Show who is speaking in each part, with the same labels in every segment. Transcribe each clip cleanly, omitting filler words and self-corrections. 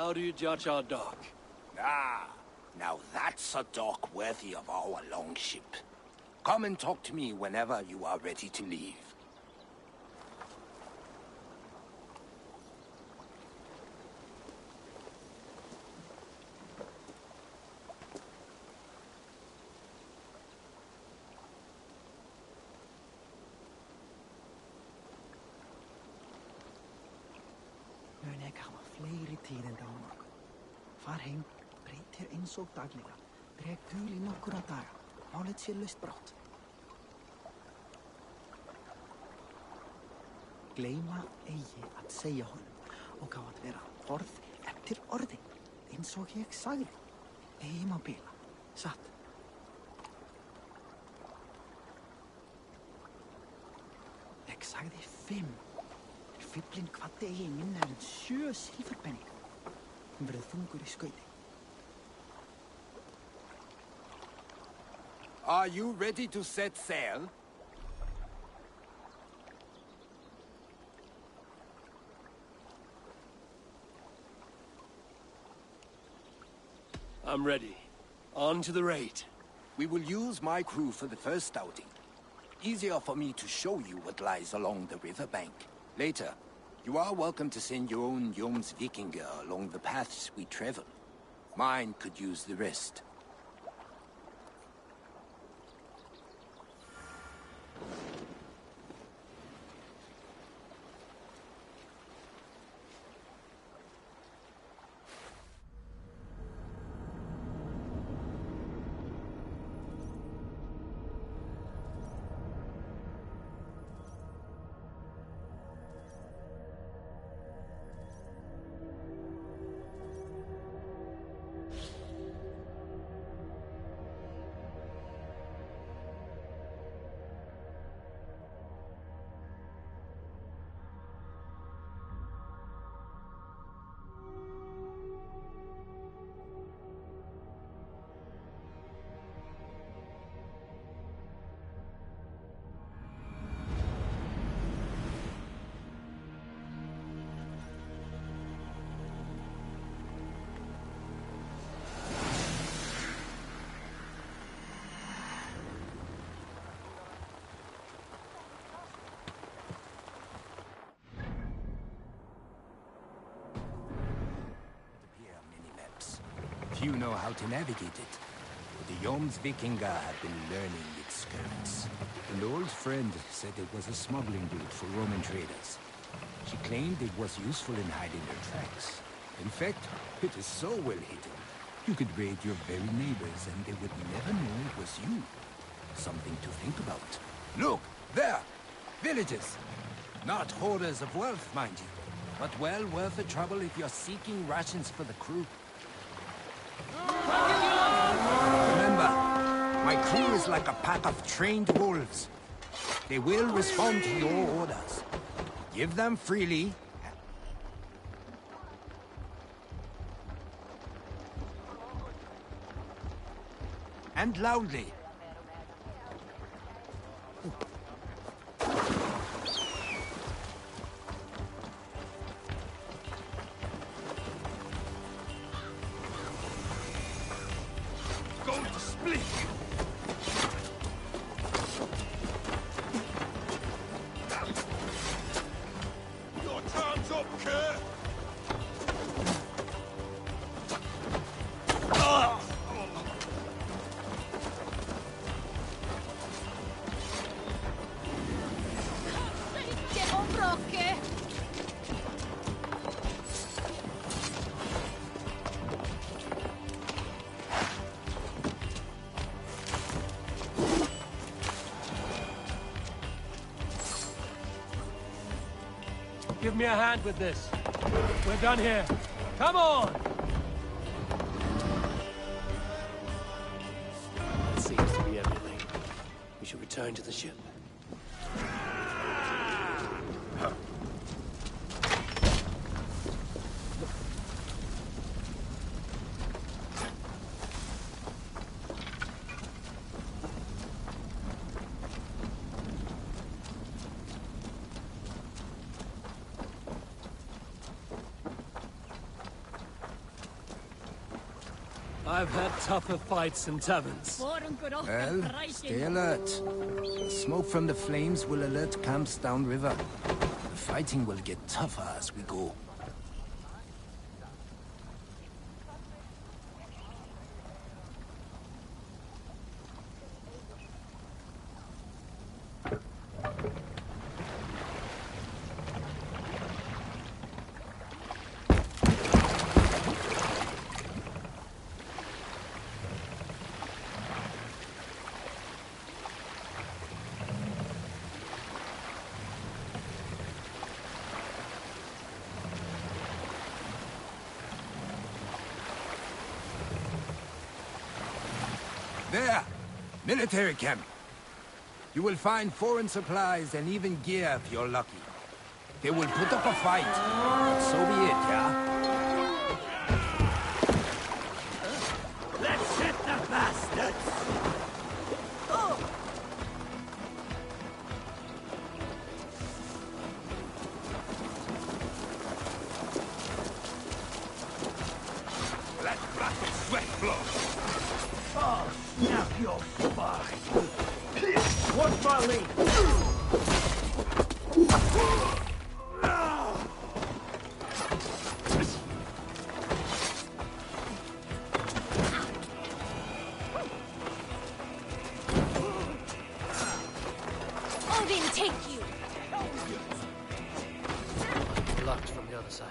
Speaker 1: How do you judge our dock?
Speaker 2: Ah, now that's a dock worthy of our longship. Come and talk to me whenever you are ready to leave.
Speaker 3: Mun ek hafa fleiri tíðindi á morgun. Far heim, breyt þér eins og daglega. Dreg gul í nokkura daga. Málið sé laust brátt. Gleyma eigi að segja honum og á að vera orð eftir orði, eins og ég sagði. Eigi má bila, satt. Ég sagði 5. Fíblinn kvaddi eigi minna en 7 silfurpenning. Hún verður þungur í skauti.
Speaker 2: Are you ready to set sail?
Speaker 1: I'm ready. On to the raid.
Speaker 2: We will use my crew for the first outing. Easier for me to show you what lies along the riverbank. Later, you are welcome to send your own Jomsvikinger along the paths we travel. Mine could use the rest. Few know how to navigate it. The Jomsvikinger have been learning its skirts. An old friend said it was a smuggling route for Roman traders. She claimed it was useful in hiding their tracks. In fact, it is so well hidden, you could raid your very neighbors and they would never know it was you. Something to think about. Look, there! Villages! Not hoarders of wealth, mind you, but well worth the trouble if you're seeking rations for the crew. Remember, my crew is like a pack of trained wolves. They will respond to your orders. Give them freely. And loudly.
Speaker 1: Give me a hand with this. We're done here. Come on! That seems to be everything. We should return to the ship. I've had tougher fights in taverns.
Speaker 2: Well, stay alert. The smoke from the flames will alert camps downriver. The fighting will get tougher as we go. There! Military camp. You will find foreign supplies and even gear if you're lucky. They will put up a fight, but so be it, yeah?
Speaker 1: Let's hit the bastards!
Speaker 2: Let rapid sweat flow.
Speaker 1: Oh, snap your spine! What's my lead?
Speaker 4: Odin, take you!
Speaker 1: Blocked from the other side.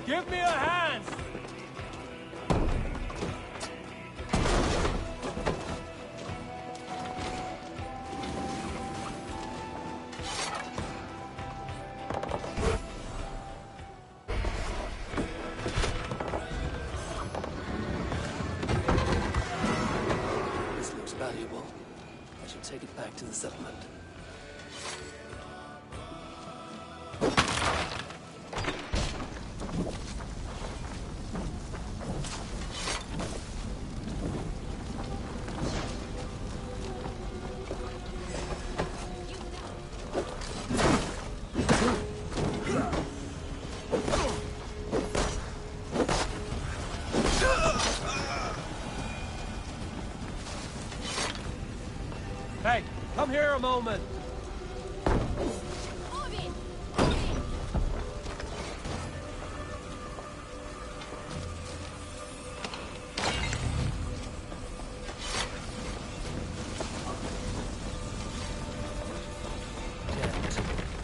Speaker 1: Give me a hand! This looks valuable. I should take it back to the settlement. Hey, come here a moment.
Speaker 4: Odin!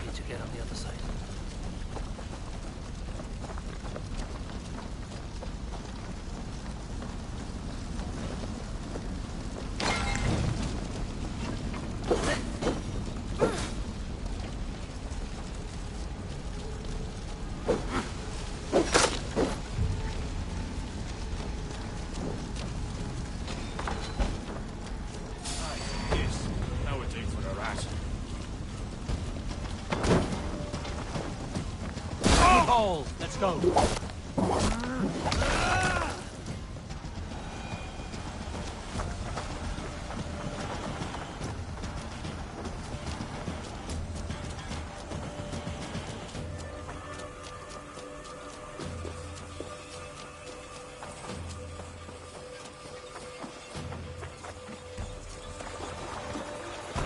Speaker 1: Need to get on the other side.
Speaker 5: Yes, now it's in for a rat.
Speaker 1: Hole, let's go.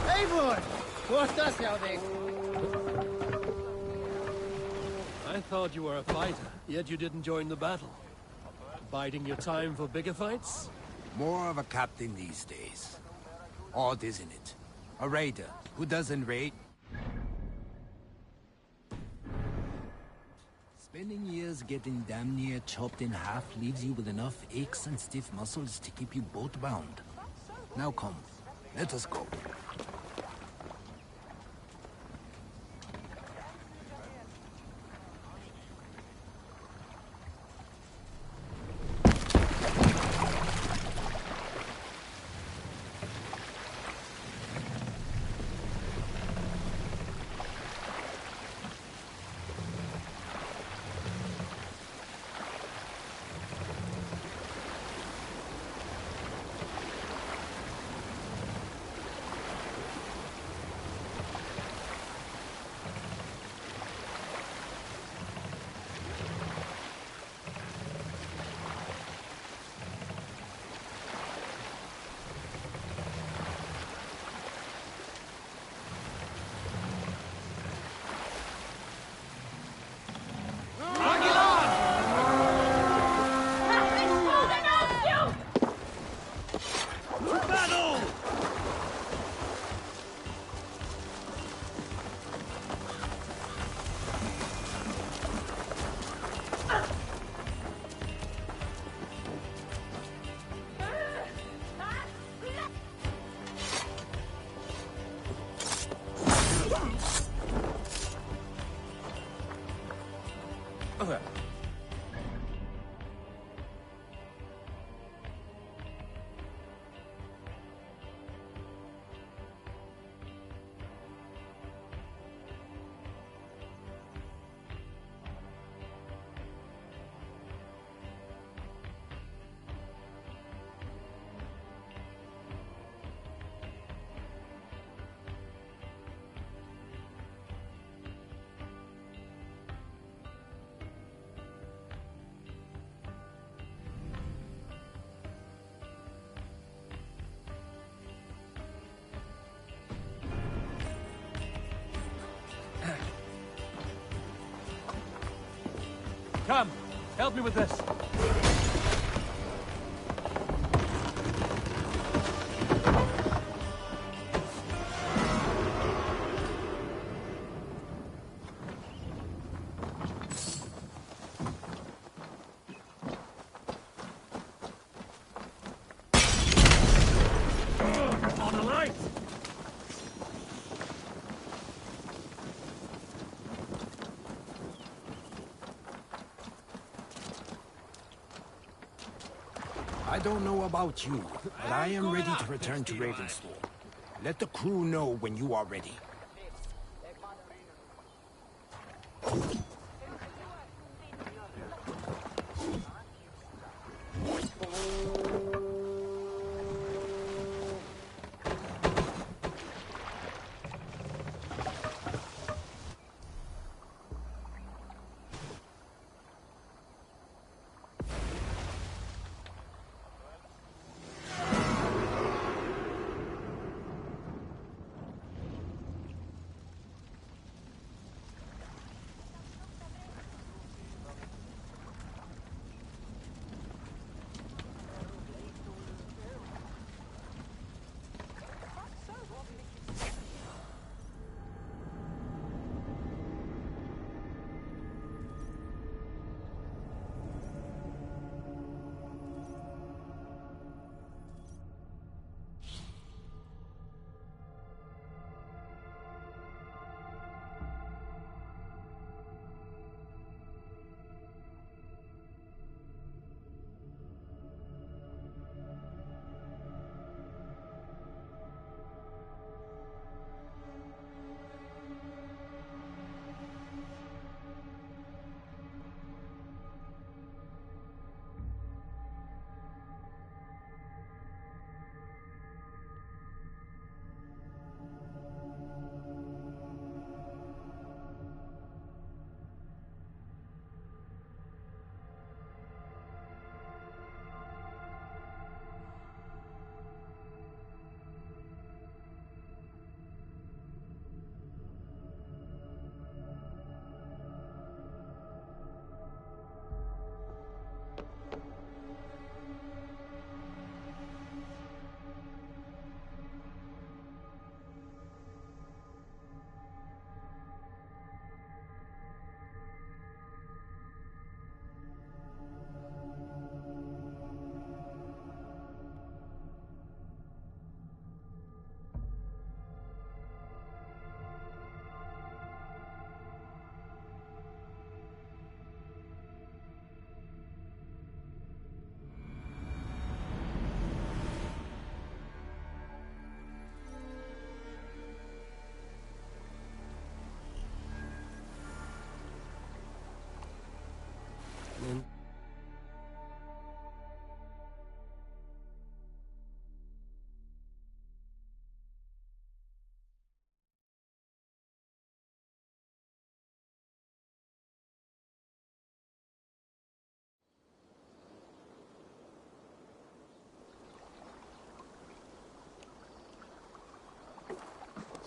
Speaker 6: Eivor! Hvor står Sjavik?
Speaker 1: I thought you were a fighter, yet you didn't join the battle. Biding your time for bigger fights?
Speaker 2: More of a captain these days. Odd, isn't it? A raider who doesn't raid. Spending years getting damn near chopped in half leaves you with enough aches and stiff muscles to keep you boat-bound. Now come, let us go.
Speaker 1: Come, help me with this. On the light!
Speaker 2: I don't know about you, but I am ready to return to Ravensfall. Let the crew know when you are ready.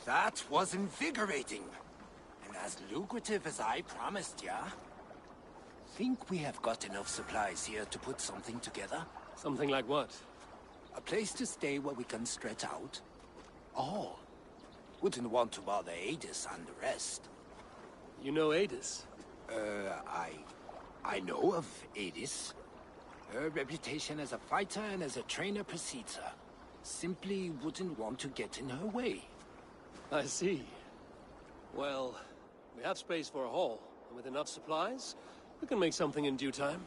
Speaker 2: That was invigorating. And as lucrative as I promised ya. Think we have got enough supplies here to put something together?
Speaker 1: Something like what?
Speaker 2: A place to stay where we can stretch out? All. Wouldn't want to bother Adis and the rest.
Speaker 1: You know Adis?
Speaker 2: I know of Adis. Her reputation as a fighter and as a trainer precedes her. Simply wouldn't want to get in her way.
Speaker 1: I see. Well, we have space for a hall, and with enough supplies, We can make something in due time.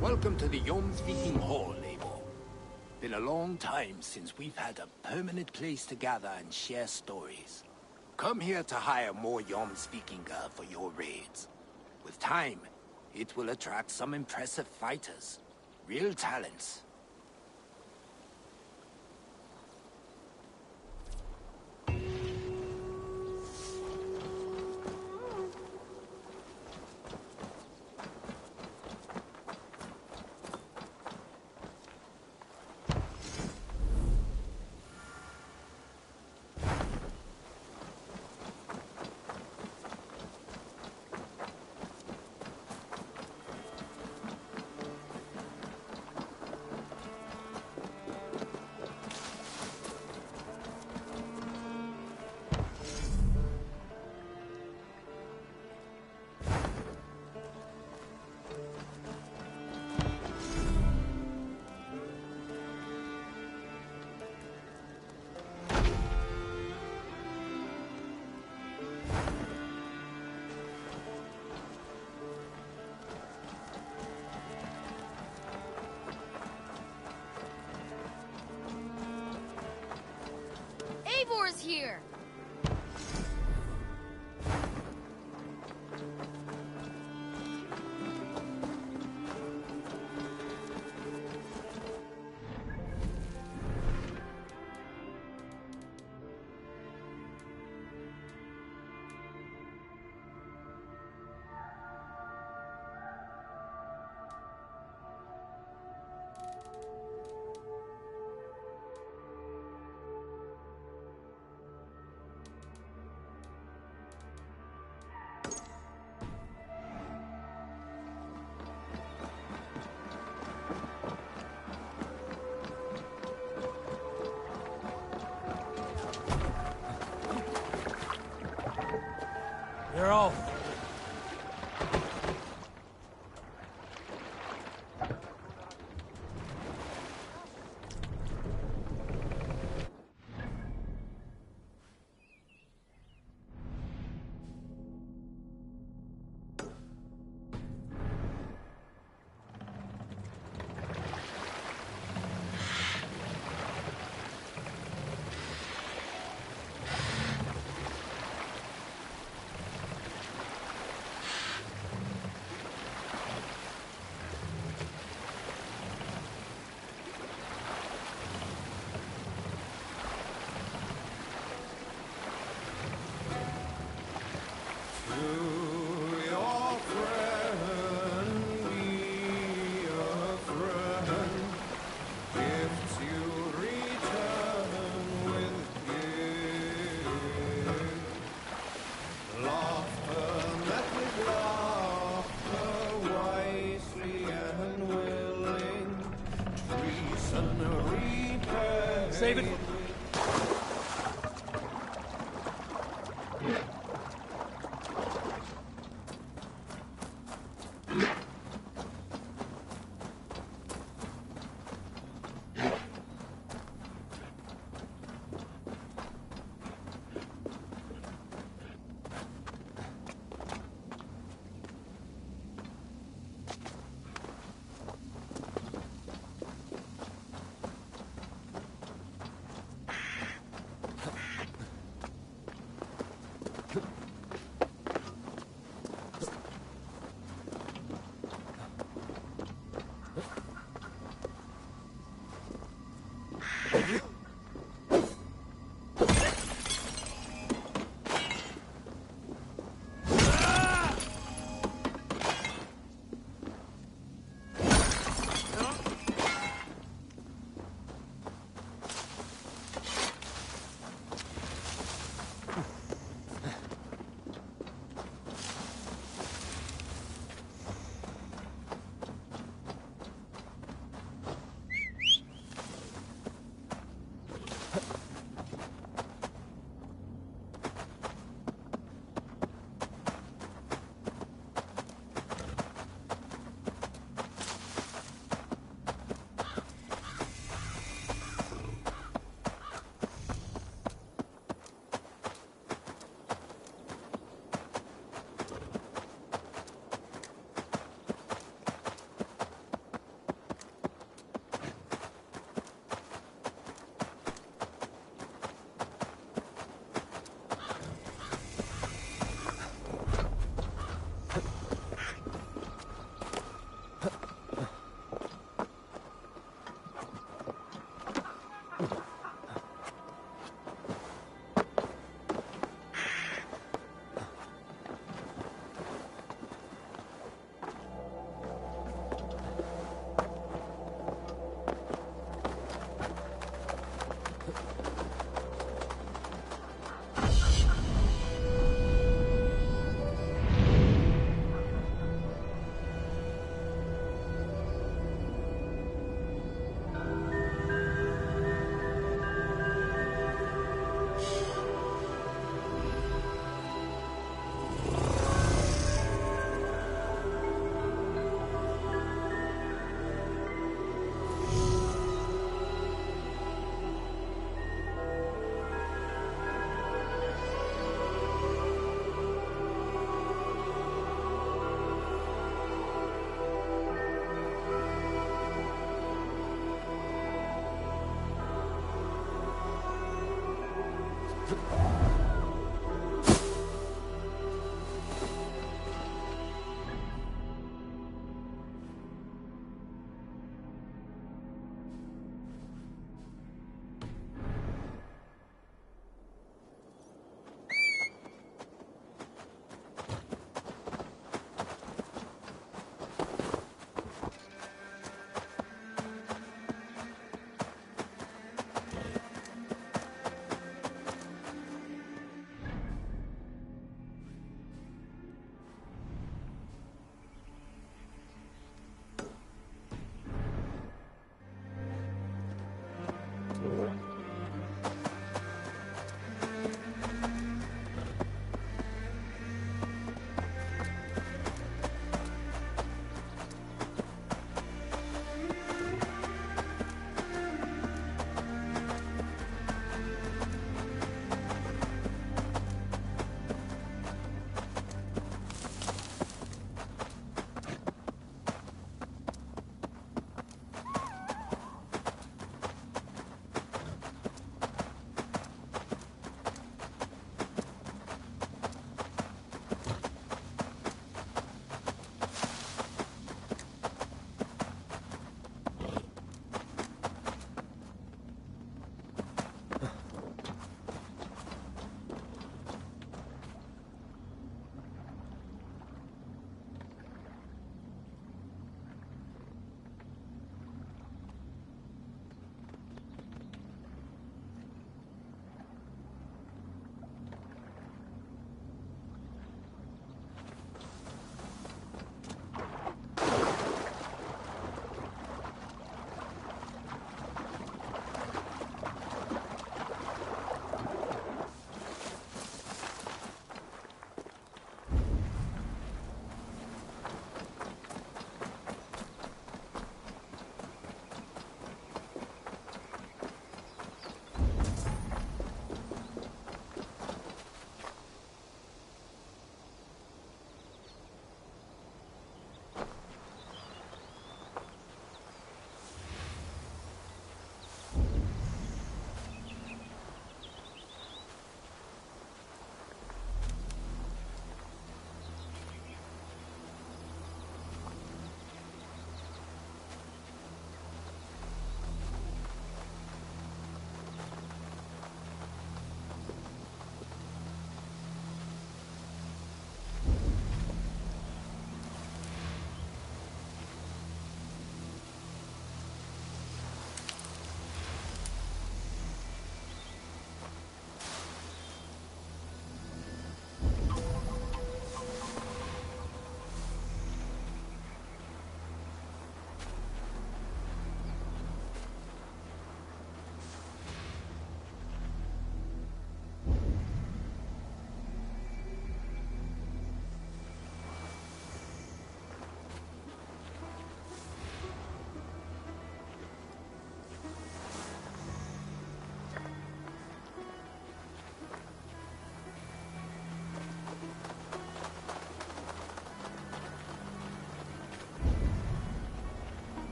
Speaker 2: Welcome to the Viking Hall, Eivor. Been a long time since we've had a permanent place to gather and share stories. Come here to hire more Vikingar for your raids. With time, it will attract some impressive fighters. Real talents.
Speaker 4: Eivor's here!
Speaker 1: You're off. Save it.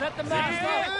Speaker 6: Set the mast up!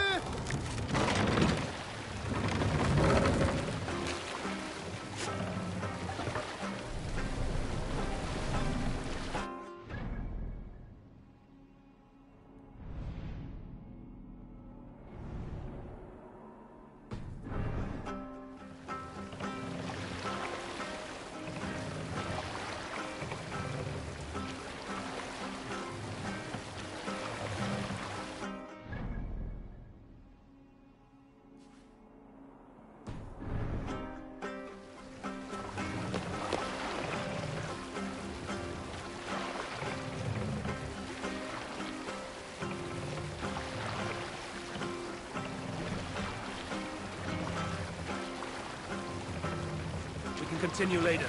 Speaker 1: We can continue later.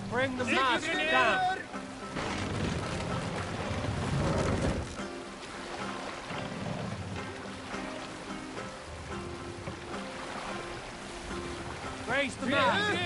Speaker 6: Bring the mast down! Raise the mast!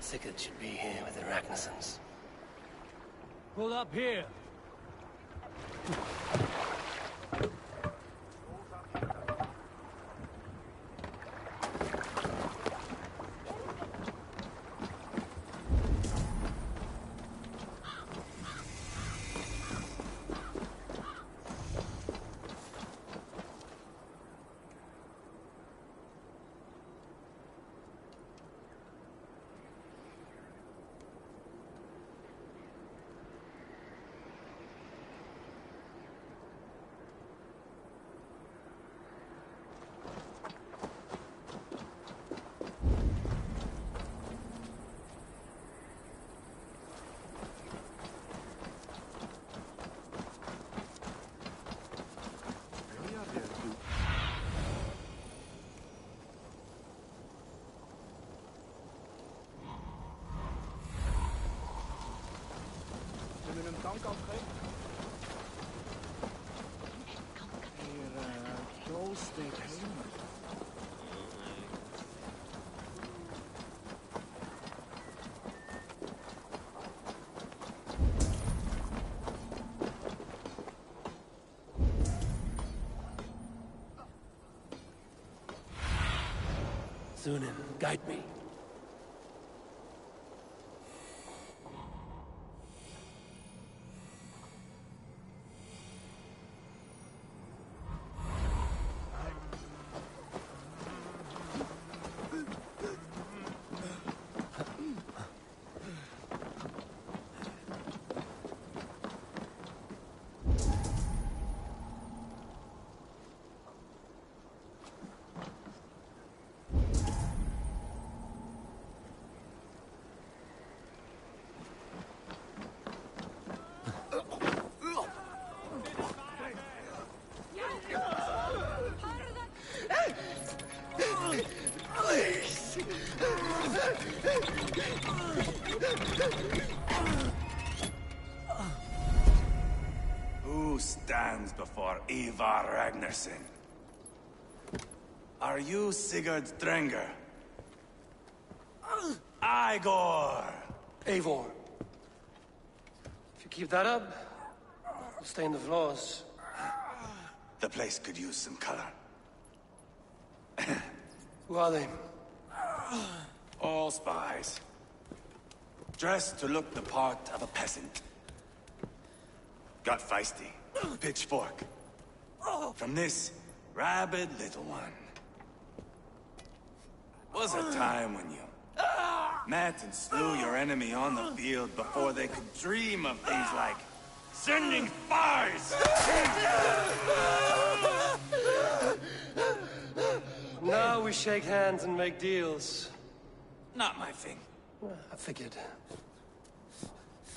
Speaker 1: Sigurd should be here with the Ragnarsons.
Speaker 6: Pull up here.
Speaker 1: Sunan, guide me.
Speaker 5: Who stands before Ivar Ragnarsson? Are you Sigurd Drenger? Igor!
Speaker 1: Eivor. If you keep that up, we'll stain the floors.
Speaker 5: The place could use some color.
Speaker 1: Who are they?
Speaker 5: All spies. Dressed to look the part of a peasant. Got feisty. Pitchfork. From this rabid little one. Was a time when you met and slew your enemy on the field before they could dream of things like sending spies!
Speaker 1: Now we shake hands and make deals.
Speaker 5: Not my thing.
Speaker 1: I figured.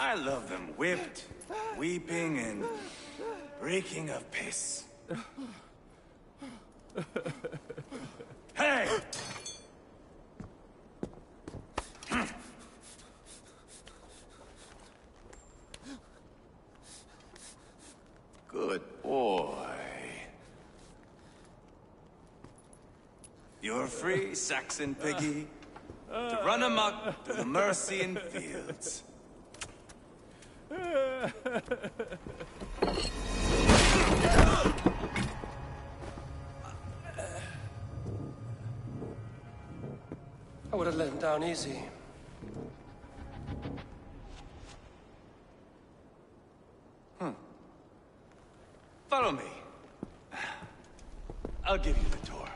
Speaker 5: I love them whipped, weeping, and reeking of piss. Hey! Good boy. You're free, Saxon piggy, to run amok to the Mercian fields.
Speaker 1: I would have let him down easy.
Speaker 5: Follow me. I'll give you the tour.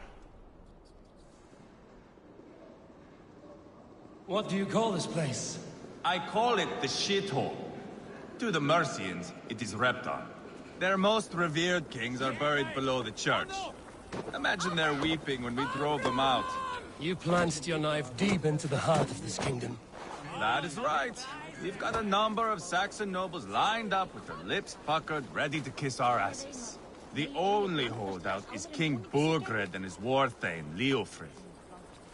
Speaker 1: What do you call this place?
Speaker 7: I call it the shithole. To the Mercians, it is Repton. Their most revered kings are buried below the church. Imagine their weeping when we drove them out.
Speaker 1: You plunged your knife deep into the heart of this kingdom.
Speaker 7: That is right. We've got a number of Saxon nobles lined up with their lips puckered, ready to kiss our asses. The only holdout is King Burgred and his war thane, Leofrid.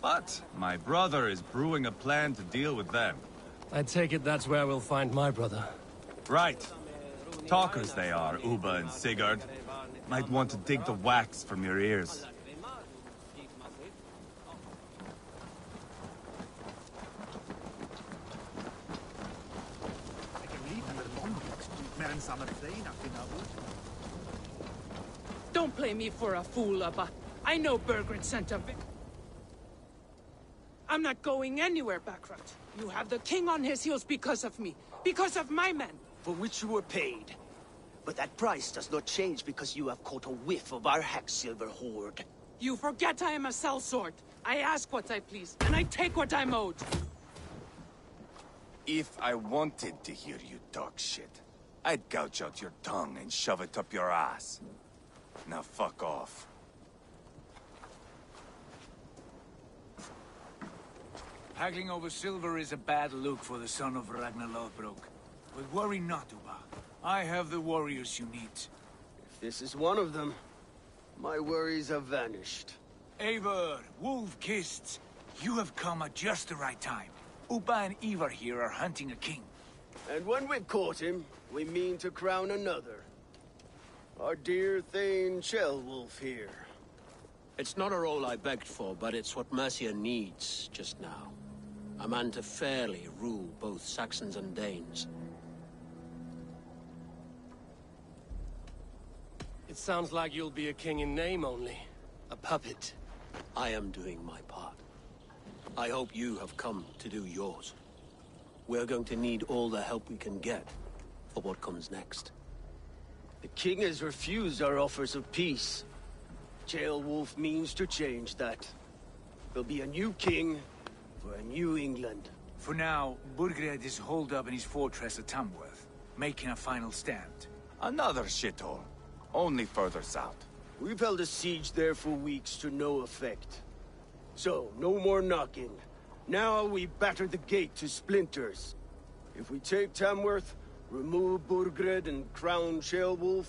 Speaker 7: But my brother is brewing a plan to deal with them.
Speaker 1: I take it that's where we'll find my brother.
Speaker 7: Right. Talkers they are, Uba and Sigurd. Might want to dig the wax from your ears.
Speaker 8: Don't play me for a fool, Abba. I know Burgred sent a I'm not going anywhere, Backrot. You have the king on his heels because of me. Because of my men.
Speaker 9: For which you were paid. But that price does not change because you have caught a whiff of our Hacksilver hoard.
Speaker 8: You forget I am a sellsword. I ask what I please, and I take what I'm owed.
Speaker 5: If I wanted to hear you talk shit, I'd gouge out your tongue and shove it up your ass. Now fuck off.
Speaker 10: Haggling over silver is a bad look for the son of Ragnar Lothbrok. But worry not, Uba. I have the warriors you need.
Speaker 9: If this is one of them, my worries have vanished.
Speaker 10: Eivor, Wolf-Kissed, you have come at just the right time. Uba and Ivar here are hunting a king.
Speaker 9: And when we've caught him, we mean to crown another. Our dear Thane Shellwolf here.
Speaker 11: It's not a role I begged for, but it's what Mercia needs just now. A man to fairly rule both Saxons and Danes.
Speaker 1: It sounds like you'll be a king in name only. A puppet.
Speaker 11: I am doing my part. I hope you have come to do yours. We're going to need all the help we can get for what comes next.
Speaker 9: The king has refused our offers of peace. Jailwolf means to change that. There'll be a new king for a new England.
Speaker 10: For now, Burgred is holed up in his fortress at Tamworth, making a final stand.
Speaker 5: Another shithole. Only further south.
Speaker 9: We've held a siege there for weeks to no effect. So, no more knocking. Now we batter the gate to splinters. If we take Tamworth, remove Burgred and crown Shellwolf,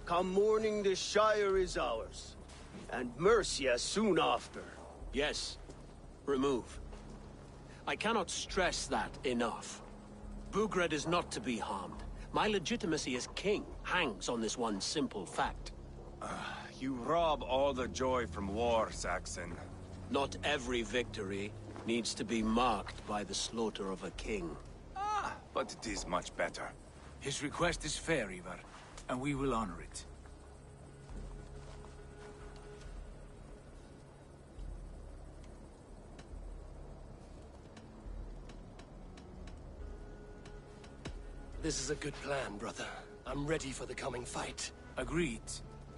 Speaker 9: come morning the Shire is ours. And Mercia soon after.
Speaker 11: Yes, remove. I cannot stress that enough. Burgred is not to be harmed. My legitimacy as king hangs on this one simple fact.
Speaker 5: You rob all the joy from war, Saxon.
Speaker 11: Not every victory needs to be marked by the slaughter of a king.
Speaker 5: But it is much better.
Speaker 10: His request is fair, Ivar, and we will honor it.
Speaker 1: This is a good plan, brother. I'm ready for the coming fight.
Speaker 10: Agreed.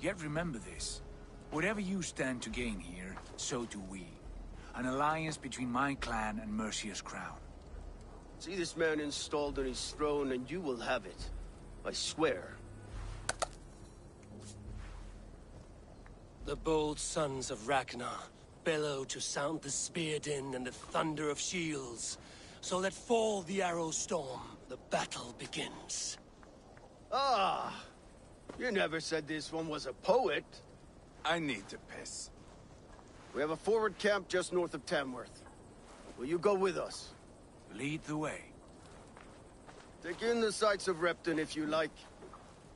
Speaker 10: Yet remember this. Whatever you stand to gain here, so do we. An alliance between my clan and Mercia's crown.
Speaker 9: See this man installed on his throne and you will have it. I swear.
Speaker 1: The bold sons of Ragnar bellow to sound the spear din and the thunder of shields. So let fall the arrow storm. The battle begins.
Speaker 9: Ah! You never said this one was a poet.
Speaker 5: I need to piss.
Speaker 9: We have a forward camp just north of Tamworth. Will you go with us?
Speaker 10: Lead the way.
Speaker 9: Take in the sights of Repton if you like.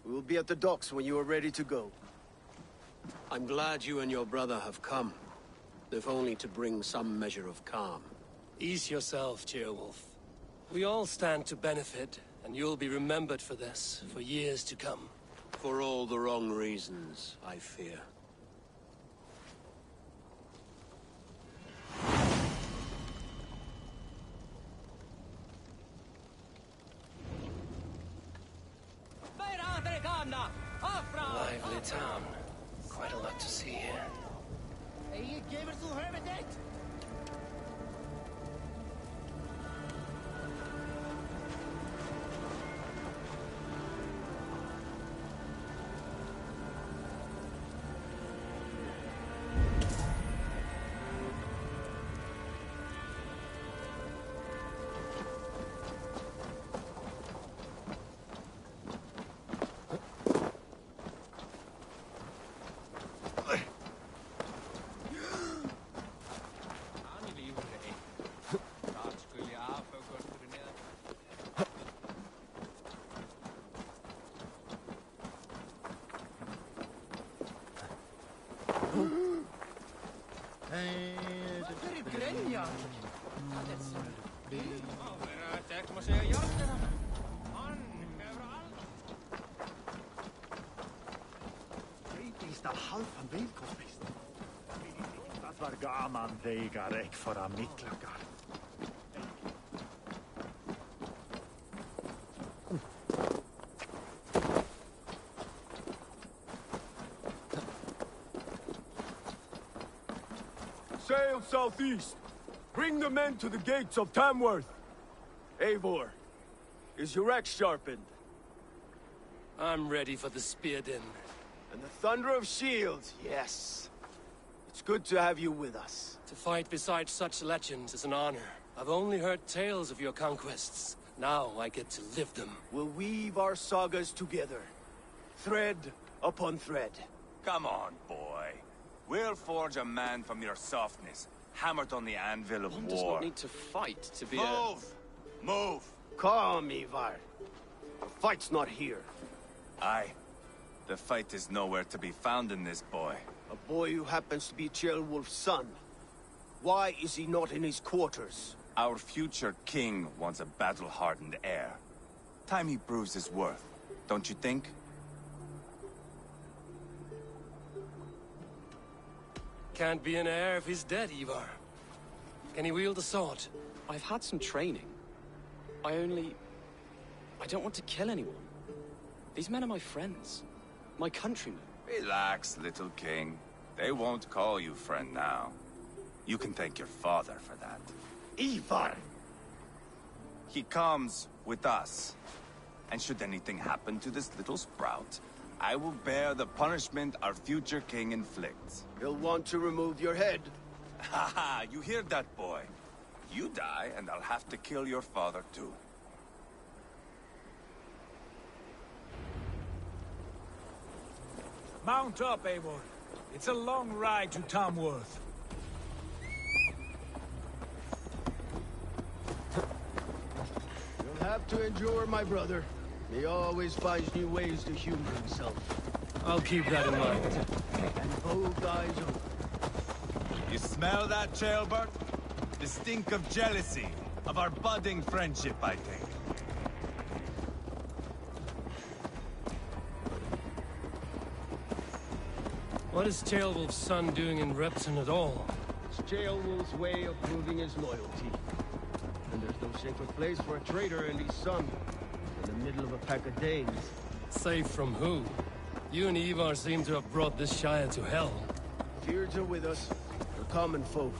Speaker 9: We will be at the docks when you are ready to go.
Speaker 11: I'm glad you and your brother have come, if only to bring some measure of calm.
Speaker 1: Ease yourself, Cheerwolf. We all stand to benefit, and you'll be remembered for this, for years to come.
Speaker 11: For all the wrong reasons, I fear.
Speaker 1: Lively town. Quite a lot to see here.
Speaker 3: velkomst.
Speaker 12: Dat var gaman vägar ek för mittlagar.
Speaker 9: Sail southeast. Bring the men to the gates of Tamworth. Eivor, is your axe sharpened?
Speaker 1: I'm ready for the spear din.
Speaker 9: And the thunder of shields, yes. It's good to have you with us.
Speaker 1: To fight beside such legends is an honor. I've only heard tales of your conquests. Now I get to live them.
Speaker 9: We'll weave our sagas together. Thread upon thread.
Speaker 5: Come on, boy. We'll forge a man from your softness, hammered on the anvil of
Speaker 11: One
Speaker 5: war.
Speaker 11: does not need to fight to be
Speaker 5: Move! Move!
Speaker 9: Calm, Ivar. The fight's not here.
Speaker 5: Aye. The fight is nowhere to be found in this boy.
Speaker 9: A boy who happens to be Ceolwulf's son. Why is he not in his quarters?
Speaker 5: Our future king wants a battle-hardened heir. Time he proves his worth, don't you think?
Speaker 1: Can't be an heir if he's dead, Ivar. Can he wield a sword?
Speaker 11: I've had some training. I don't want to kill anyone. These men are my friends. My countrymen.
Speaker 5: Relax, little king. They won't call you friend now. You can thank your father for that.
Speaker 9: Ivar!
Speaker 5: He comes with us. And should anything happen to this little sprout, I will bear the punishment our future king inflicts.
Speaker 9: He'll want to remove your head.
Speaker 5: Ha ha! You hear that, boy? You die, and I'll have to kill your father, too.
Speaker 10: Mount up, Eivor. It's a long ride to Tamworth.
Speaker 9: You'll have to endure, my brother. He always finds new ways to humor himself.
Speaker 1: I'll keep that in mind.
Speaker 9: And both eyes open.
Speaker 7: You smell that, Ceolbert? The stink of jealousy, of our budding friendship, I think.
Speaker 1: What is Ceolwulf's son doing in Repton at all?
Speaker 9: It's Ceolwulf's way of proving his loyalty. And there's no safer place for a traitor and his son in the middle of a pack of Danes.
Speaker 1: Safe from who? You and Ivar seem to have brought this Shire to hell.
Speaker 9: Fears are with us. We're common folk.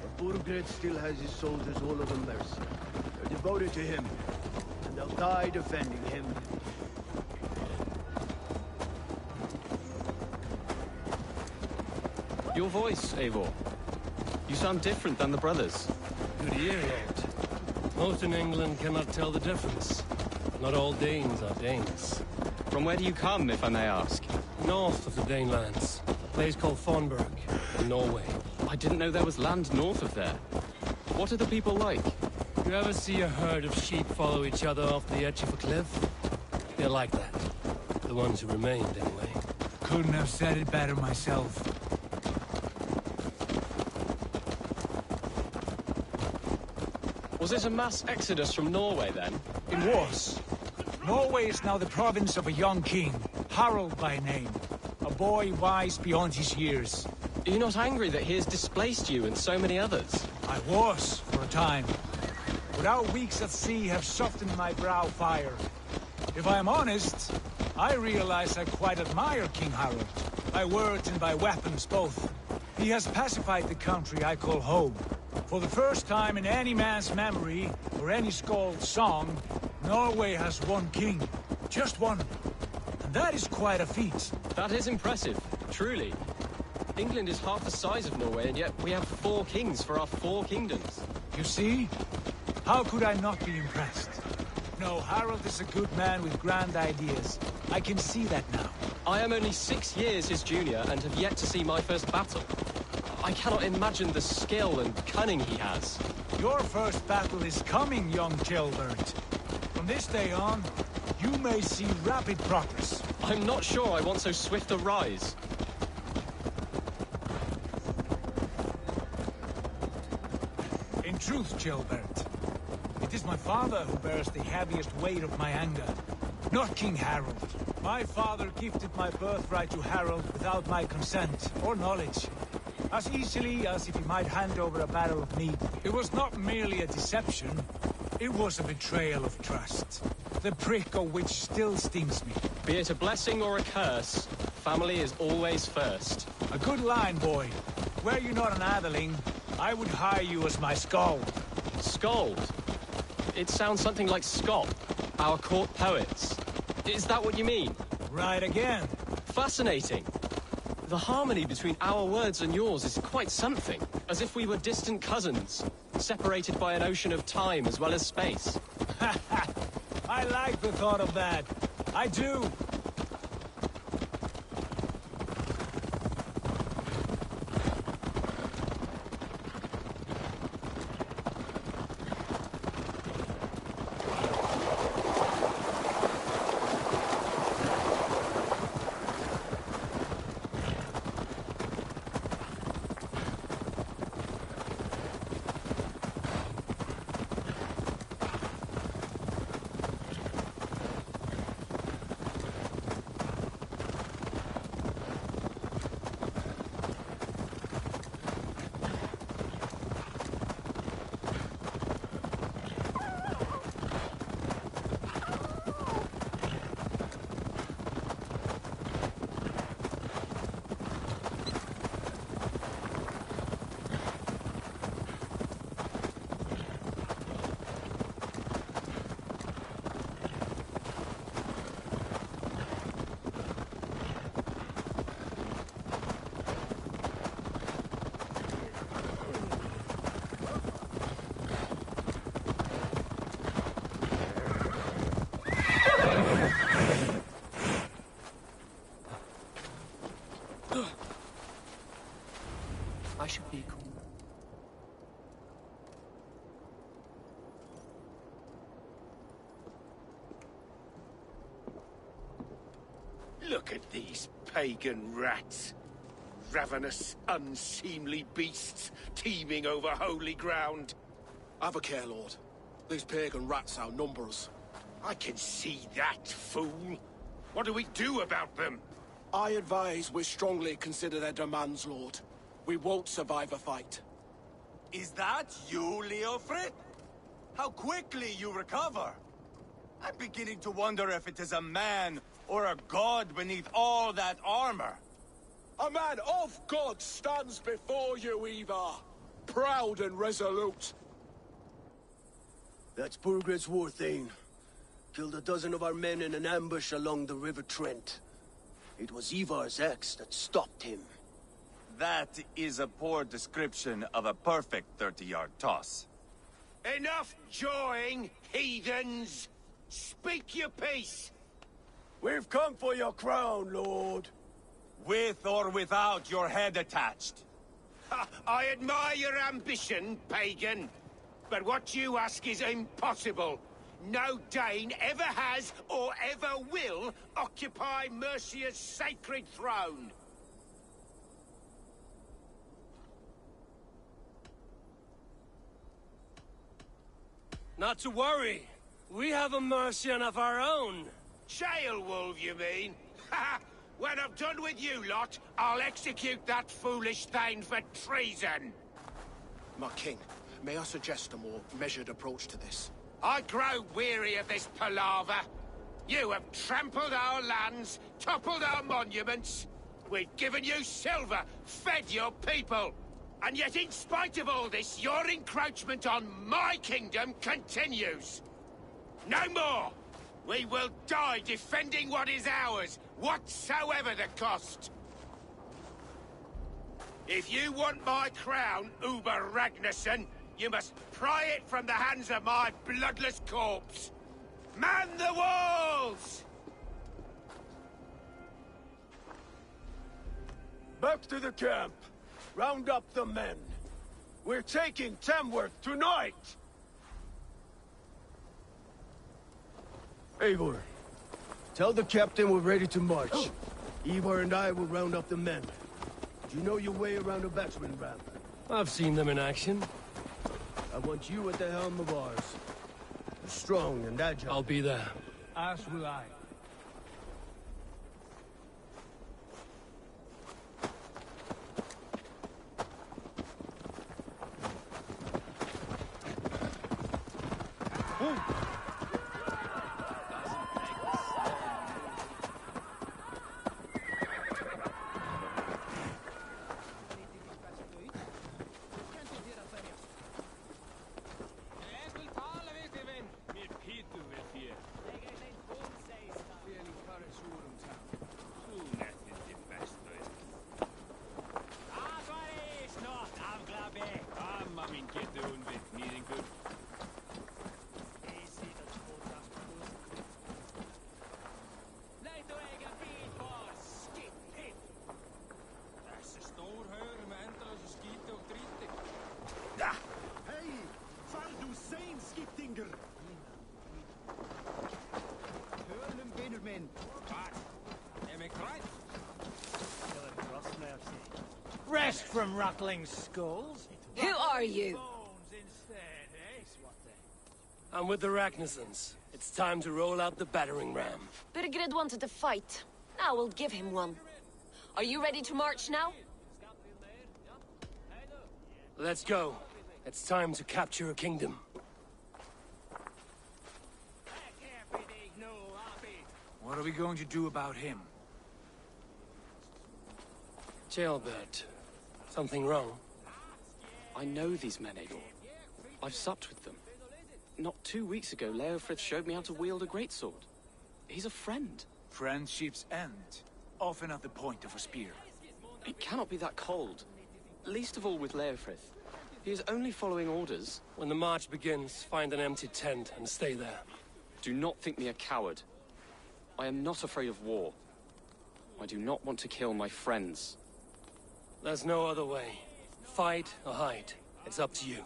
Speaker 9: But Burgred still has his soldiers all over mercy. They're devoted to him. And they'll die defending him.
Speaker 11: Your voice, Eivor. You sound different than the brothers.
Speaker 1: Good ear, Lord. Most in England cannot tell the difference. Not all Danes are Danes.
Speaker 11: From where do you come, if I may ask?
Speaker 1: North of the Danelands. A place called Thornburg, in Norway.
Speaker 11: I didn't know there was land north of there. What are the people like?
Speaker 1: You ever see a herd of sheep follow each other off the edge of a cliff? They're like that. The ones who remained, anyway.
Speaker 10: Couldn't have said it better myself.
Speaker 11: Was it a mass exodus from Norway, then?
Speaker 10: It was. Norway is now the province of a young king, Harald by name. A boy wise beyond his years.
Speaker 11: Are you not angry that he has displaced you and so many others?
Speaker 10: I was, for a time. But our weeks at sea have softened my brow fire. If I am honest, I realize I quite admire King Harald. By words and by weapons both. He has pacified the country I call home. For the first time in any man's memory, or any skald's song, Norway has one king. Just one. And that is quite a feat.
Speaker 11: That is impressive, truly. England is half the size of Norway, and yet we have 4 kings for our 4 kingdoms.
Speaker 10: You see? How could I not be impressed? No, Harald is a good man with grand ideas. I can see that now.
Speaker 11: I am only 6 years his junior and have yet to see my first battle. I cannot imagine the skill and cunning he has.
Speaker 10: Your first battle is coming, young Ceolbert. From this day on, you may see rapid progress.
Speaker 11: I'm not sure I want so swift a rise.
Speaker 10: In truth, Ceolbert, it is my father who bears the heaviest weight of my anger, not King Harald. My father gifted my birthright to Harold without my consent or knowledge. As easily as if he might hand over a barrel of meat. It was not merely a deception. It was a betrayal of trust. The prick of which still stings me.
Speaker 13: Be it a blessing or a curse, family is always first.
Speaker 10: A good line, boy. Were you not an atheling, I would hire you as my skald.
Speaker 13: Skald? It sounds something like Scott, our court poets. Is that what you mean?
Speaker 10: Right again.
Speaker 13: Fascinating. The harmony between our words and yours is quite something. As if we were distant cousins, separated by an ocean of time as well as space.
Speaker 10: I like the thought of that. I do.
Speaker 13: I should be cool.
Speaker 9: Look at these pagan rats. Ravenous, unseemly beasts teeming over holy ground.
Speaker 1: Have a care, Lord. These pagan rats outnumber us.
Speaker 9: I can see that, fool. What do we do about them?
Speaker 1: I advise we strongly consider their demands, Lord. We won't survive a fight.
Speaker 5: Is that you, Leofrid? How quickly you recover! I'm beginning to wonder if it is a man or a god beneath all that armor.
Speaker 1: A man of God stands before you, Ivar. Proud and resolute.
Speaker 9: That's Burgred's war thane. Killed a dozen of our men in an ambush along the River Trent. It was Ivar's axe that stopped him.
Speaker 5: That is a poor description of a perfect 30-yard toss.
Speaker 9: Enough jawing, heathens! Speak your piece!
Speaker 1: We've come for your crown, Lord.
Speaker 5: With or without your head attached.
Speaker 9: Ha, I admire your ambition, pagan. But what you ask is impossible. No Dane ever has or ever will occupy Mercia's sacred throne.
Speaker 1: Not to worry. We have a Mercian of our own.
Speaker 9: Wolf, you mean? Ha! When I'm done with you lot, I'll execute that foolish thing for treason.
Speaker 1: My king, may I suggest a more measured approach to this?
Speaker 9: I grow weary of this palaver. You have trampled our lands, toppled our monuments. We've given you silver, fed your people. And yet, in spite of all this, your encroachment on my kingdom continues. No more! We will die defending what is ours, whatsoever the cost. If you want my crown, Uber Ragnarsson, you must pry it from the hands of my bloodless corpse. Man the walls!
Speaker 1: Back to the camp. Round up the men. We're taking Tamworth tonight!
Speaker 9: Eivor, tell the captain we're ready to march. Ivar and I will round up the men. Do you know your way around a battering ram?
Speaker 1: I've seen them in action.
Speaker 9: I want you at the helm of ours. You're strong and agile.
Speaker 1: I'll be there.
Speaker 10: As will I.
Speaker 6: Rest from rattling skulls.
Speaker 4: Who are you?
Speaker 1: I'm with the Ragnarsons. It's time to roll out the battering ram.
Speaker 4: Birgred wanted to fight. Now we'll give him one. Are you ready to march now?
Speaker 1: Let's go. It's time to capture a kingdom.
Speaker 10: What are we going to do about him?
Speaker 1: Jailbird. Something wrong?
Speaker 13: I know these men, Eivor. I've supped with them. Not 2 weeks ago, Leofrith showed me how to wield a greatsword. He's a friend.
Speaker 10: Friendships end, often at the point of a spear.
Speaker 13: It cannot be that cold. Least of all with Leofrith. He is only following orders.
Speaker 1: When the march begins, find an empty tent and stay there.
Speaker 13: Do not think me a coward. I am not afraid of war. I do not want to kill my friends.
Speaker 1: There's no other way. Fight or hide. It's up to you.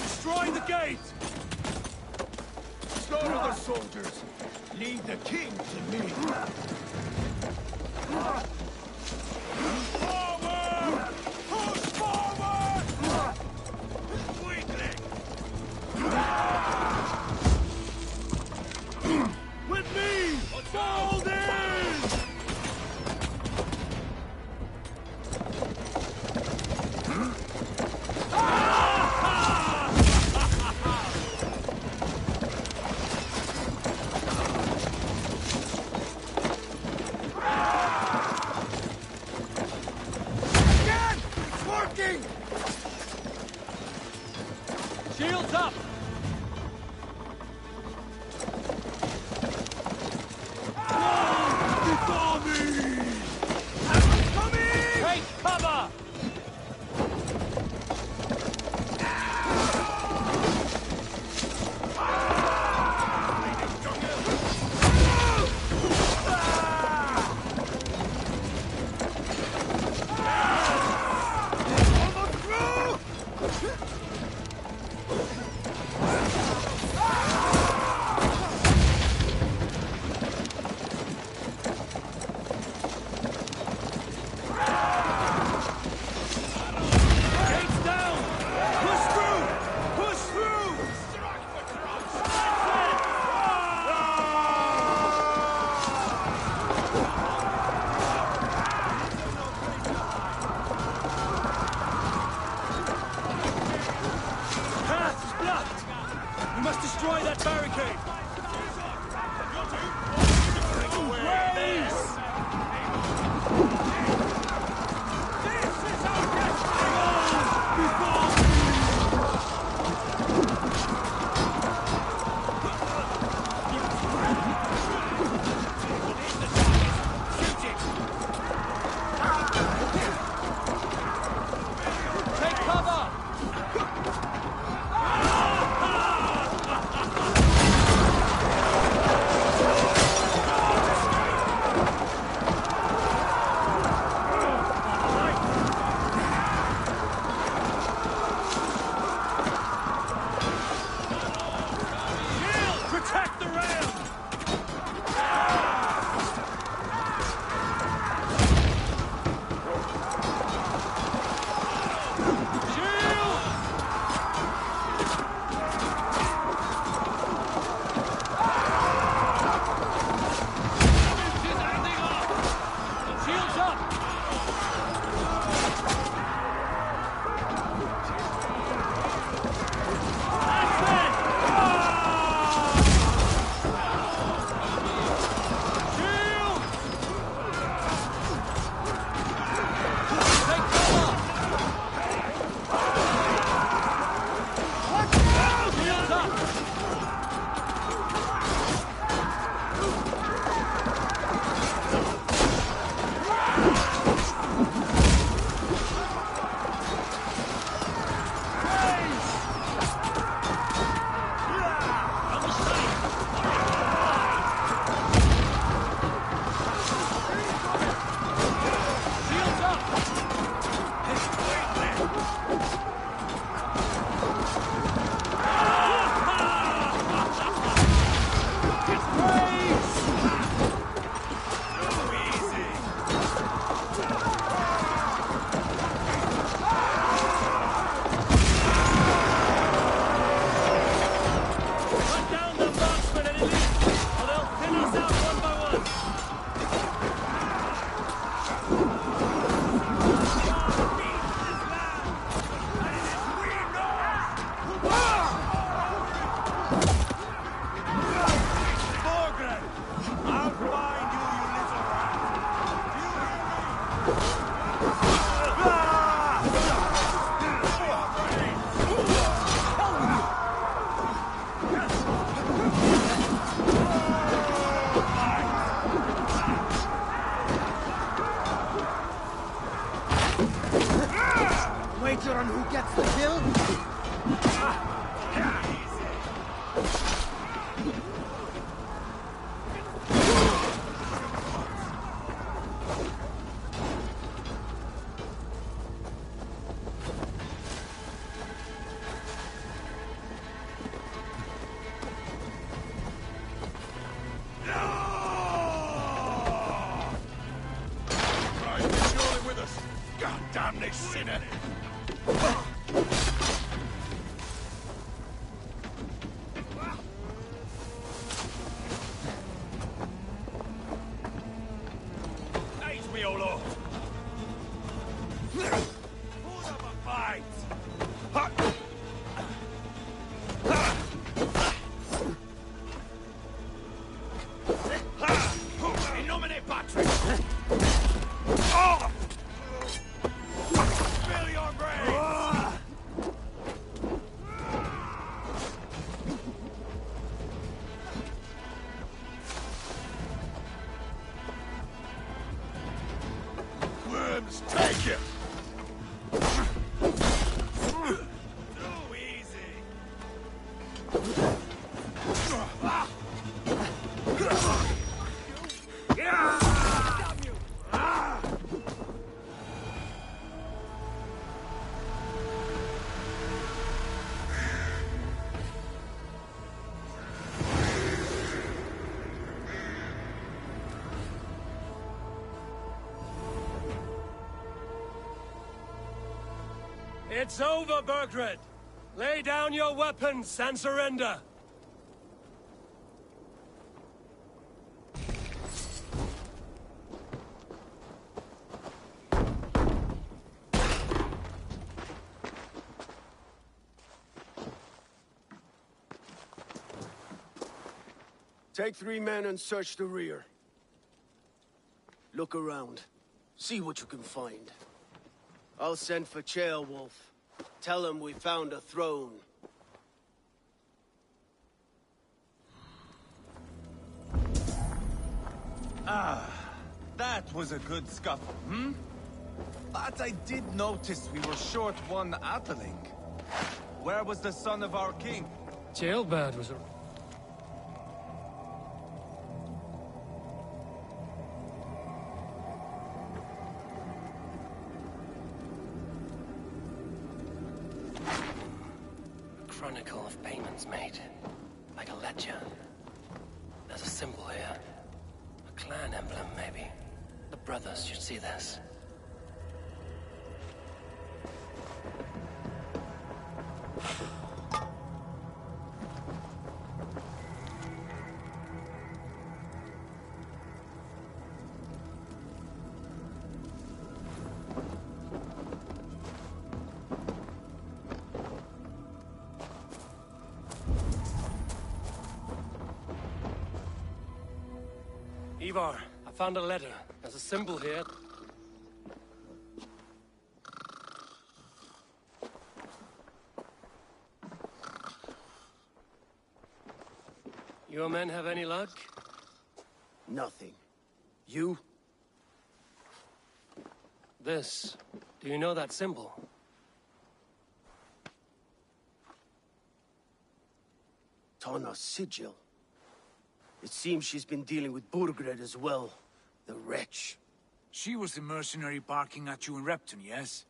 Speaker 5: Destroy the gate! Slaughter the soldiers! Leave the king to me! Forward! Push forward! Quickly! With me! Fold in!
Speaker 6: Shields up!
Speaker 5: Before me! Coming!
Speaker 6: Take cover!
Speaker 1: We must destroy that barricade!
Speaker 5: Raise! This is our destiny! Before
Speaker 6: Take cover!
Speaker 1: It's over, Burgred! Lay down your weapons and surrender!
Speaker 9: Take 3 men and search the rear. Look around. See what you can find. I'll send for Ceolwulf. Tell him we found a throne.
Speaker 5: Ah, that was a good scuffle, hmm? But I did notice we were short one Atheling. Where was the son of our king?
Speaker 1: Jailbird was a... Chronicle of payments made. Like a ledger. There's a symbol here. A clan emblem, maybe. The brothers should see this. Ivar, I found a letter. There's a symbol here. Your men have any luck?
Speaker 9: Nothing. You?
Speaker 1: This. Do you know that symbol?
Speaker 9: Tana's sigil. It seems she's been dealing with Burgred as well. The wretch.
Speaker 10: She was the mercenary barking at you in Repton, yes?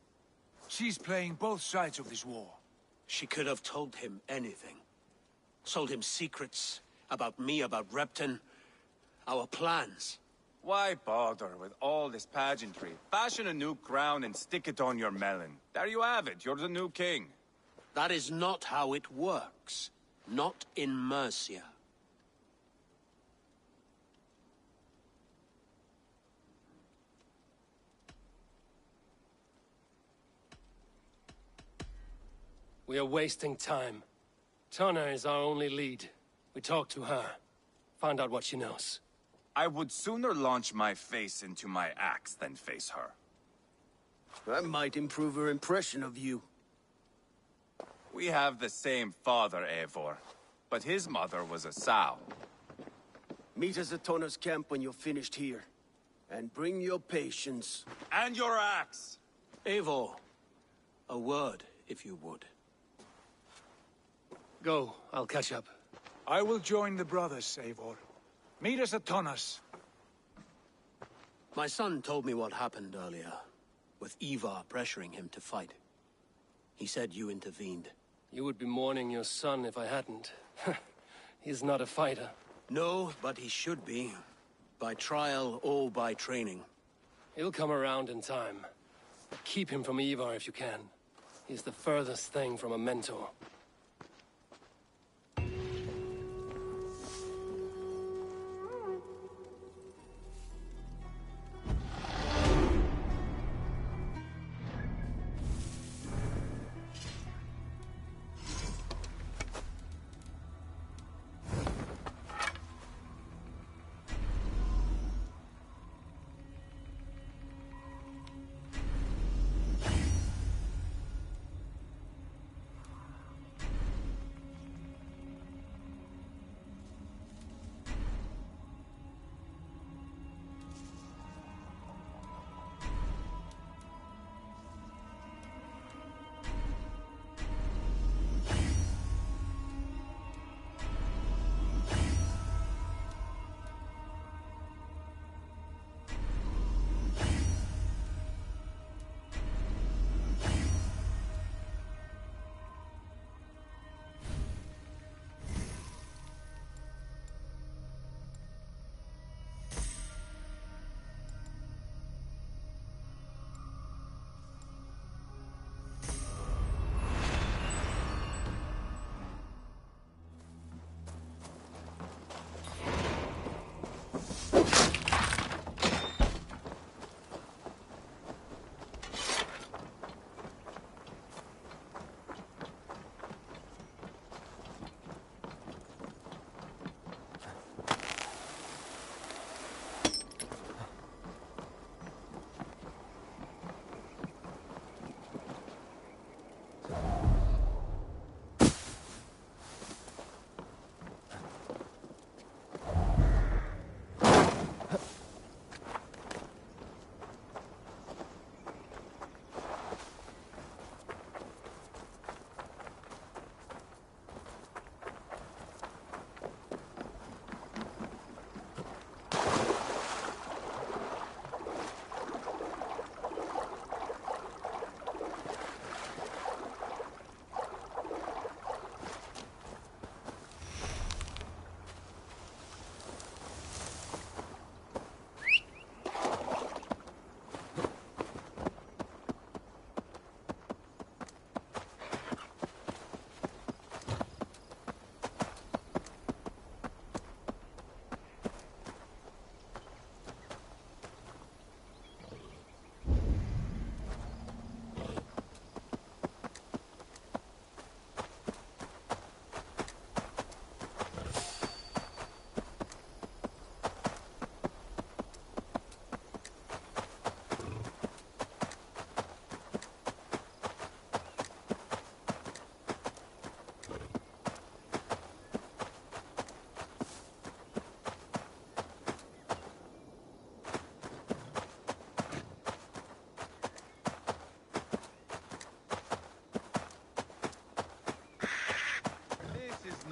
Speaker 10: She's playing both sides of this war.
Speaker 11: She could have told him anything. Sold him secrets about me, about Repton, our plans.
Speaker 5: Why bother with all this pageantry? Fashion a new crown and stick it on your melon. There you have it, you're the new king.
Speaker 11: That is not how it works. Not in Mercia.
Speaker 1: We are wasting time. Tana is our only lead. We talk to her. Find out what she knows.
Speaker 5: I would sooner launch my face into my axe than face her.
Speaker 9: That might improve her impression of you.
Speaker 5: We have the same father, Eivor. But his mother was a sow.
Speaker 9: Meet us at Tana's camp when you're finished here. And bring your patience.
Speaker 5: And your axe!
Speaker 11: Eivor, a word, if you would.
Speaker 1: Go, I'll catch up.
Speaker 10: I will join the brothers, Eivor. Meet us at Tana's.
Speaker 11: My son told me what happened earlier, with Ivar pressuring him to fight. He said you intervened.
Speaker 1: You would be mourning your son if I hadn't. He's not a fighter.
Speaker 11: No, but he should be. By trial or by training.
Speaker 1: He'll come around in time. Keep him from Ivar if you can. He's the furthest thing from a mentor.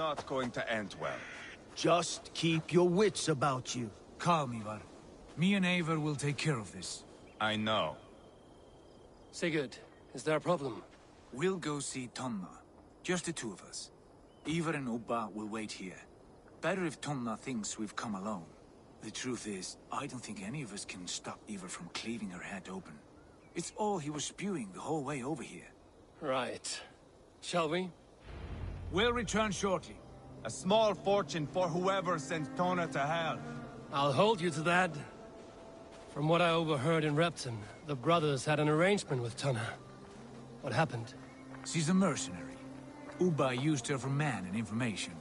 Speaker 7: not going to end well.
Speaker 9: Just keep your wits about you.
Speaker 10: Calm, Ivar. Me and Eivor will take care of this.
Speaker 7: I know.
Speaker 1: Sigurd, is there a problem?
Speaker 10: We'll go see Tonna. Just the two of us. Ivar and Ubba will wait here. Better if Tonna thinks we've come alone. The truth is, I don't think any of us can stop Ivar from cleaving her head open. It's all he was spewing the whole way over here.
Speaker 1: Right. Shall we?
Speaker 10: We'll return shortly.
Speaker 7: A small fortune for whoever sent Tona to hell.
Speaker 1: I'll hold you to that. From what I overheard in Repton, the brothers had an arrangement with Tonna. What happened?
Speaker 10: She's a mercenary. Ubba used her for man and information.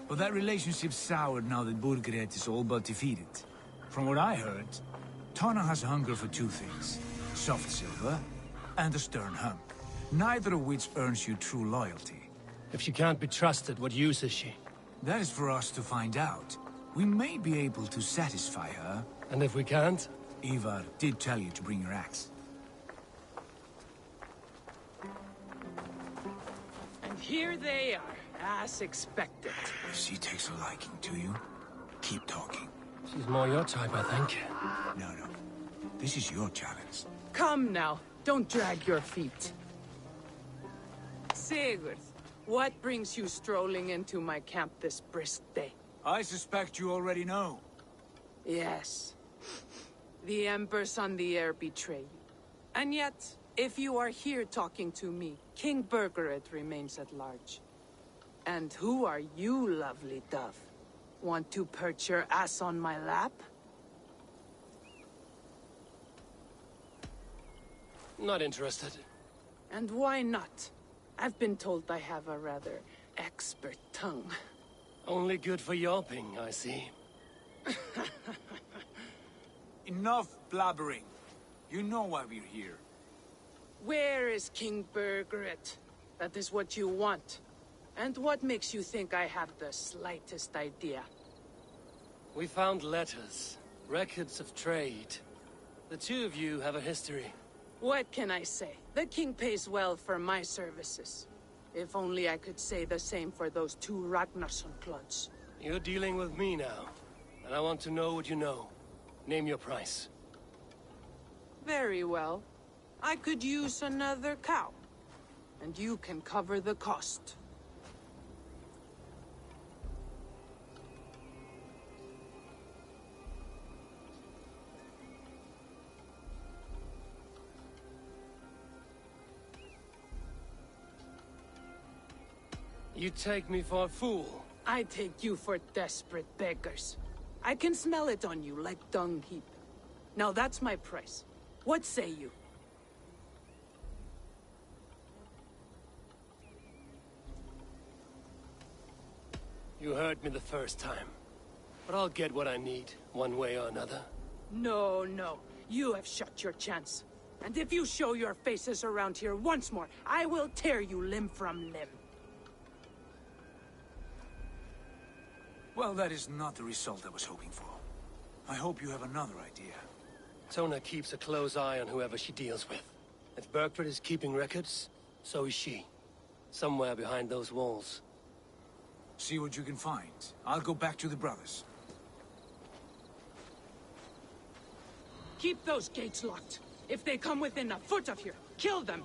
Speaker 10: But that relationship soured now that Burgred is all but defeated. From what I heard, Tonna has hunger for two things. Soft silver and a stern hunk. Neither of which earns you true loyalty.
Speaker 1: If she can't be trusted, what use is she?
Speaker 10: That is for us to find out. We may be able to satisfy her.
Speaker 1: And if we can't?
Speaker 10: Ivar did tell you to bring your axe.
Speaker 8: And here they are, as expected.
Speaker 10: If she takes a liking to you, keep talking.
Speaker 1: She's more your type, I think.
Speaker 10: No. This is your challenge.
Speaker 8: Come now, don't drag your feet. Sigurd, what brings you strolling into my camp this brisk day?
Speaker 10: I suspect you already know.
Speaker 8: Yes. The Embers on the air betray you. And yet, if you are here talking to me, King Burgred remains at large. And who are you, lovely dove? Want to perch your ass on my lap?
Speaker 1: Not interested.
Speaker 8: And why not? I've been told I have a rather expert tongue.
Speaker 1: Only good for yelping, I see.
Speaker 10: Enough blabbering. You know why we're here.
Speaker 8: Where is King Burgred? That is what you want. And what makes you think I have the slightest idea?
Speaker 1: We found letters, records of trade. The two of you have a history.
Speaker 8: What can I say? The king pays well for my services. If only I could say the same for those two Ragnarsson clods.
Speaker 1: You're dealing with me now, and I want to know what you know. Name your price.
Speaker 8: Very well. I could use another cow. And you can cover the cost.
Speaker 1: You take me for a fool.
Speaker 8: I take you for desperate beggars. I can smell it on you like dung heap. Now that's my price. What say you?
Speaker 1: You heard me the first time. But I'll get what I need, one way or another.
Speaker 8: No. You have shot your chance. And if you show your faces around here once more, I will tear you limb from limb.
Speaker 10: Well, that is not the result I was hoping for. I hope you have another idea.
Speaker 1: Tona keeps a close eye on whoever she deals with. If Burgred is keeping records, so is she. Somewhere behind those walls.
Speaker 10: See what you can find. I'll go back to the brothers.
Speaker 8: Keep those gates locked. If they come within a foot of here, kill them.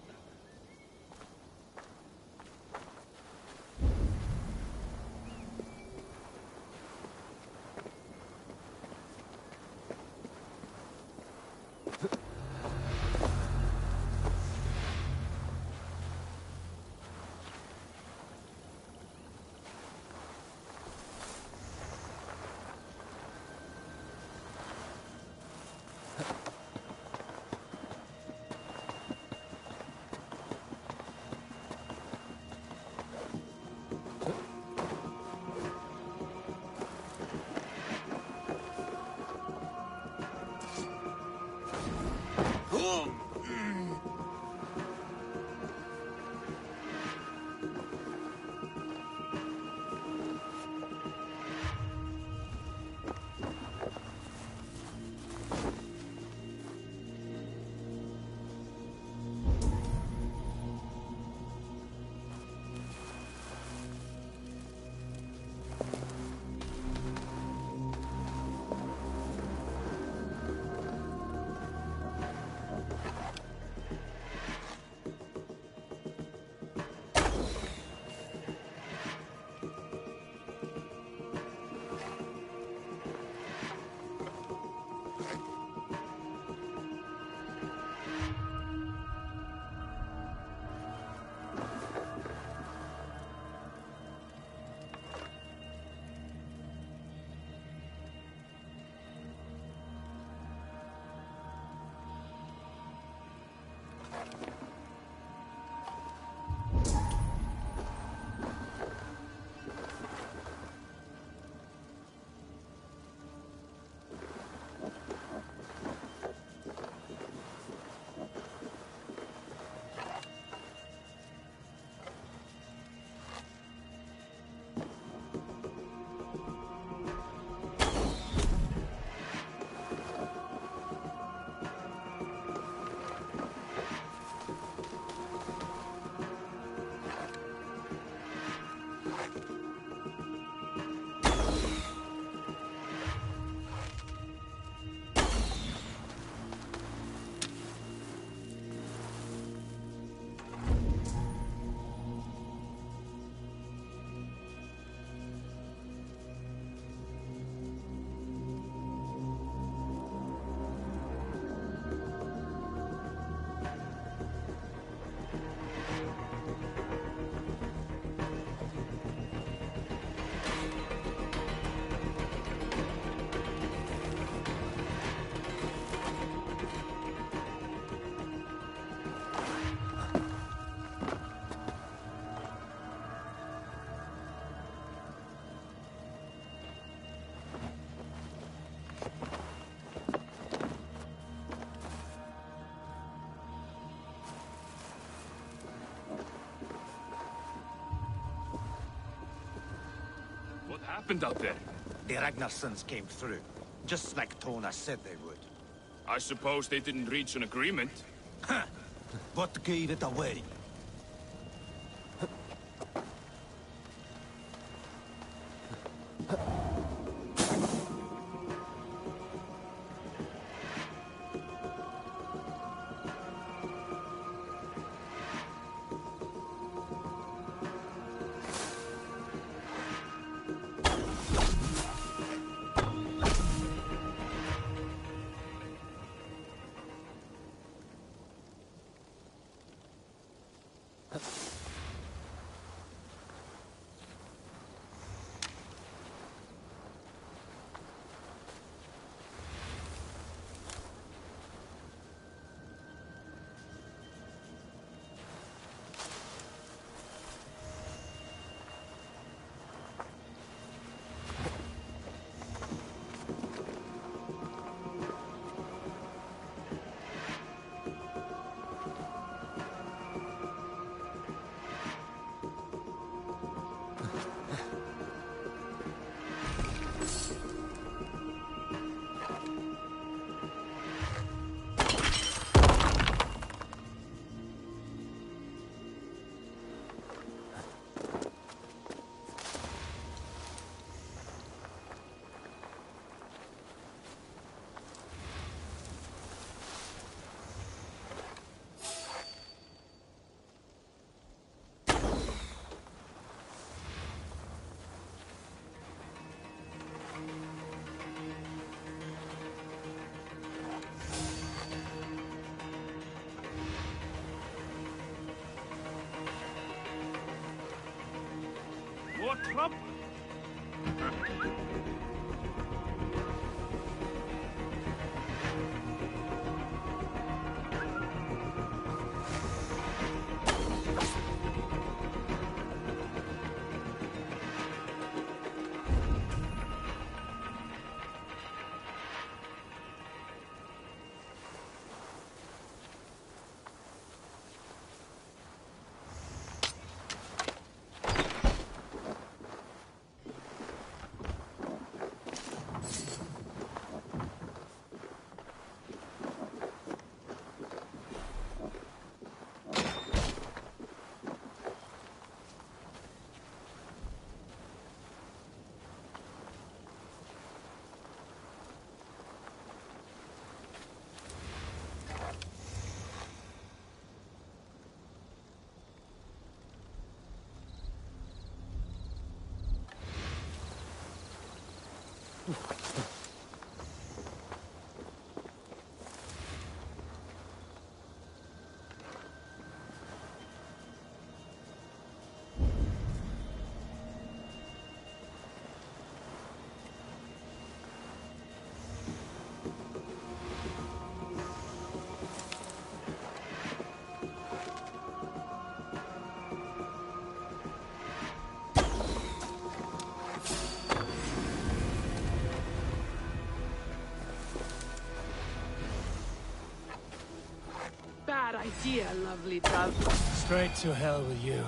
Speaker 7: What happened out there?
Speaker 12: The Ragnarsons came through, just like Tona said they would.
Speaker 7: I suppose they didn't reach an agreement.
Speaker 12: What gave it away?
Speaker 7: More trouble?
Speaker 8: Bad idea, lovely dove.
Speaker 1: Straight to hell with you.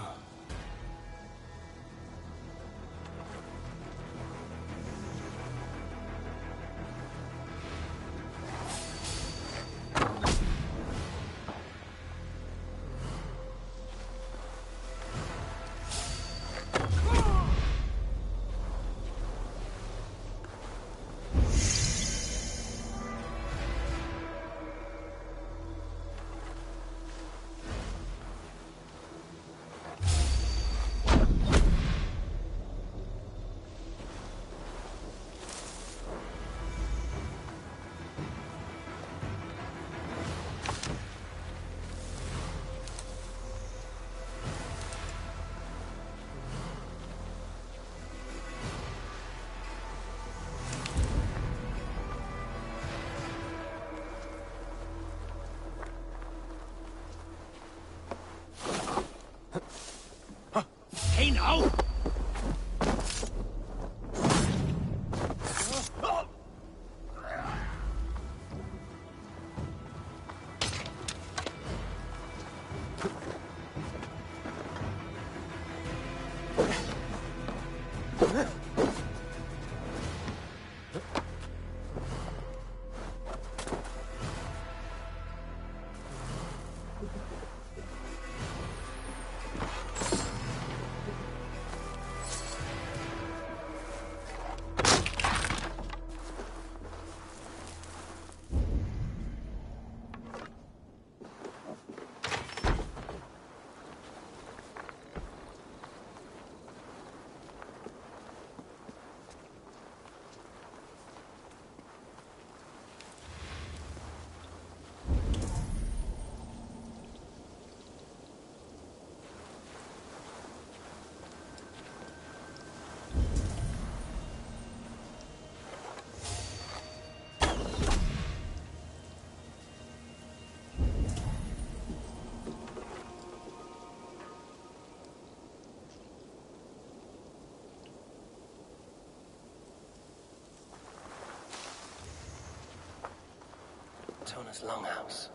Speaker 1: Tona's longhouse.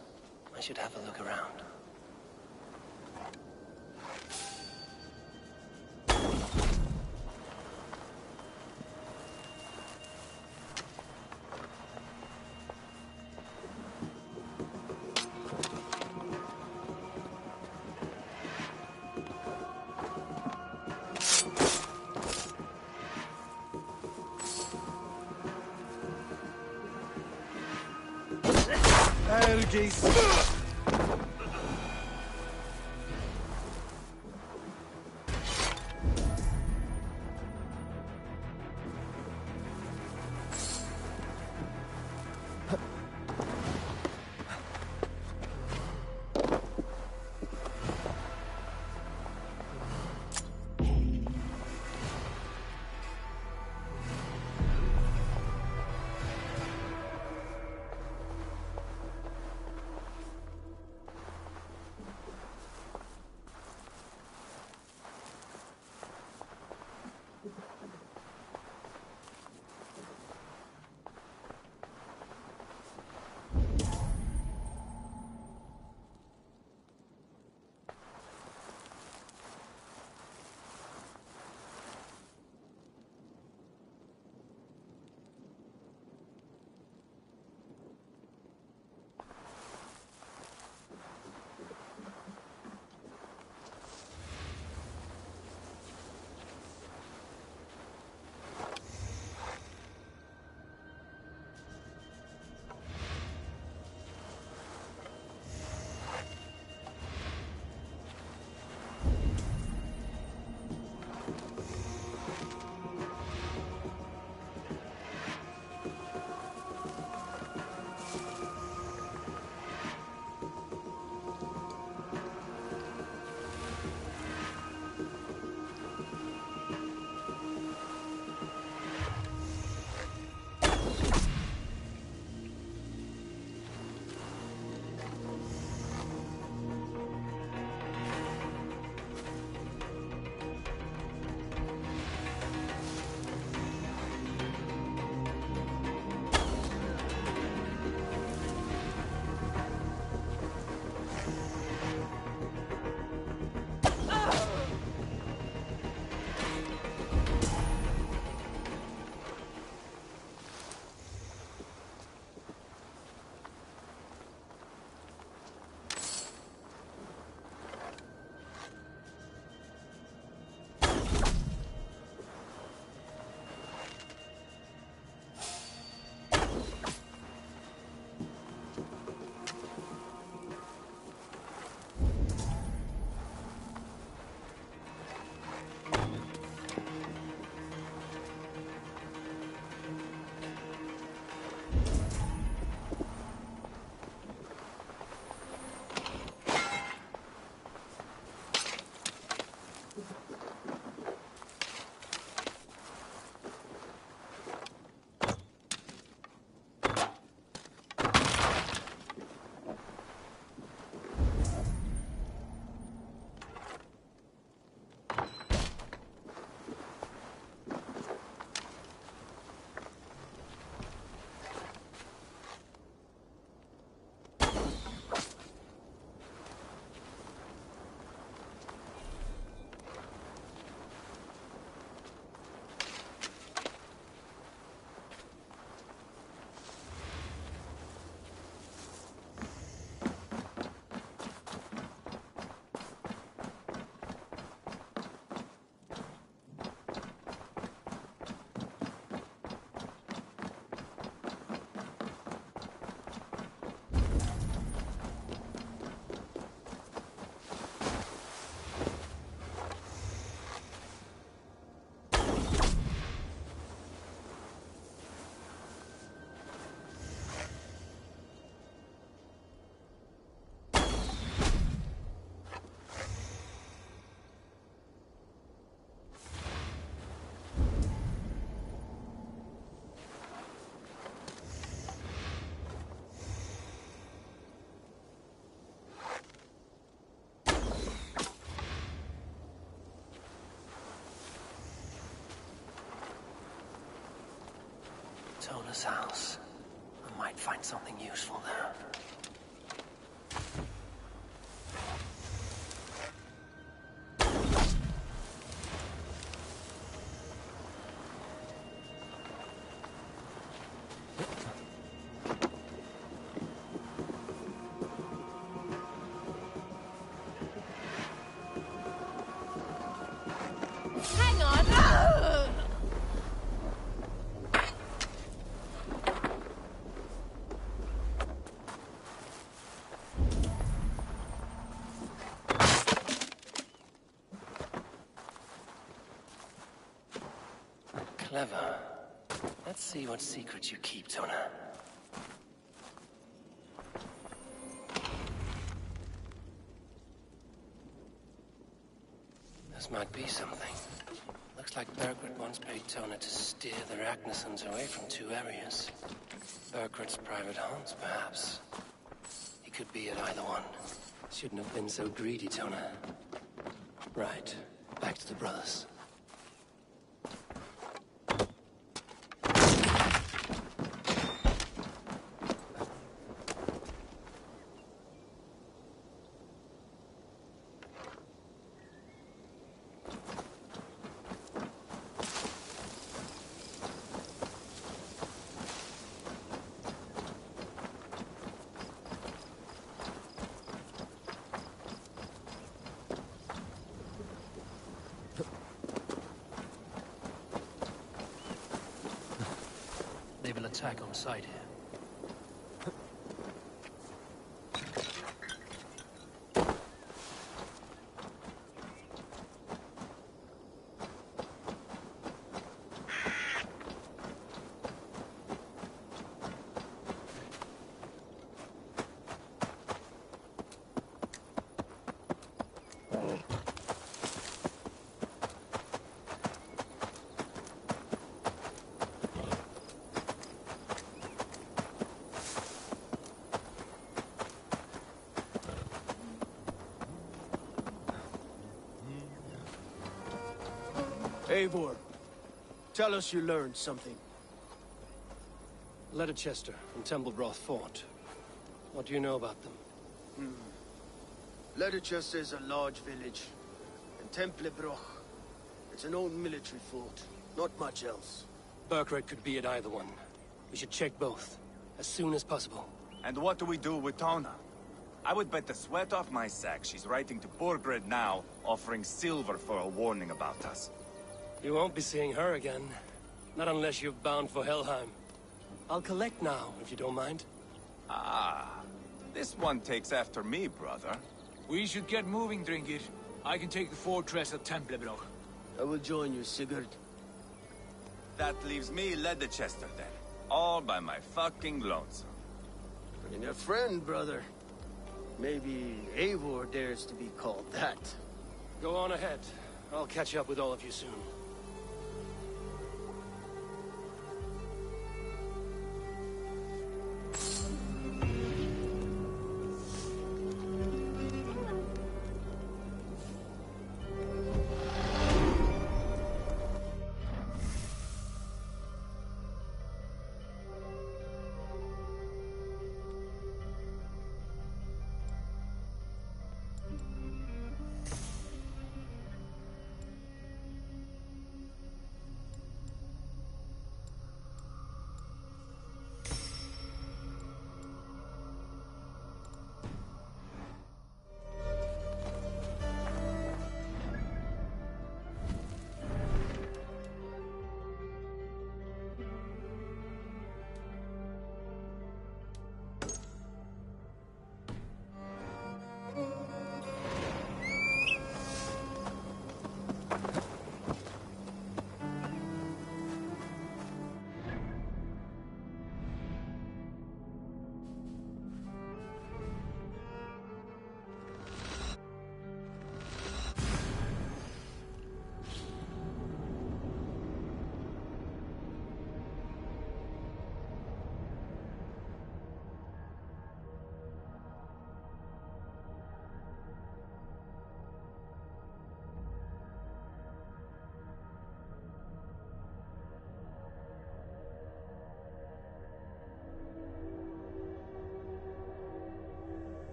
Speaker 1: I should have a look around.
Speaker 14: Ergis.
Speaker 1: Tona's house. A Might find something useful there.
Speaker 4: Hang on! Ah!
Speaker 1: Clever. Let's see what secrets you keep, Tona. This might be something. Looks like Bergred once paid Tona to steer the Ragnarsons away from 2 areas. Bergred's private haunts, perhaps. He could be at either one. Shouldn't have been so greedy, Tona. Right. Back to the brothers. They will attack on sight here.
Speaker 9: Eivor, tell us you learned something.
Speaker 1: Leicester from Templebroth Fort. What do you know about them?
Speaker 9: Leicester is a large village, and Templebroch, it's an old military fort. Not much else.
Speaker 1: Bergred could be at either one. We should check both, as soon as possible.
Speaker 5: And what do we do with Tona? I would bet the sweat off my sack she's writing to Borgred now, offering silver for a warning about us.
Speaker 1: You won't be seeing her again. Not unless you're bound for Helheim. I'll collect now, if you don't mind.
Speaker 5: Ah, this one takes after me, brother.
Speaker 10: We should get moving, Drinkit. I can take the fortress of Templebroch.
Speaker 9: I will join you, Sigurd.
Speaker 5: That leaves me Leicester then. All by my fucking lonesome.
Speaker 9: And your friend, brother. Maybe Eivor dares to be called that.
Speaker 1: Go on ahead. I'll catch up with all of you soon.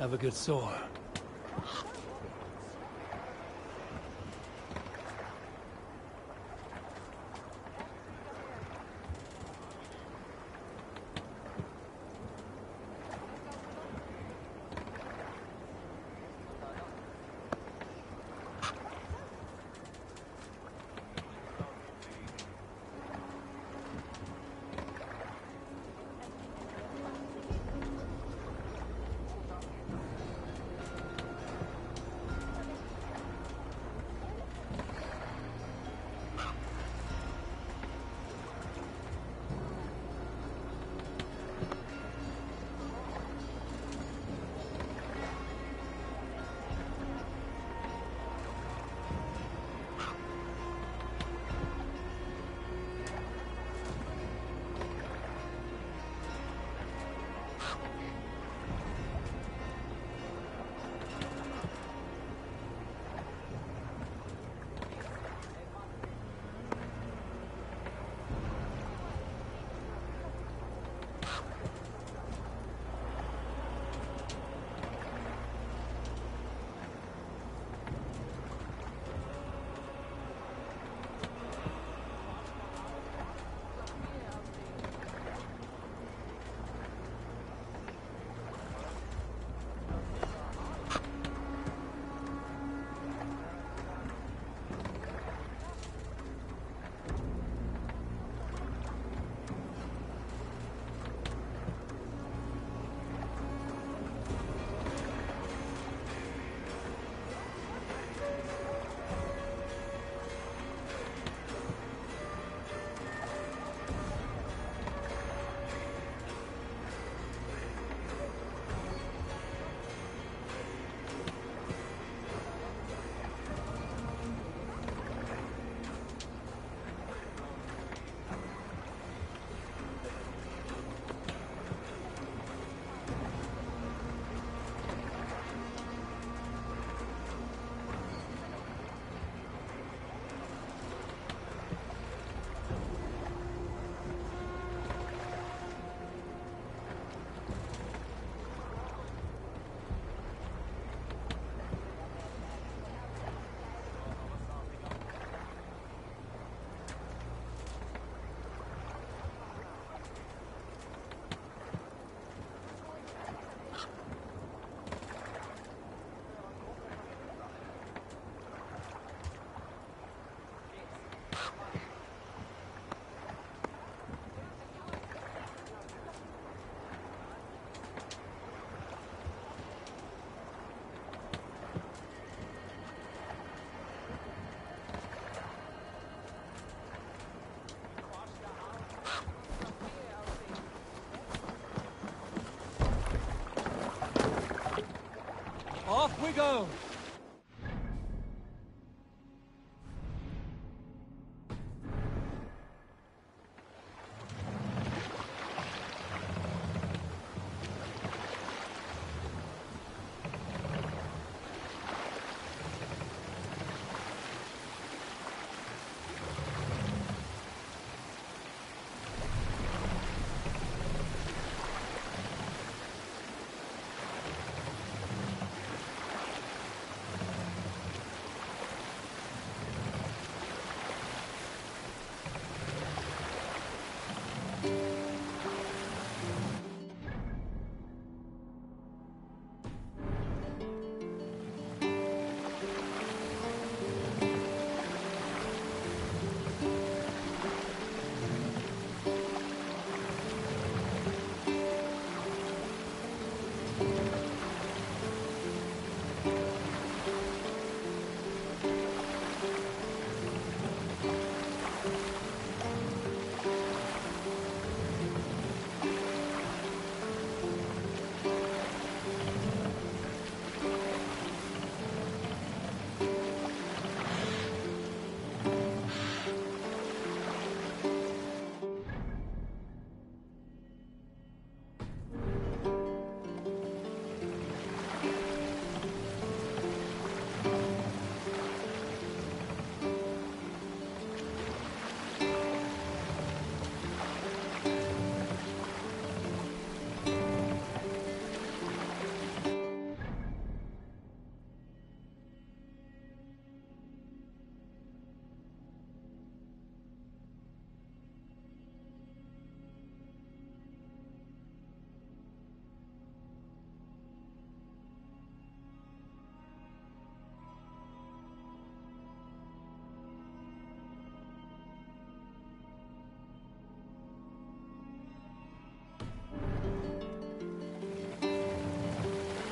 Speaker 1: Have a good soar.
Speaker 10: Off we go!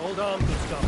Speaker 1: Hold on, Gustav.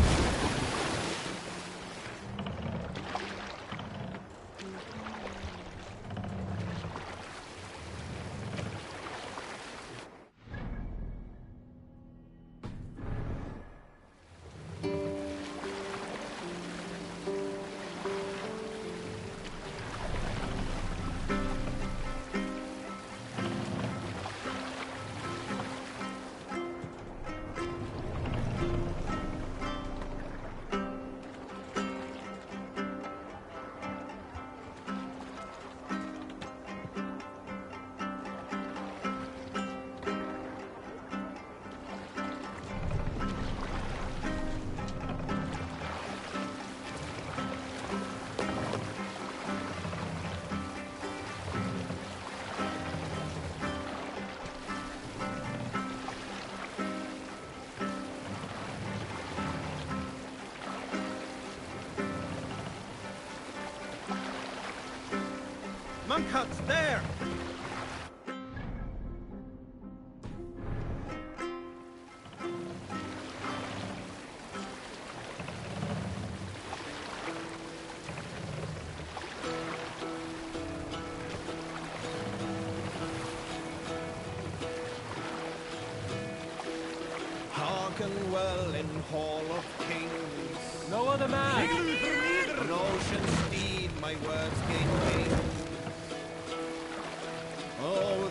Speaker 9: Monkhuts there!
Speaker 14: Hearken well in Hall of Kings.
Speaker 1: No other man!
Speaker 14: An ocean steed, my words gain wings.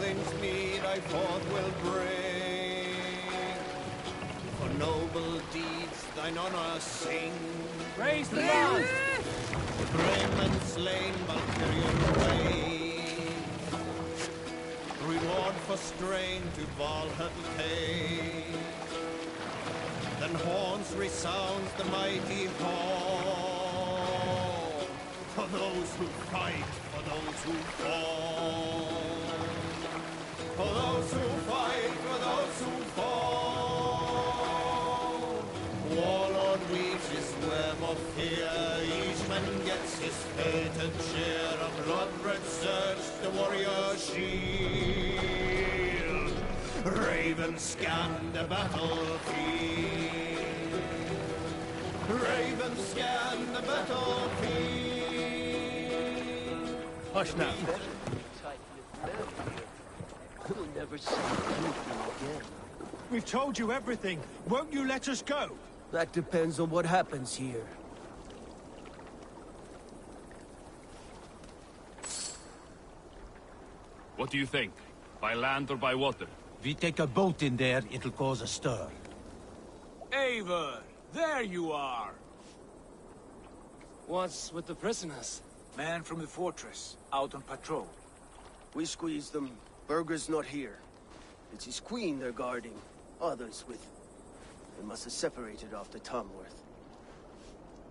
Speaker 14: Things meet I forth will bring. For noble deeds thine honor sing.
Speaker 1: Raise the lance!
Speaker 14: The brave men slain Valkyrian way. Reward for strain to Valhalla pay. Then horns resounds the mighty hall. For those who fight, for those who fall. For those who fight, for those who fall. Warlord weaves his web of fear. Each man gets his fated share. A blood-red surge, the warrior shield. Ravens scan the battlefield. Ravens scan the battlefield.
Speaker 1: Hush now.
Speaker 11: We'll never see anything again.
Speaker 10: We've told you everything. Won't you let us go?
Speaker 11: That depends on what happens here.
Speaker 7: What do you think? By land or by water?
Speaker 10: We take a boat in there, it'll cause a stir. Eivor, there you are!
Speaker 1: What's with the prisoners?
Speaker 10: Man from the fortress, out on patrol.
Speaker 9: We squeezed them. Berger's not here. It's his queen they're guarding. Others with... They must have separated after Tamworth.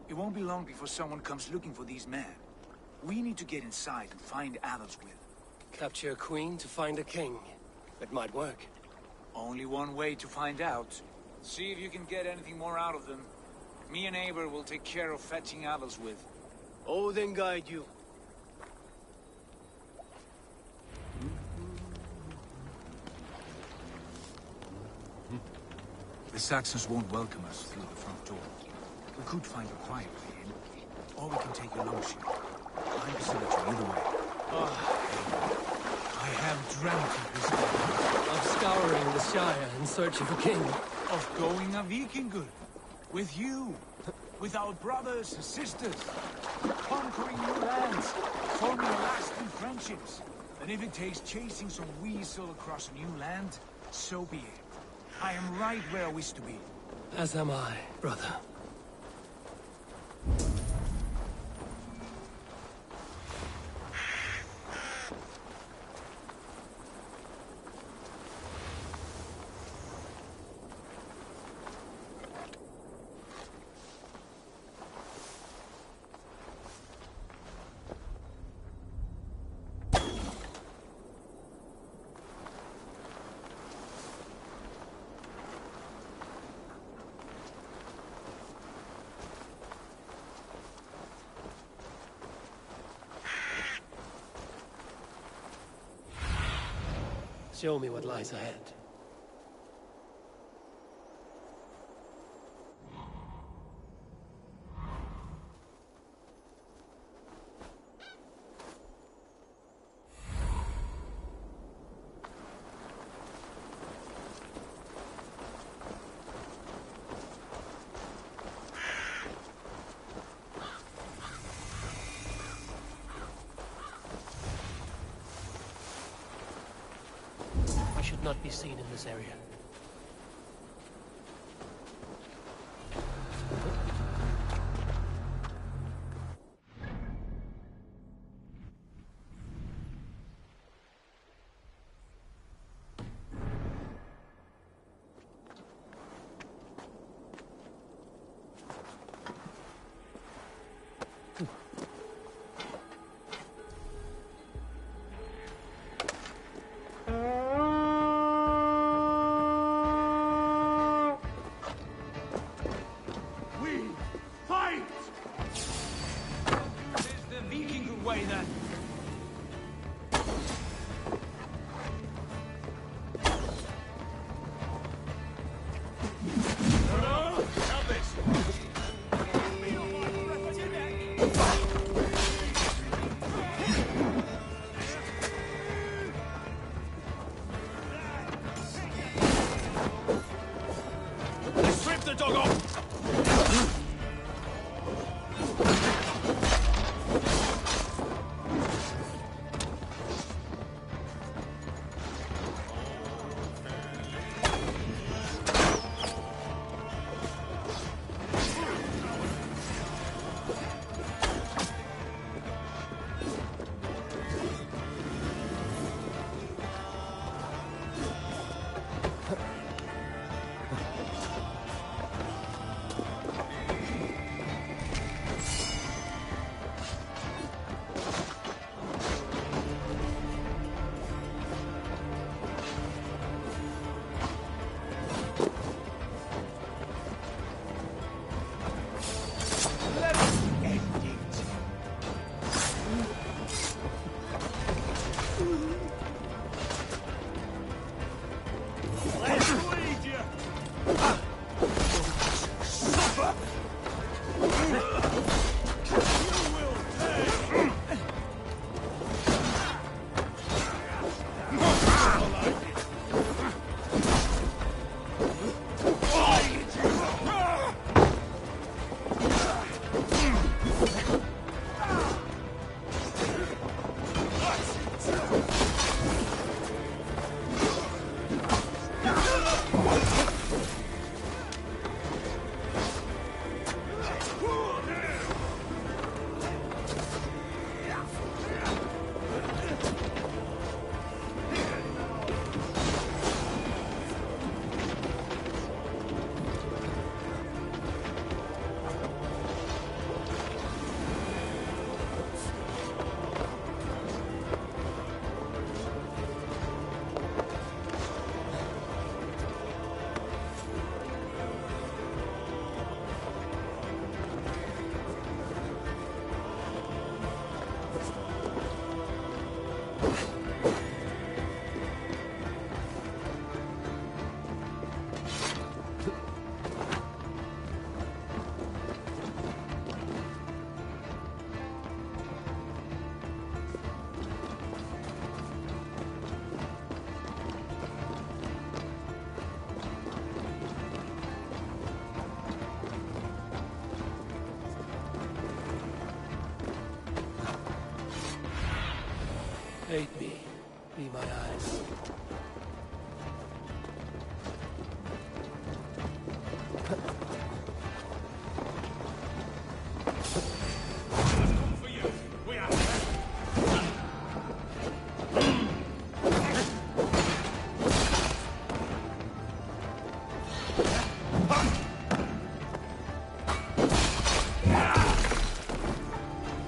Speaker 10: It won't be long before someone comes looking for these men. We need to get inside and find Adelswith.
Speaker 1: Capture a queen to find a king. It might work.
Speaker 10: Only one way to find out. See if you can get anything more out of them. Me and Eivor will take care of fetching Adelswith.
Speaker 9: Odin guide you.
Speaker 10: The Saxons won't welcome us through the front door. We could find a quiet way in, or we can take a long ship. I'm facility either way. I have dreamt of this day.
Speaker 1: Of scouring the Shire in search of a king.
Speaker 10: Of going a Vikingur. With you. With our brothers and sisters. Conquering new lands. Forming lasting friendships. And if it takes chasing some weasel across a new land, so be it. I am right where I wish to be.
Speaker 1: As am I, brother. Show me what lies ahead. should not be seen in this area. Aid me. Be my eyes.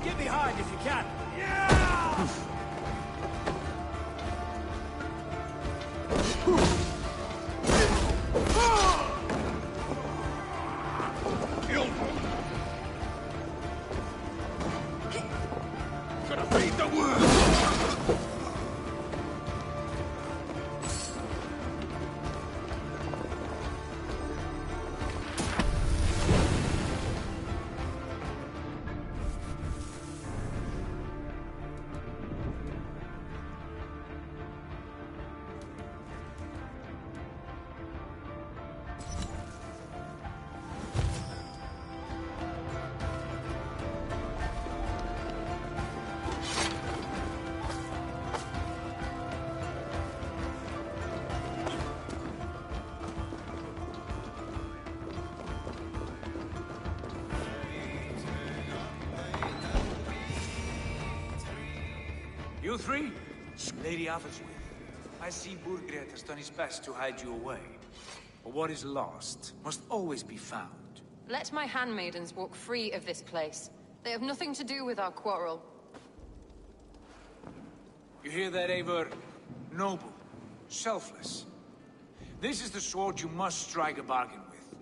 Speaker 10: Get behind if you can. You three? Lady Athelstwith, I see Burgred has done his best to hide you away. But what is lost must always be found.
Speaker 15: Let my handmaidens walk free of this place. They have nothing to do with our quarrel.
Speaker 10: You hear that, Eivor? Noble. Selfless. This is the sword you must strike a bargain with.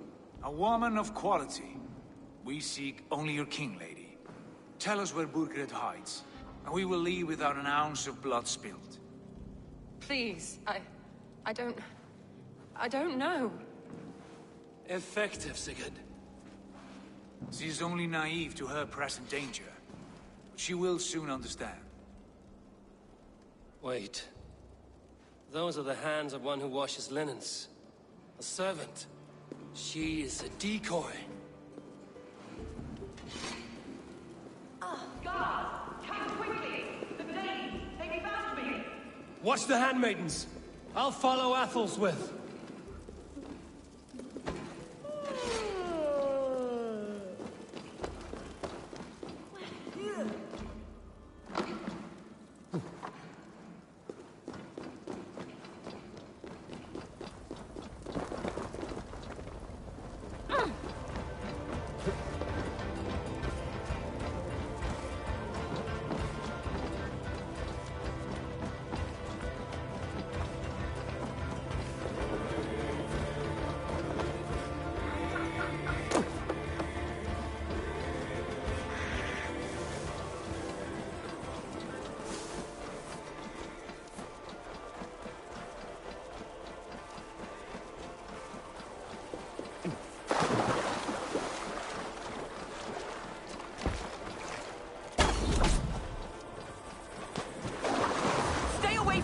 Speaker 10: A woman of quality. We seek only your king, lady. Tell us where Burgred hides, and we will leave without an ounce of blood spilled.
Speaker 15: Please, I don't know.
Speaker 1: Effective, Sigurd.
Speaker 10: She is only naive to her present danger. But she will soon understand.
Speaker 1: Wait. Those are the hands of one who washes linens. A servant. She is a decoy.
Speaker 16: Guards, come quickly! The Danes, they found me!
Speaker 1: Watch the handmaidens. I'll follow Athelstwith.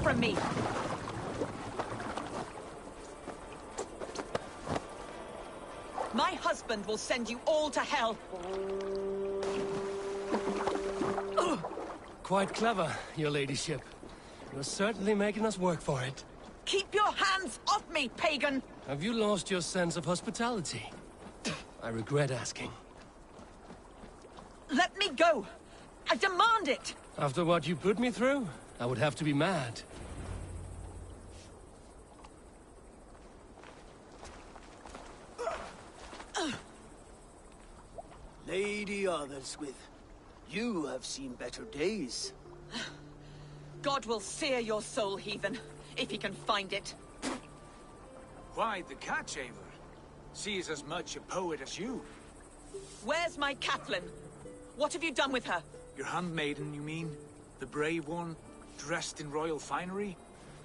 Speaker 16: From me. My husband will send you all to hell.
Speaker 1: Quite clever, your ladyship. You're certainly making us work for it.
Speaker 16: Keep your hands off me, pagan!
Speaker 1: Have you lost your sense of hospitality? I regret asking.
Speaker 16: Let me go! I demand it!
Speaker 1: After what you put me through, I would have to be mad.
Speaker 9: Lady Athelstwith, you have seen better days.
Speaker 16: God will sear your soul, heathen, if he can find it.
Speaker 10: Quite the catch, Eivor. She is as much a poet as you.
Speaker 16: Where's my Catelyn? What have you done with her?
Speaker 10: Your handmaiden, you mean? The brave one, dressed in royal finery?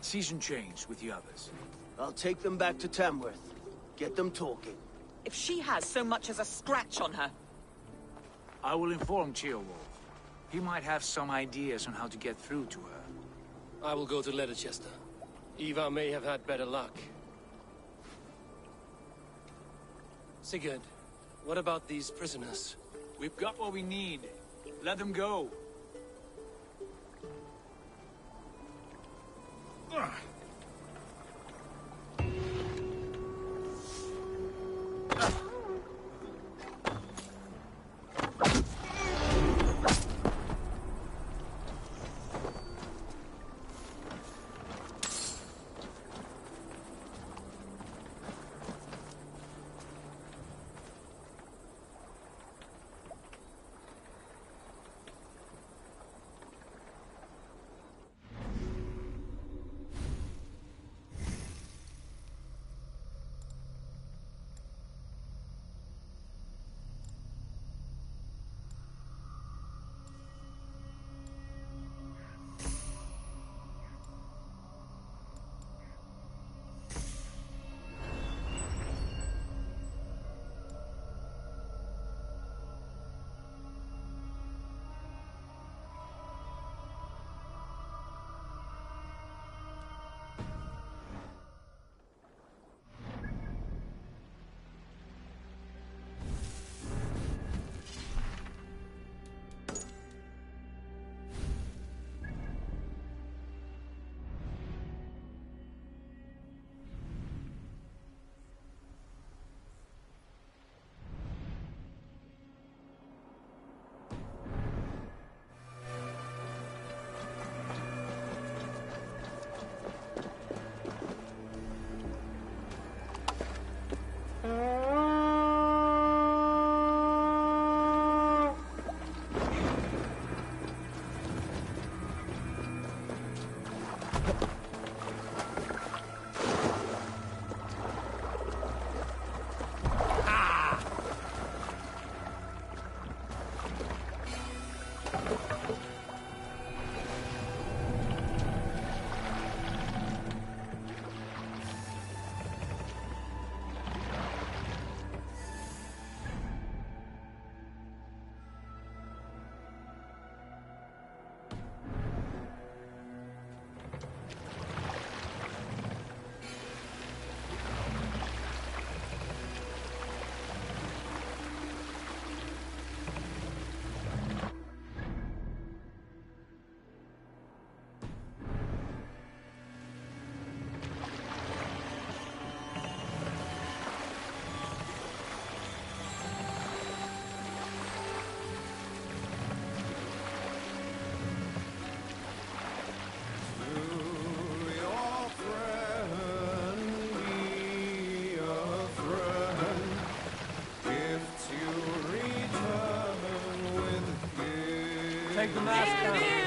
Speaker 10: Season changed with the others.
Speaker 9: I'll take them back to Tamworth. Get them talking.
Speaker 16: If she has so much as a scratch on her...
Speaker 10: I will inform Ceolwulf. He might have some ideas on how to get through to her.
Speaker 1: I will go to Leicester. Eva may have had better luck. Sigurd, what about these prisoners?
Speaker 10: We've got what we need. Let them go. Take the mask down.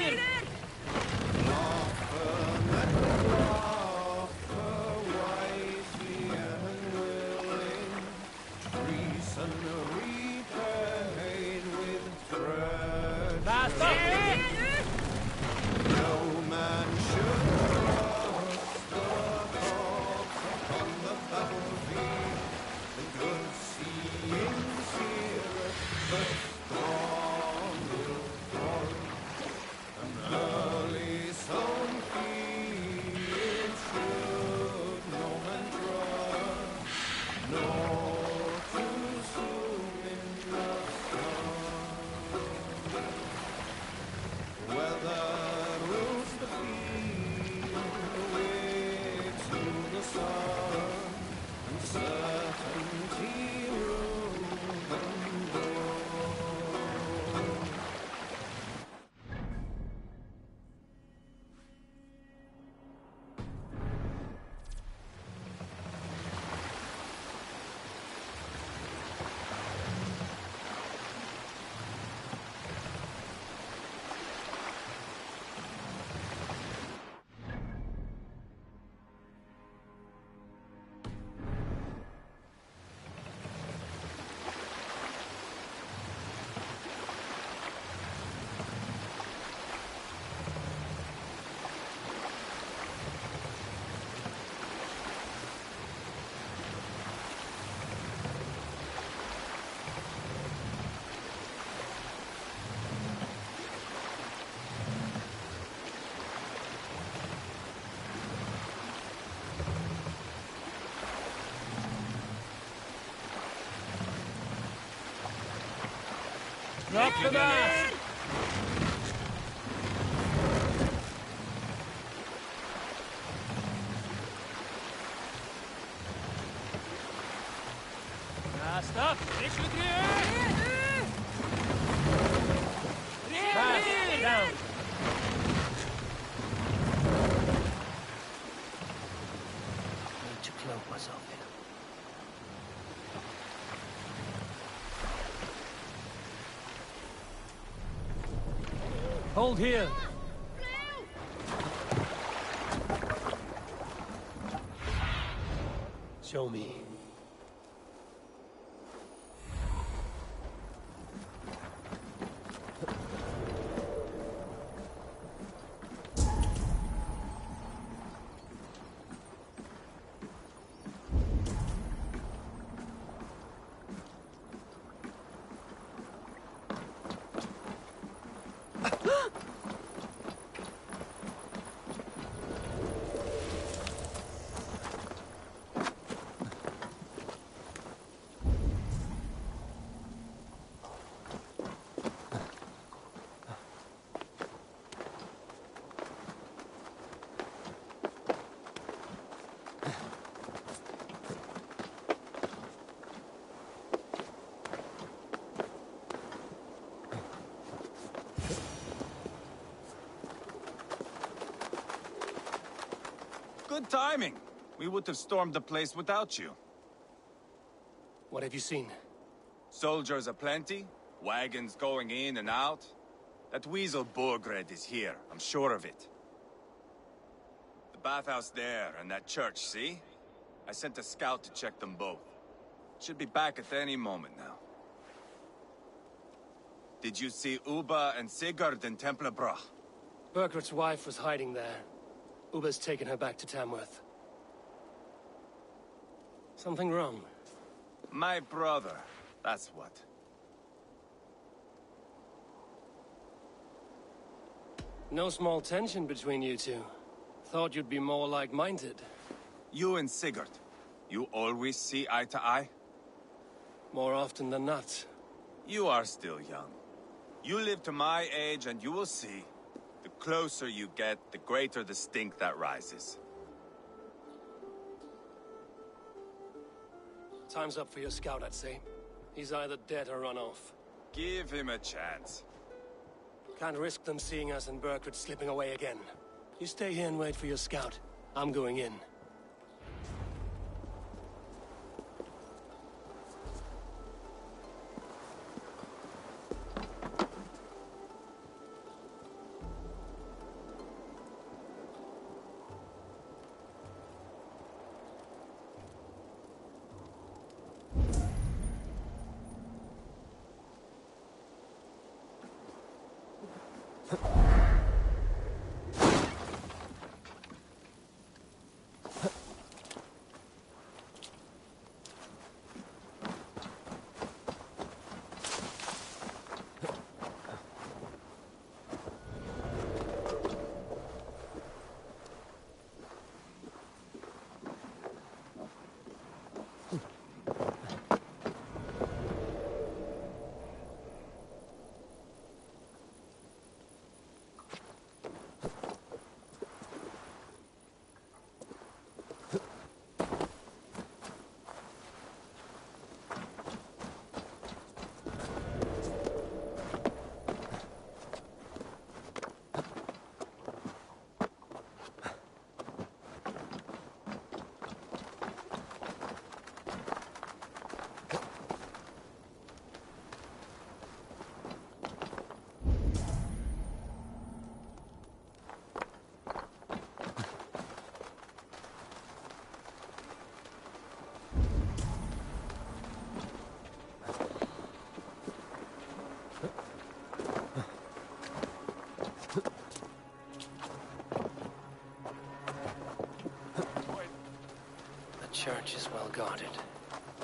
Speaker 10: Drop the mask! Mask up! Mask down!
Speaker 1: I need to cloak myself here.
Speaker 10: Hold here!
Speaker 1: Show me.
Speaker 7: Good timing. We would have stormed the place without you.
Speaker 1: What have you seen?
Speaker 5: Soldiers aplenty, wagons going in and out. That weasel Borgred is here, I'm sure of it. The bathhouse there and that church, see? I sent a scout to check them both. Should be back at any moment now. Did you see Uba and Sigurd in Templebrach?
Speaker 1: Burkhart's wife was hiding there. Uba's taken her back to Tamworth. Something wrong?
Speaker 5: My brother, that's what.
Speaker 1: No small tension between you two. Thought you'd be more like-minded.
Speaker 5: You and Sigurd, you always see eye to eye?
Speaker 1: More often than not.
Speaker 5: You are still young. You live to my age and you will see. The closer you get, the greater the stink that rises.
Speaker 1: Time's up for your scout, I'd say. He's either dead or run off.
Speaker 5: Give him a chance.
Speaker 1: Can't risk them seeing us and Burkhardt slipping away again. You stay here and wait for your scout. I'm going in. The church is well guarded.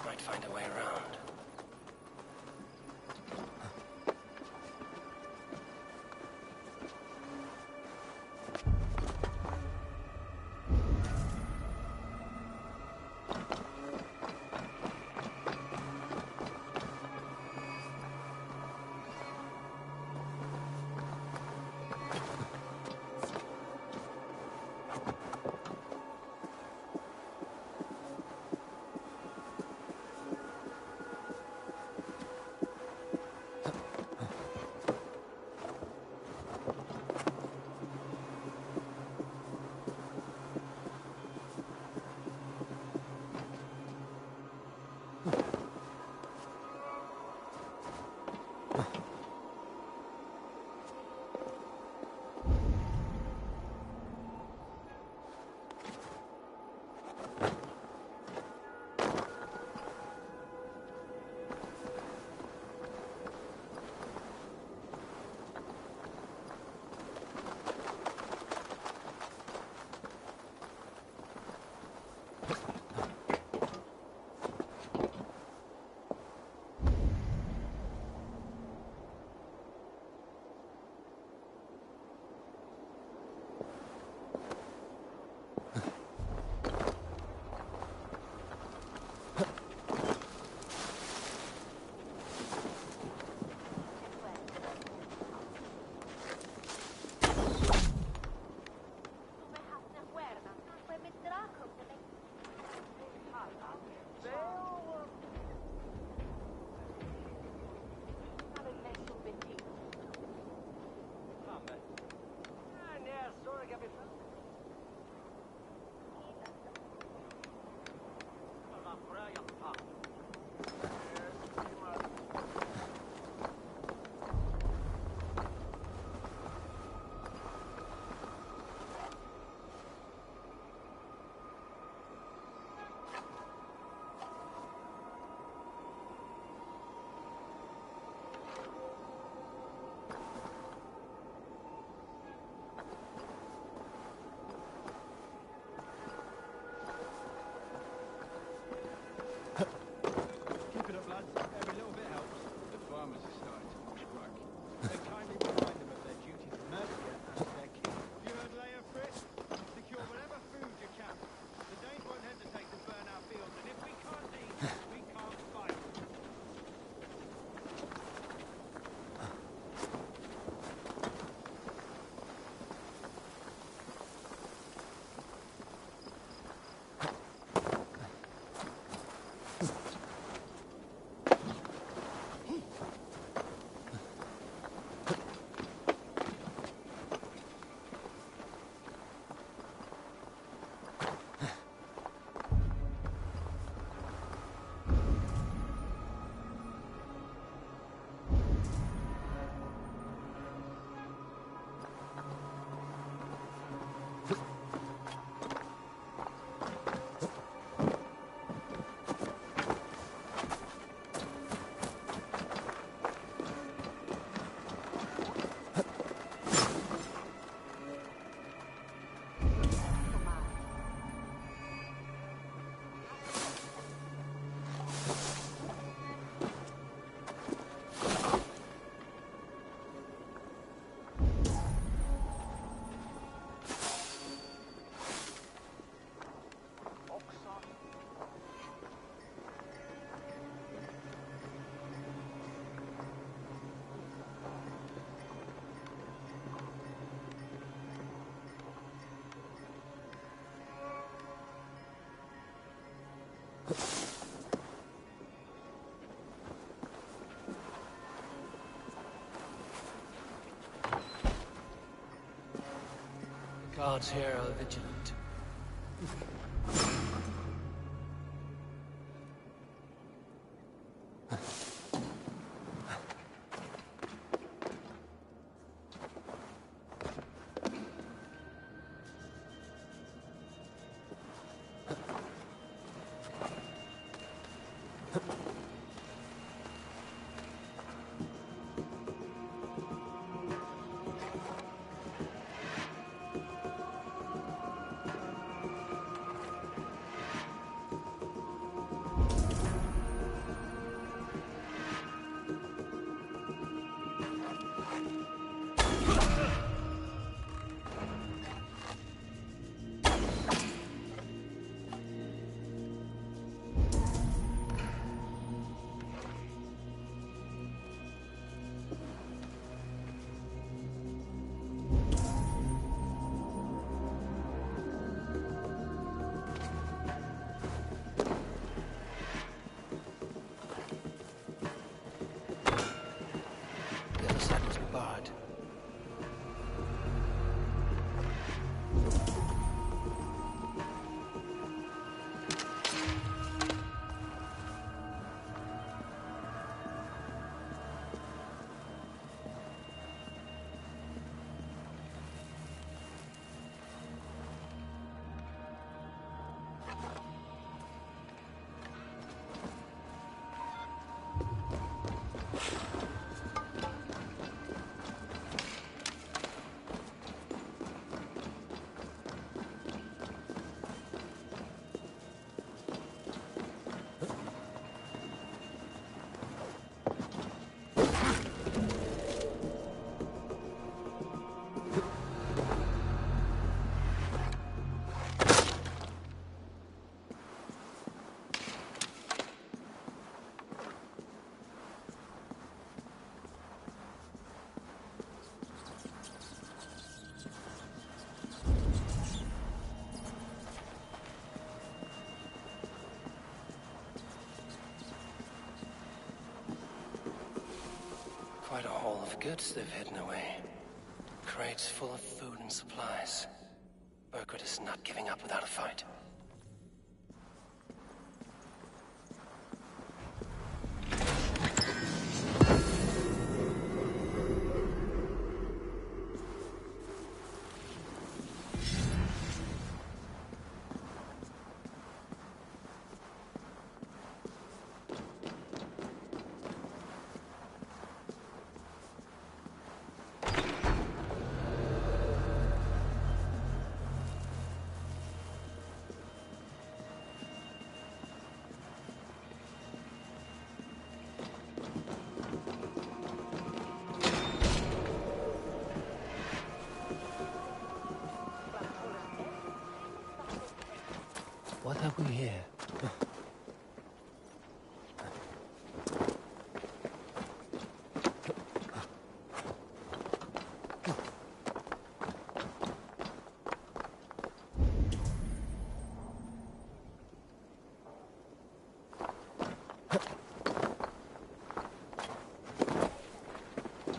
Speaker 1: Might find a way around. Guards here are vigilant. Quite a haul of goods they've hidden away. Crates full of food and supplies. Burkhardt is not giving up without a fight. What have we here?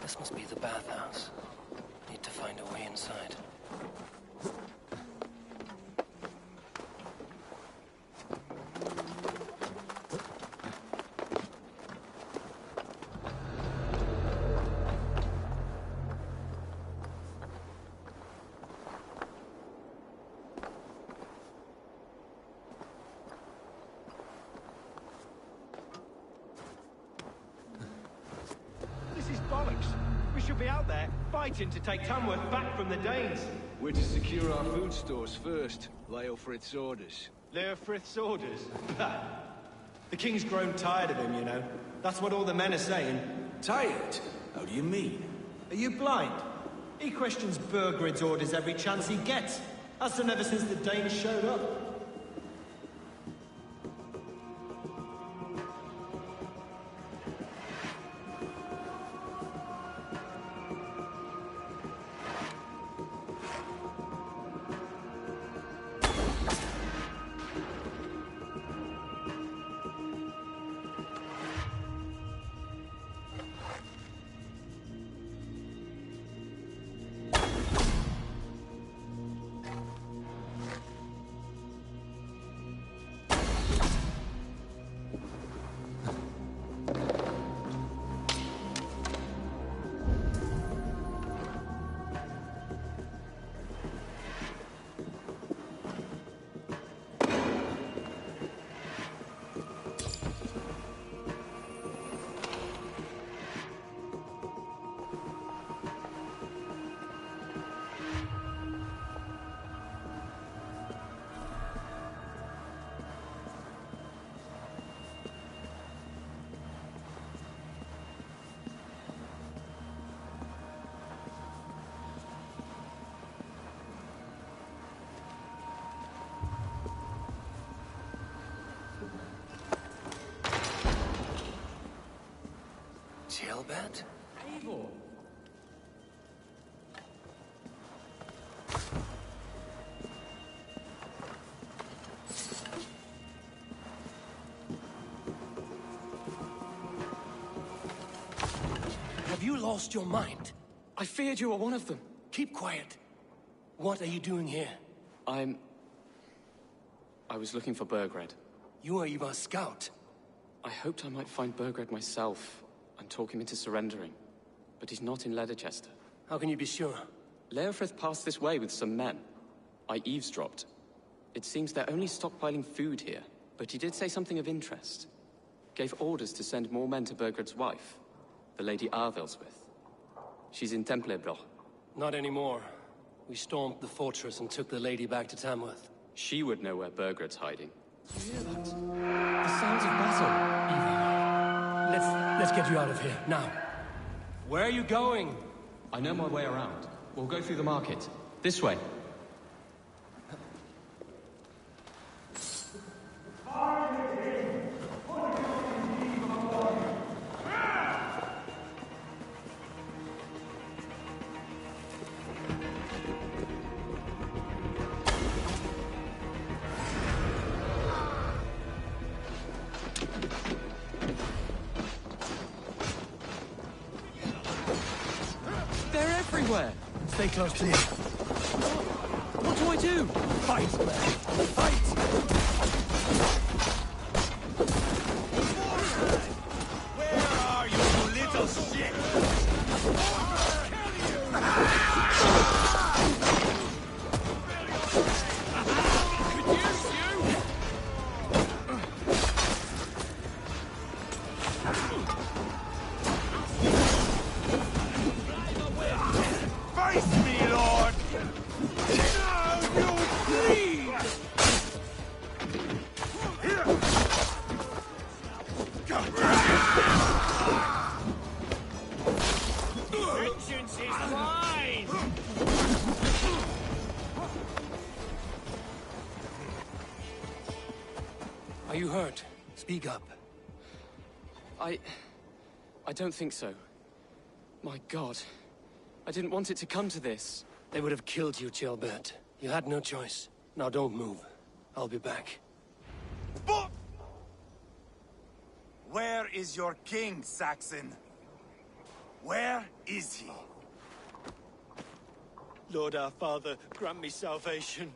Speaker 1: This must be the bathhouse. Need to find a way inside.
Speaker 17: This is bollocks. We should be out there, fighting to take Tamworth back from the Danes.
Speaker 18: We're to secure our food stores first. Leofrith's orders.
Speaker 17: Leofrith's orders? The king's grown tired of him, you know. That's what all the men are saying.
Speaker 18: Tired? How do you mean?
Speaker 17: Are you blind? He questions Burgred's orders every chance he gets. Has done ever since the Danes showed up.
Speaker 1: Chillbert?
Speaker 13: Eivor!
Speaker 1: Have you lost your mind?
Speaker 13: I feared you were one of them.
Speaker 1: Keep quiet. What are you doing here?
Speaker 13: I was looking for Burgred.
Speaker 1: You are Ivar's scout.
Speaker 13: I hoped I might find Burgred myself and talk him into surrendering. But he's not in Leicester.
Speaker 1: How can you be sure?
Speaker 13: Leofrith passed this way with some men. I eavesdropped. It seems they're only stockpiling food here, but he did say something of interest. Gave orders to send more men to Burgred's wife, the Lady Arvilswith. She's in Templebroch.
Speaker 1: Not anymore. We stormed the fortress and took the lady back to Tamworth.
Speaker 13: She would know where Burgred's hiding. You hear that? The sounds of battle.
Speaker 1: Ivar, let's get you out of here, now. Where are you going?
Speaker 13: I know my way around. We'll go through the market. This way.
Speaker 1: Stay close to me.
Speaker 13: What do I do?
Speaker 1: Fight, man. Fight!
Speaker 5: Where are you, you little shit? Face me, Lord! Now you bleed!
Speaker 6: Vengeance is mine!
Speaker 1: Are you hurt? Speak up.
Speaker 13: I don't think so. My God. I didn't want it to come to this.
Speaker 1: They would have killed you, Chillbert. You had no choice. Now don't move. I'll be back.
Speaker 5: But where is your king, Saxon? Where is he?
Speaker 14: Lord our Father, grant me salvation.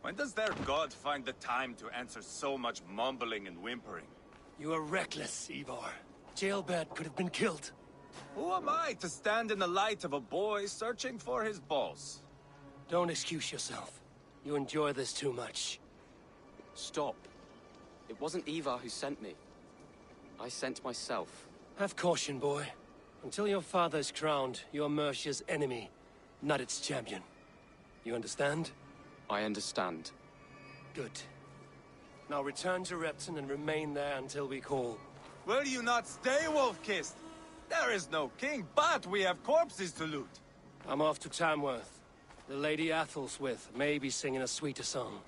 Speaker 5: When does their god find the time to answer so much mumbling and whimpering?
Speaker 1: You are reckless, Ivar. Chillbert could have been killed.
Speaker 5: Who am I to stand in the light of a boy searching for his balls?
Speaker 1: Don't excuse yourself. You enjoy this too much.
Speaker 13: Stop. It wasn't Ivar who sent me. I sent myself.
Speaker 1: Have caution, boy. Until your father is crowned, you're Mercia's enemy, not its champion. You understand?
Speaker 13: I understand.
Speaker 1: Good. Now return to Repton and remain there until we call.
Speaker 5: Will you not stay, Wolf-Kissed? There is no king, but we have corpses to loot.
Speaker 1: I'm off to Tamworth. The Lady Athelstwith may be singing a sweeter song.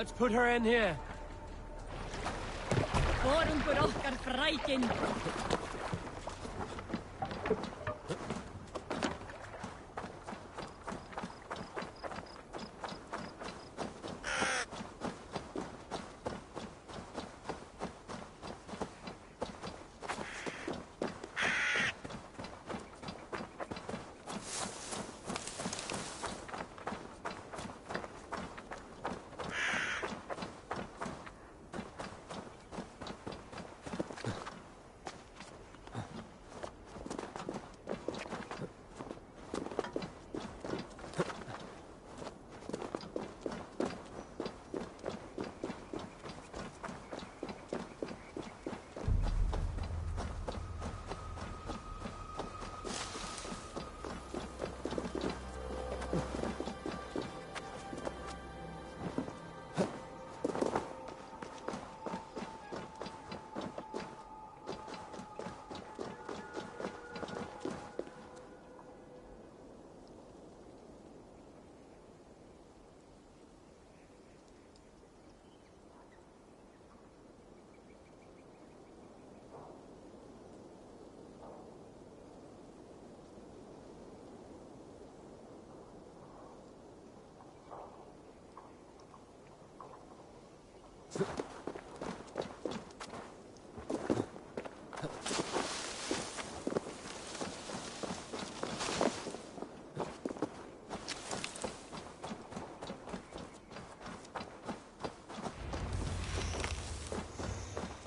Speaker 1: Let's put her in here.
Speaker 19: Forum voor okkar freikin.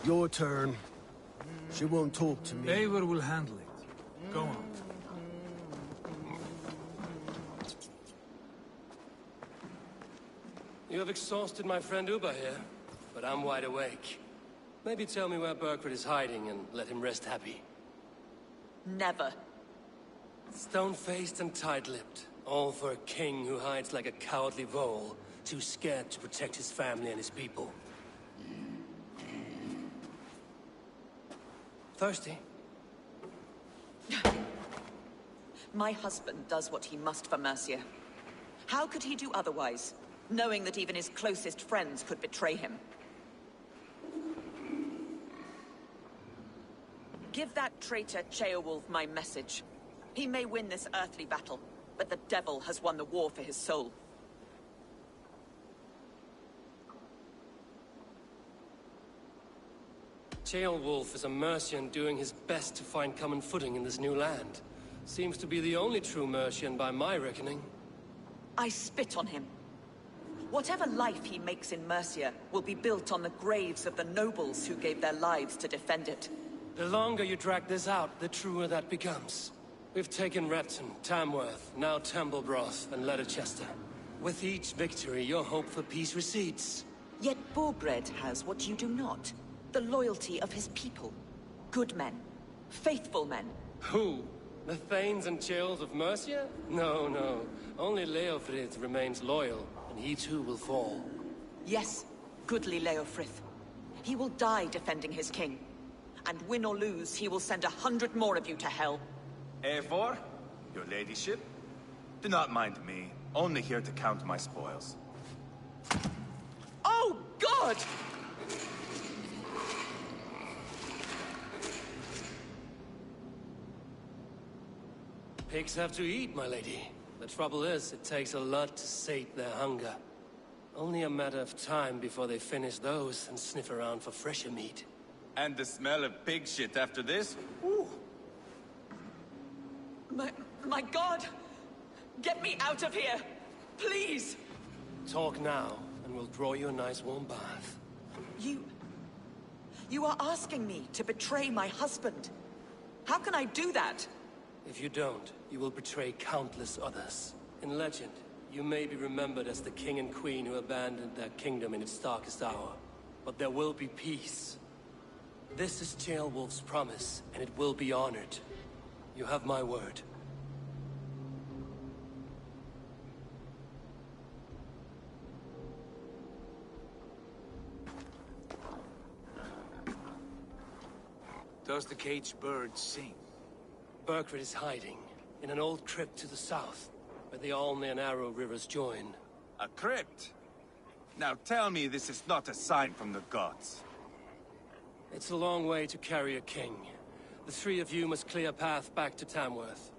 Speaker 9: Your turn. She won't talk to me.
Speaker 10: Eivor will handle it. Go on.
Speaker 1: You have exhausted my friend Uba here, but I'm wide awake. Maybe tell me where Burkred is hiding and let him rest happy.
Speaker 16: Never.
Speaker 1: Stone-faced and tight-lipped. All for a king who hides like a cowardly vole, too scared to protect his family and his people. Thirsty?
Speaker 16: My husband does what he must for Mercia. How could he do otherwise, knowing that even his closest friends could betray him? Give that traitor Ceolwulf my message. He may win this earthly battle, but the devil has won the war for his soul.
Speaker 1: Ceolwulf is a Mercian doing his best to find common footing in this new land. Seems to be the only true Mercian by my reckoning.
Speaker 16: I spit on him. Whatever life he makes in Mercia will be built on the graves of the nobles who gave their lives to defend it.
Speaker 1: The longer you drag this out, the truer that becomes. We've taken Repton, Tamworth, now Temblebroth, and Letterchester. With each victory, your hope for peace recedes.
Speaker 16: Yet Borgred has what you do not. The loyalty of his people. Good men. Faithful men.
Speaker 1: Who? The Thanes and Chills of Mercia? No, no. Only Leofrith remains loyal, and he too will fall.
Speaker 16: Yes, goodly Leofrith. He will die defending his king. And win or lose, he will send 100 more of you to hell.
Speaker 7: Eivor, your ladyship, do not mind me. Only here to count my spoils.
Speaker 16: Oh, God!
Speaker 1: Pigs have to eat, my lady. The trouble is, it takes a lot to sate their hunger. Only a matter of time before they finish those and sniff around for fresher meat.
Speaker 7: And the smell of pig shit after this? Ooh.
Speaker 16: My God! Get me out of here! Please!
Speaker 1: Talk now, and we'll draw you a nice warm bath.
Speaker 16: You are asking me to betray my husband. How can I do that?
Speaker 1: If you don't, you will betray countless others. In legend, you may be remembered as the king and queen who abandoned their kingdom in its darkest hour. But there will be peace. This is Ceolwulf's promise, and it will be honored. You have my word.
Speaker 10: Does the caged bird sing?
Speaker 1: Burkred is hiding in an old crypt to the south, where the Alne and Arrow rivers join.
Speaker 7: A crypt? Now tell me this is not a sign from the gods.
Speaker 1: It's a long way to carry a king. The three of you must clear a path back to Tamworth.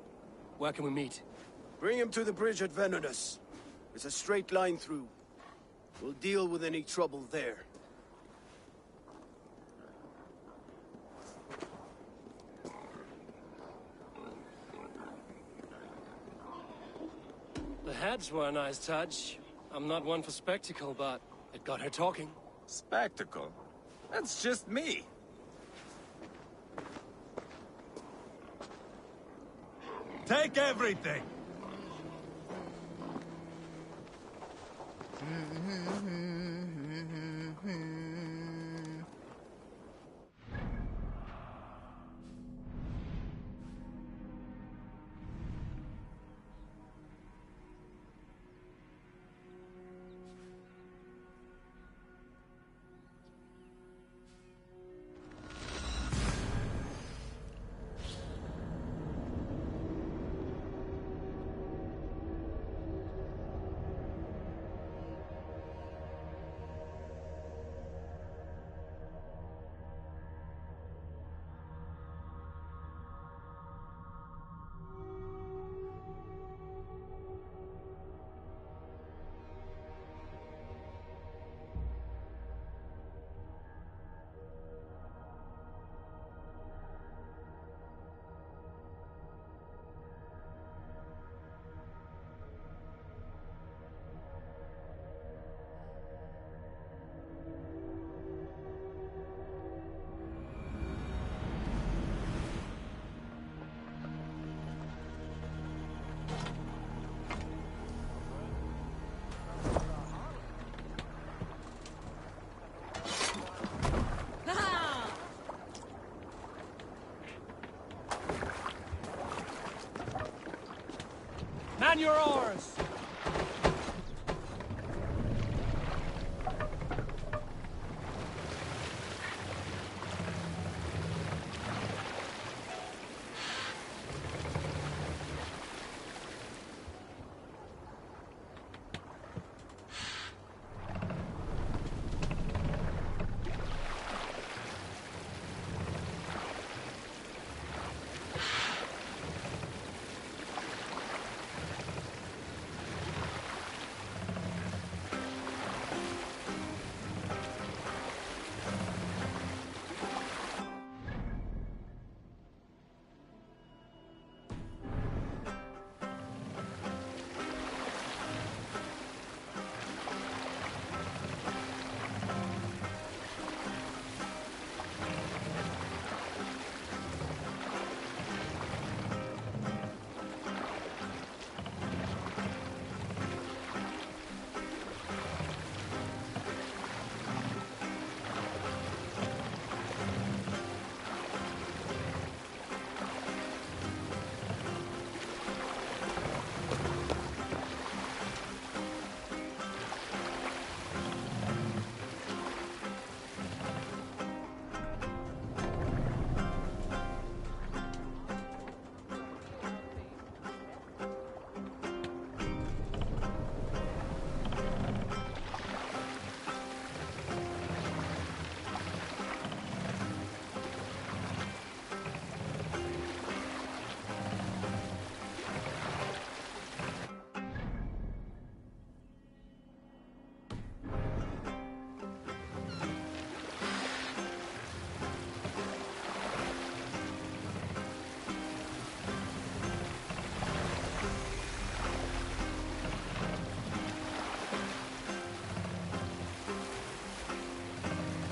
Speaker 1: Where can we meet?
Speaker 9: Bring him to the bridge at Venonus. It's a straight line through. We'll deal with any trouble there.
Speaker 1: The heads were a nice touch. I'm not one for spectacle, but it got her talking.
Speaker 7: Spectacle? That's just me. Take everything!
Speaker 1: Man your oars!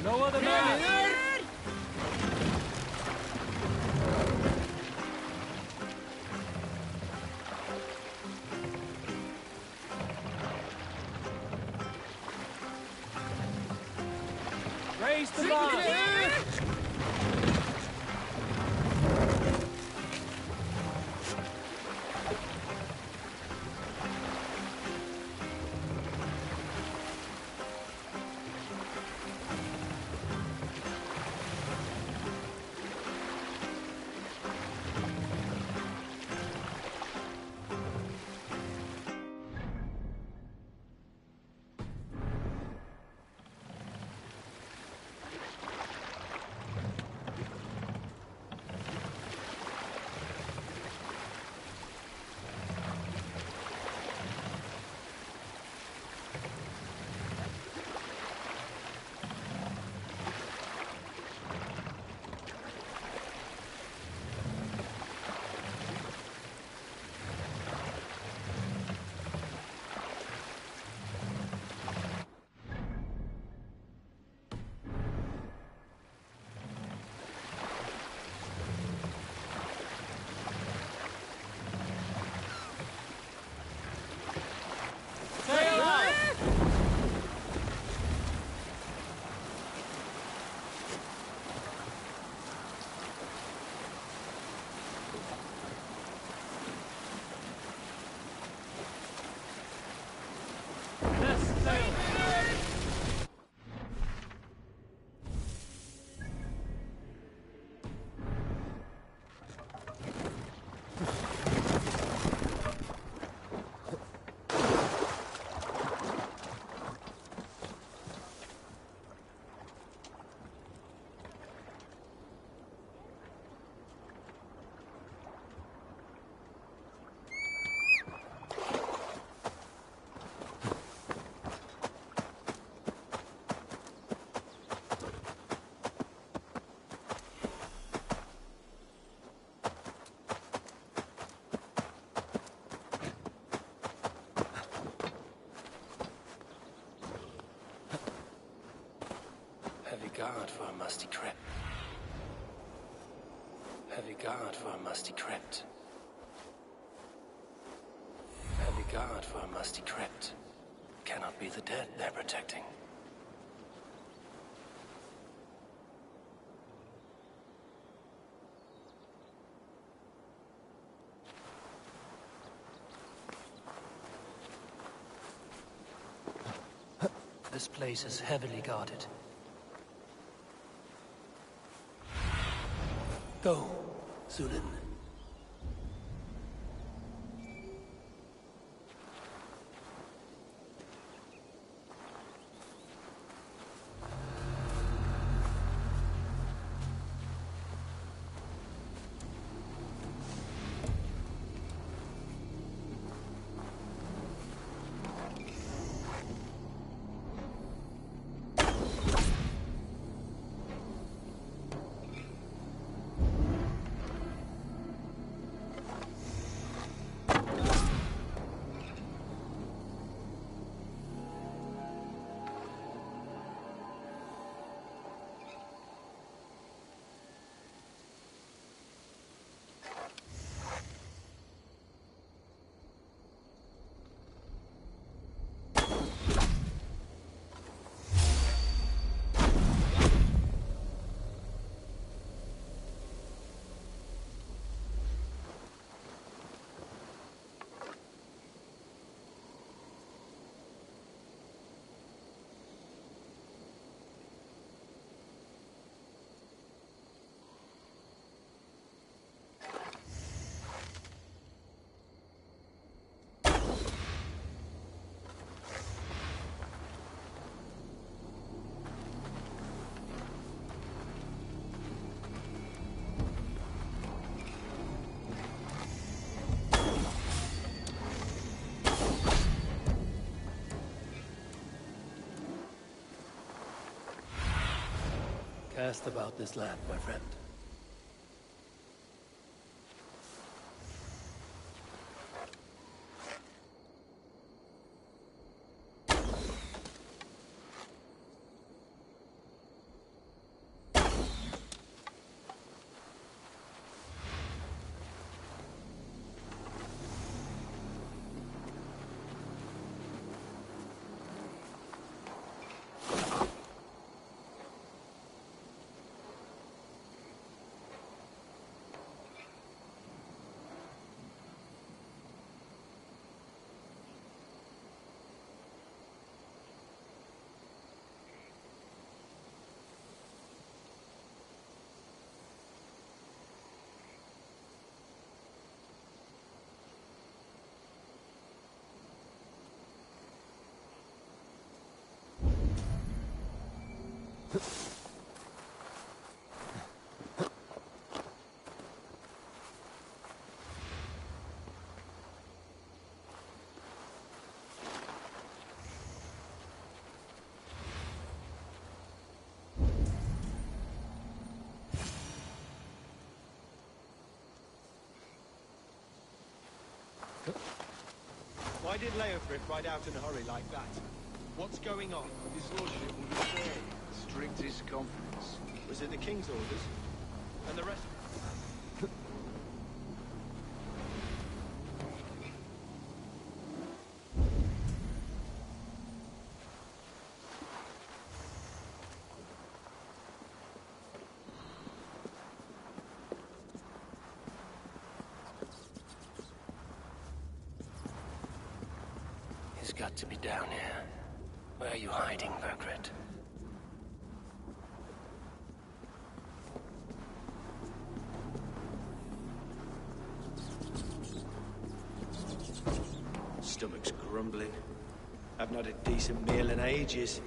Speaker 1: No other man! Raise the bar! Heavy guard for a musty crypt. Heavy guard for a musty crypt. Heavy guard for a musty crypt. Cannot be the dead they're protecting. This place is heavily guarded. Go, Zulin. Cast about this land, my friend.
Speaker 17: Why did Leofric ride out in a hurry like that? What's going on?
Speaker 18: His lordship will betray strictest confidence.
Speaker 17: Was it the king's orders? And the rest?
Speaker 1: He's got to be down here. Where are you hiding, Burgred?
Speaker 17: grumbling. Haven't had a decent meal in ages.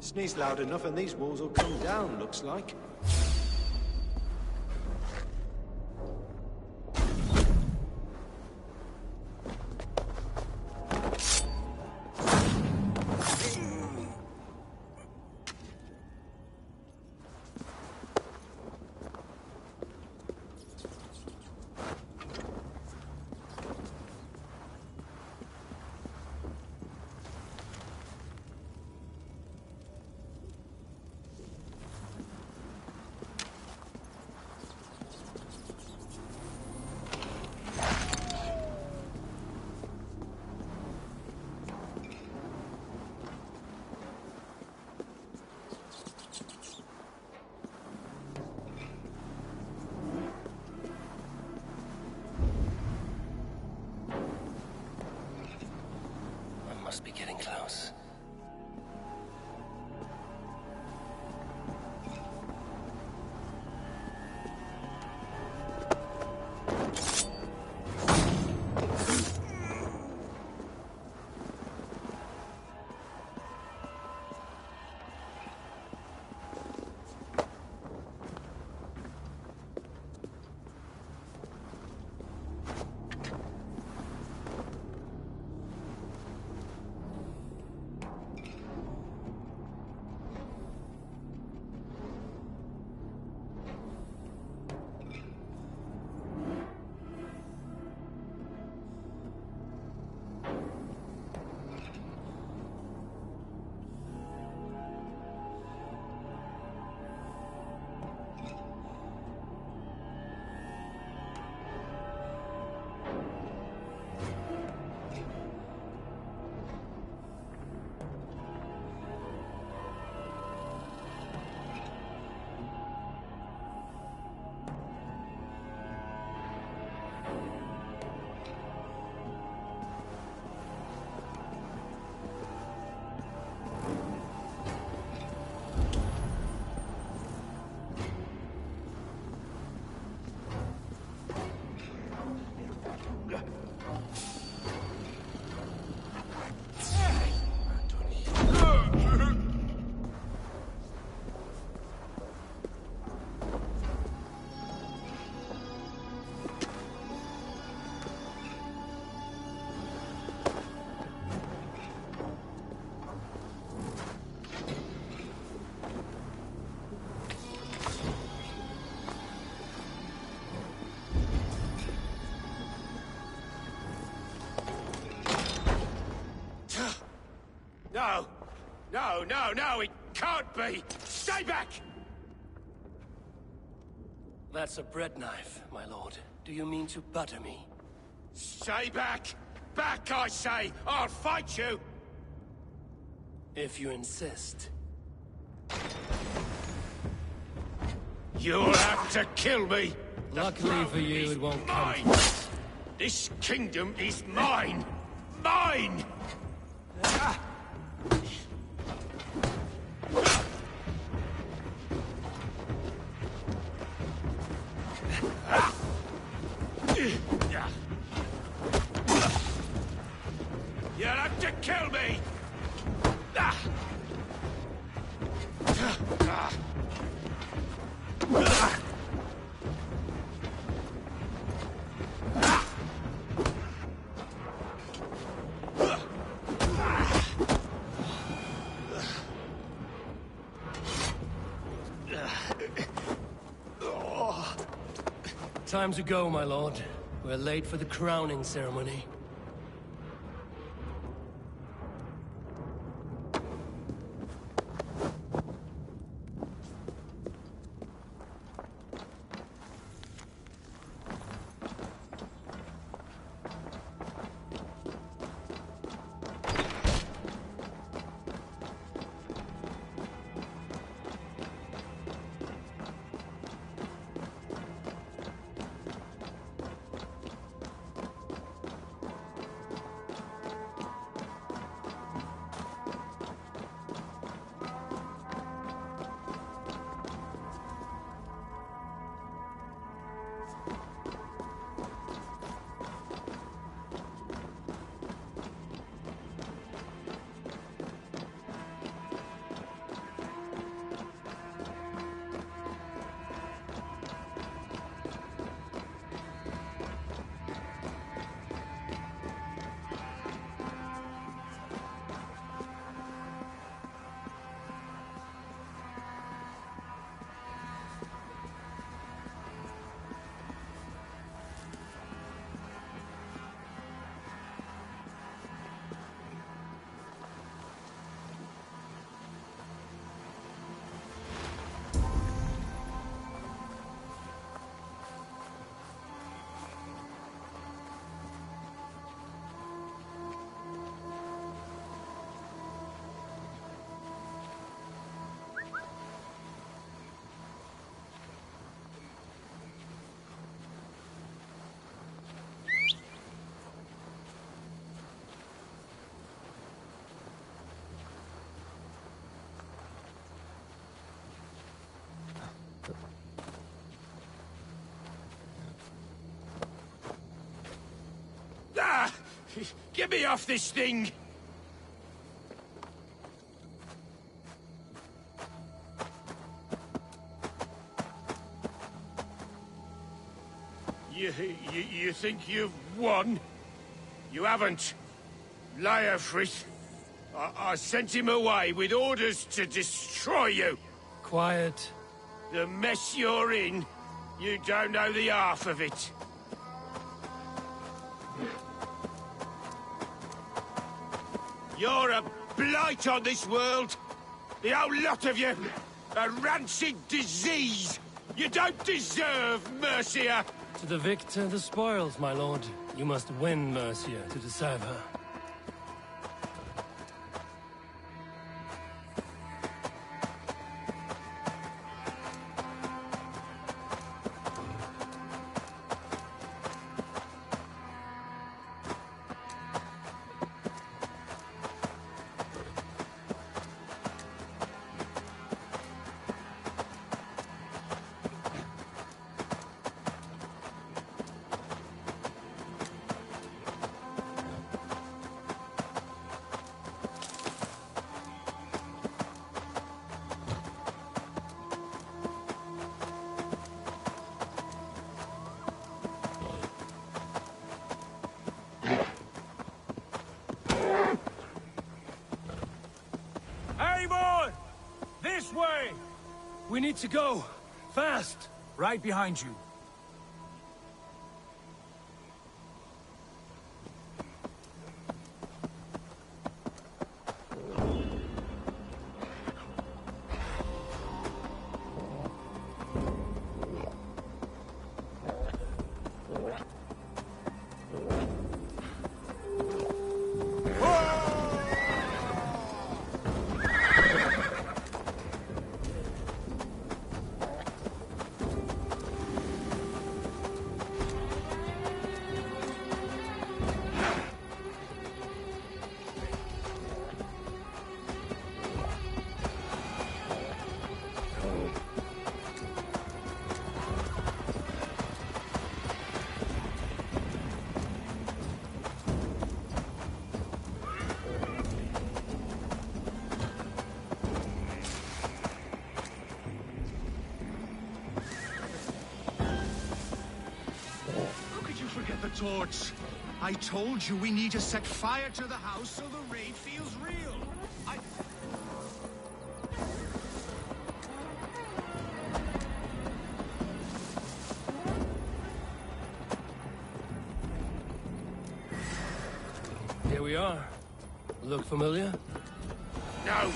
Speaker 17: Sneeze loud enough and these walls will come down, looks like.
Speaker 1: Must be getting close.
Speaker 6: No, no, no, it can't be! Stay back!
Speaker 1: That's a bread knife, my lord. Do you mean to butter me?
Speaker 6: Stay back! Back, I say! I'll fight you!
Speaker 1: If you insist.
Speaker 6: You'll have to kill me!
Speaker 1: Luckily for you, it won't come
Speaker 6: mine.
Speaker 1: to it.
Speaker 6: This kingdom is mine! Mine! You'll have to kill me!
Speaker 1: Time to go, my lord. We're late for the crowning ceremony.
Speaker 6: Ah! Get me off this thing! You think you've won? You haven't. Leofrith. I sent him away with orders to destroy you.
Speaker 1: Quiet.
Speaker 6: The mess you're in, you don't know the half of it. You're a blight on this world. The whole lot of you. A rancid disease. You don't deserve Mercia.
Speaker 1: To the victor, the spoils, my lord. You must win Mercia to deserve her.
Speaker 10: This way!
Speaker 1: We need to go. Fast!
Speaker 10: Right behind you.
Speaker 6: a torch. I told you we need to set fire to the house so the raid feels real.
Speaker 1: Here we are. Look familiar?
Speaker 6: No!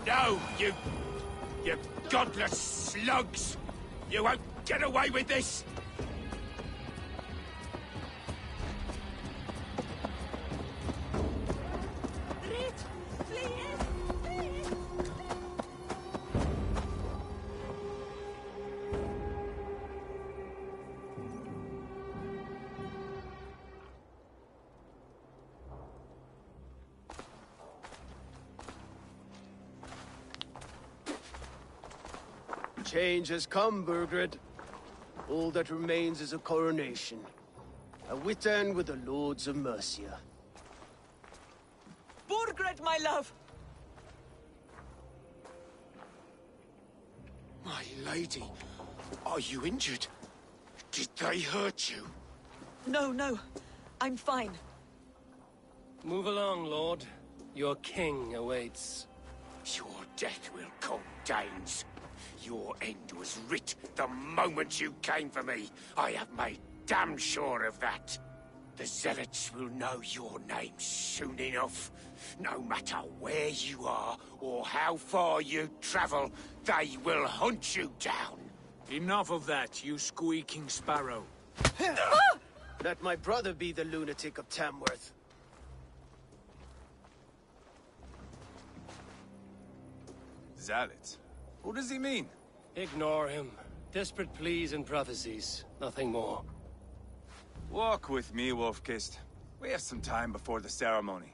Speaker 6: No, you godless slugs! You won't get away with this!
Speaker 9: Change has come, Burgred. All that remains is a coronation. A witan with the Lords of Mercia.
Speaker 16: Burgred, my love!
Speaker 6: My lady, are you injured? Did they hurt you?
Speaker 16: No, no. I'm fine.
Speaker 1: Move along, Lord. Your king awaits.
Speaker 6: Your death will come, Danes. Your end was writ the moment you came for me. I have made damn sure of that. The Zealots will know your name soon enough. No matter where you are or how far you travel, they will hunt you down.
Speaker 10: Enough of that, you squeaking sparrow.
Speaker 9: Let my brother be the lunatic of Tamworth.
Speaker 7: Zealots? Who does he mean?
Speaker 1: Ignore him. Desperate pleas and prophecies. Nothing more.
Speaker 7: Walk with me, Wolf-Kissed. We have some time before the ceremony.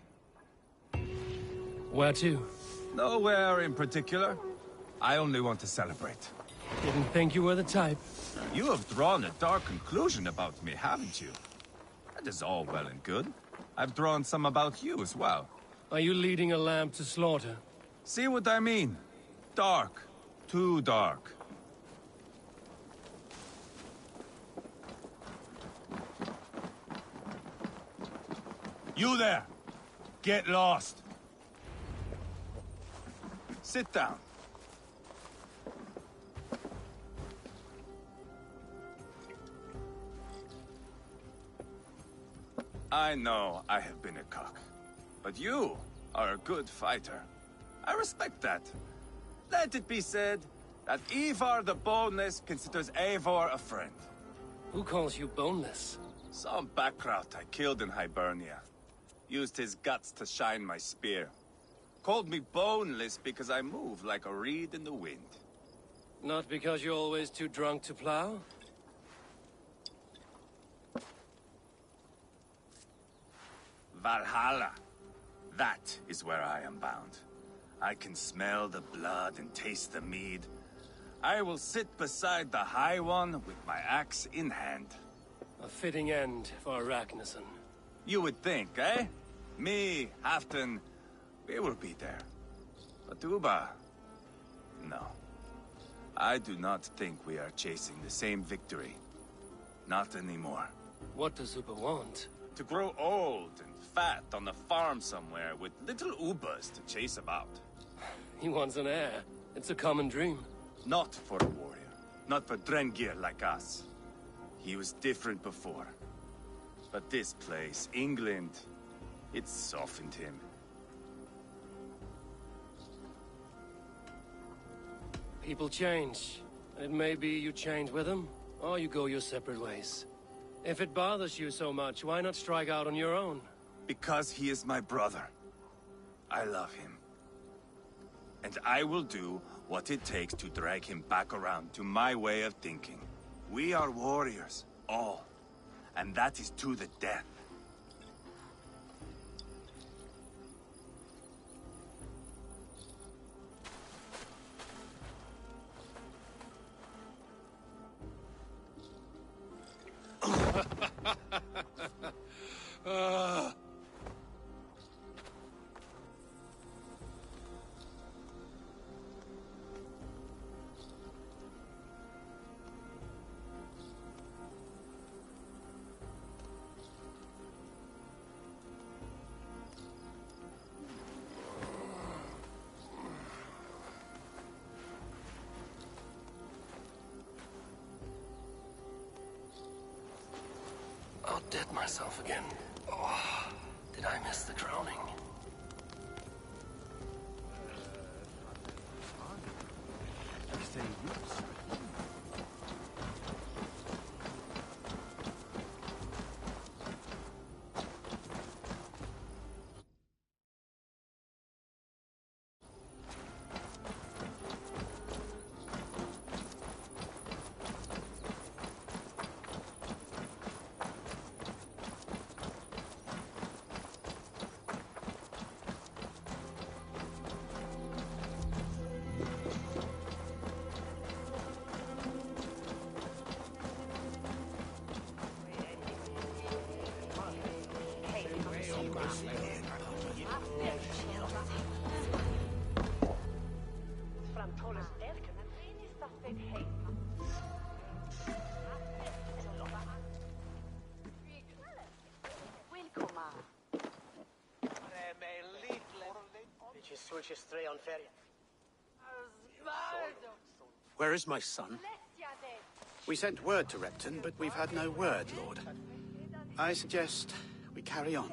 Speaker 1: Where to?
Speaker 7: Nowhere in particular. I only want to celebrate.
Speaker 1: Didn't think you were the type.
Speaker 7: You have drawn a dark conclusion about me, haven't you? That is all well and good. I've drawn some about you as well.
Speaker 1: Are you leading a lamb to slaughter?
Speaker 7: See what I mean? Dark. Too dark. You there! Get lost! Sit down. I know I have been a cock, but you are a good fighter. I respect that. Let it be said that Ivar the Boneless considers Eivor a friend.
Speaker 1: Who calls you boneless?
Speaker 7: Some backrout I killed in Hibernia. Used his guts to shine my spear. Called me boneless because I move like a reed in the wind.
Speaker 1: Not because you're always too drunk to plow?
Speaker 7: Valhalla. That is where I am bound. I can smell the blood and taste the mead. I will sit beside the High One with my axe in hand.
Speaker 1: A fitting end for Ragnarsson.
Speaker 7: You would think, eh? Me, Halfdan, we will be there. But Uba... no. I do not think we are chasing the same victory. Not anymore.
Speaker 1: What does Uba want?
Speaker 7: To grow old and fat on a farm somewhere with little Ubas to chase about.
Speaker 1: He wants an heir. It's a common dream.
Speaker 7: Not for a warrior. Not for Drengir like us. He was different before. But this place, England, it softened him.
Speaker 1: People change. It may be you change with them, or you go your separate ways. If it bothers you so much, why not strike out on your own?
Speaker 7: Because he is my brother. I love him. And I will do what it takes to drag him back around to my way of thinking. We are warriors, all. And that is to the death.
Speaker 1: I'll dead myself again. Oh, did I miss the crowning?
Speaker 20: Where is my son? We sent word to Repton, but we've had no word, Lord. I suggest we carry on.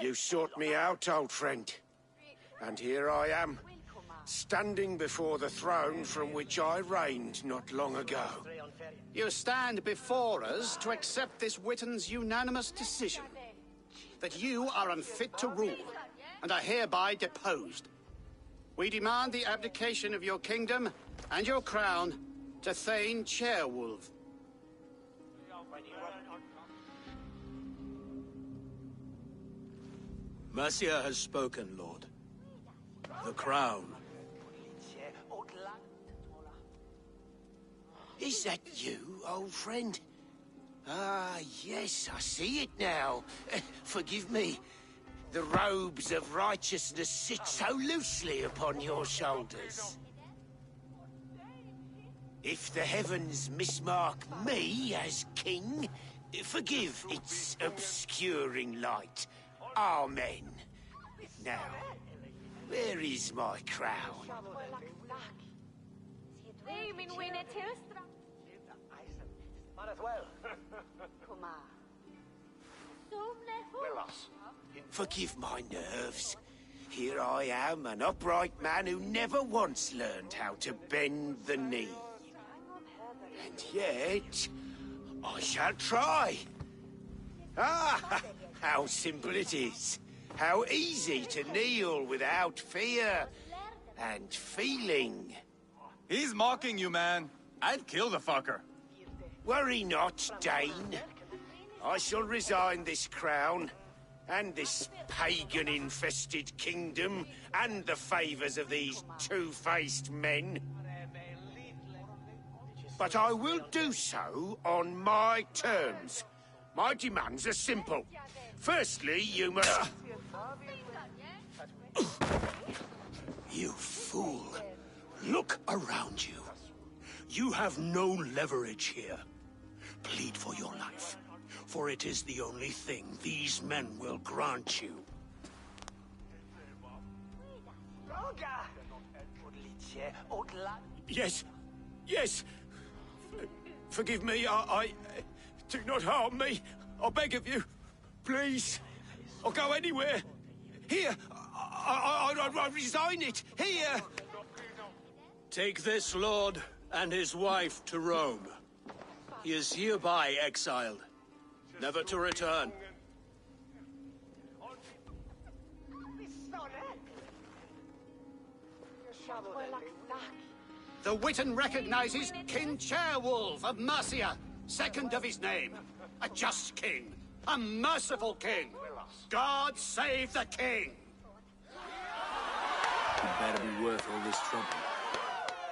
Speaker 6: You sought me out, old friend. And here I am, standing before the throne from which I reigned not long ago.
Speaker 20: You stand before us to accept this Witten's unanimous decision that you are unfit to rule and are hereby deposed. We demand the abdication of your kingdom and your crown to Thane Chairwolf.
Speaker 11: Mercia has spoken, Lord. The crown.
Speaker 6: Is that you, old friend? Ah, yes, I see it now. Forgive me. The robes of righteousness sit so loosely upon your shoulders. If the heavens mismark me as king, forgive its obscuring light. Amen. Now, where is my crown? Forgive my nerves. Here I am, an upright man who never once learned how to bend the knee. And yet, I shall try. Ah, how simple it is. How easy to kneel without fear and feeling.
Speaker 7: He's mocking you, man. I'd kill the fucker.
Speaker 6: Worry not, Dane. I shall resign this crown, and this pagan-infested kingdom, and the favors of these two-faced men. But I will do so on my terms. My demands are simple. Firstly, you must...
Speaker 11: You fool. Look around you. You have no leverage here. Plead for your life, for it is the only thing these men will grant you.
Speaker 6: Yes, yes. Forgive me, I... Do not harm me. I beg of you. Please. I'll go anywhere. Here. I resign it. Here.
Speaker 11: Take this lord and his wife to Rome. He is hereby exiled, never to return.
Speaker 20: The Witten recognizes King Chairwolf of Mercia, second of his name. A just king, a merciful king. God save the king!
Speaker 18: It better be worth all this trouble.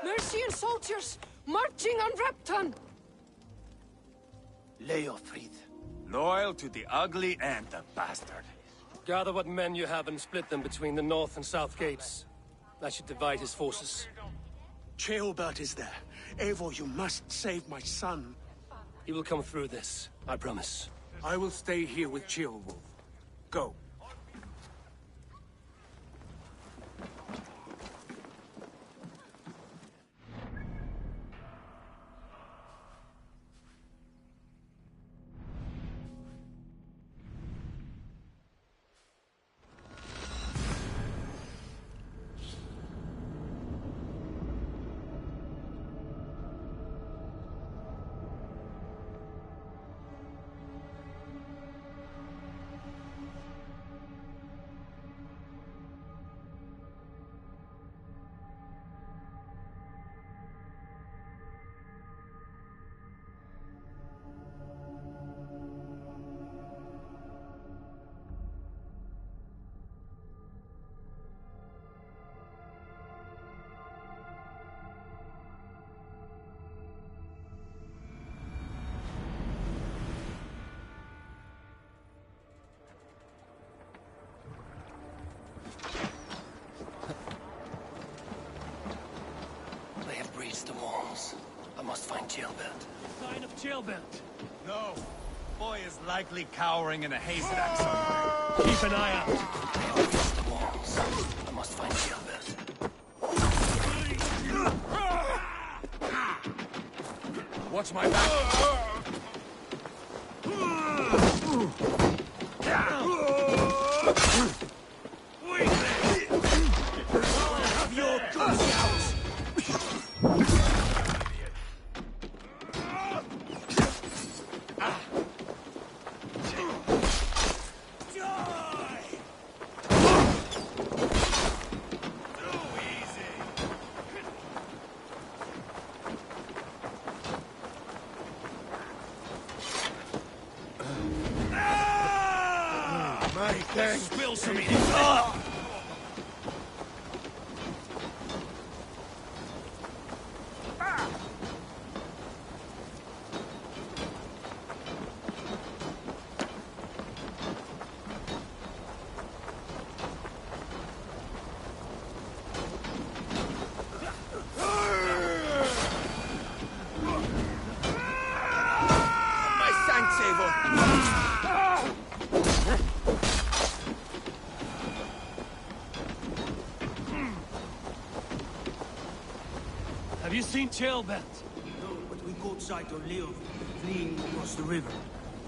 Speaker 8: Mercian soldiers, marching on Repton!
Speaker 6: Leofrid.
Speaker 7: Loyal to the ugly and the bastard.
Speaker 1: Gather what men you have and split them between the north and south gates. That should divide his forces.
Speaker 20: Chillbert is there. Eivor, you must save my son.
Speaker 1: He will come through this, I promise.
Speaker 10: I will stay here with Chillwolf. Go.
Speaker 1: The walls. I must find Chillbert. Sign of Chillbert.
Speaker 7: No. Boy is likely cowering in a haystack somewhere.
Speaker 1: Keep an eye out. I have reached the walls. I must find Chillbert.
Speaker 10: Watch my back.
Speaker 1: Have your guns out!
Speaker 6: Spill some in
Speaker 1: Have you seen Chillbert?
Speaker 3: No, but we caught sight of Leo fleeing across the river.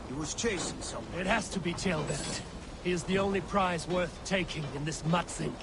Speaker 3: He was chasing someone.
Speaker 1: It has to be Chillbert. He is the only prize worth taking in this mudsink.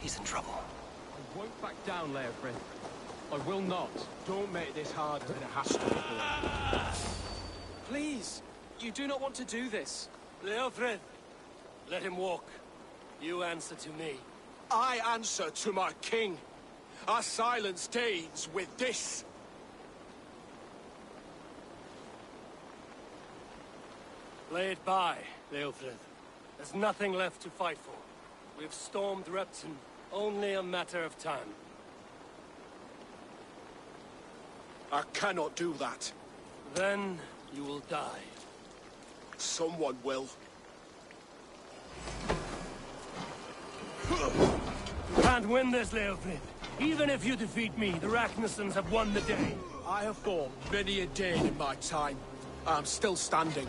Speaker 1: He's in trouble.
Speaker 13: I won't back down, Leofrid. I will not.
Speaker 17: Don't make this harder than it has to be, boy.
Speaker 13: Please, you do not want to do this.
Speaker 1: Leofrid, let him walk. You answer to me.
Speaker 17: I answer to my king. I silence Danes with this.
Speaker 1: Lay it by, Leofrid. There's nothing left to fight for. We've stormed Repton. Only a matter of time.
Speaker 17: I cannot do that.
Speaker 1: Then you will die.
Speaker 17: Someone will.
Speaker 1: You can't win this, Leofrid. Even if you defeat me, the Ragnarsons have won the day.
Speaker 17: I have fought many a Dane in my time. I'm still standing.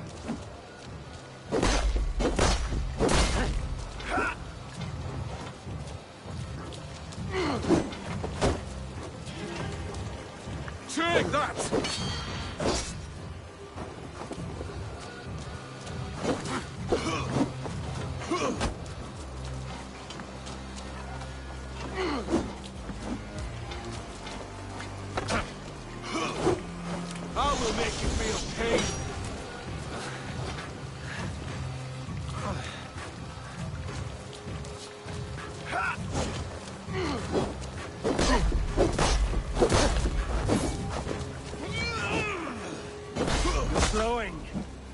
Speaker 17: Take that!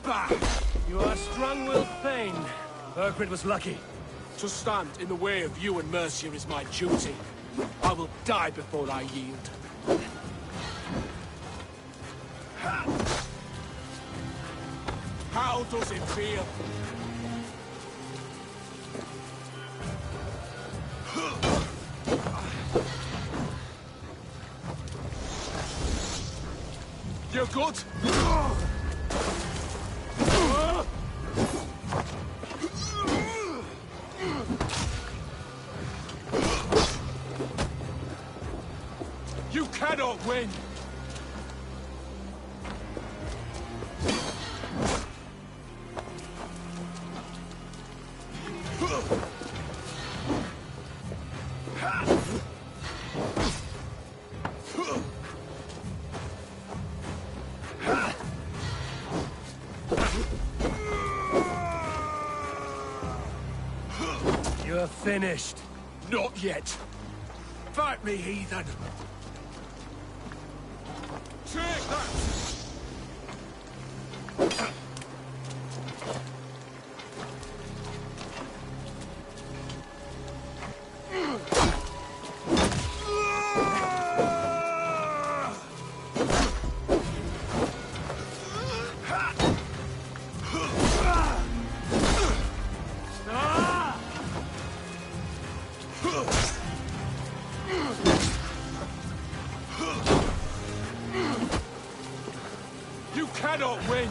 Speaker 1: You are strong-willed Thane. Burgred was lucky.
Speaker 21: To stand in the way of you and Mercia is my duty. I will die before I yield. How does it feel? You're good? You cannot win!
Speaker 1: You're finished.
Speaker 21: Not yet. Fight me, heathen! Take that! You cannot win!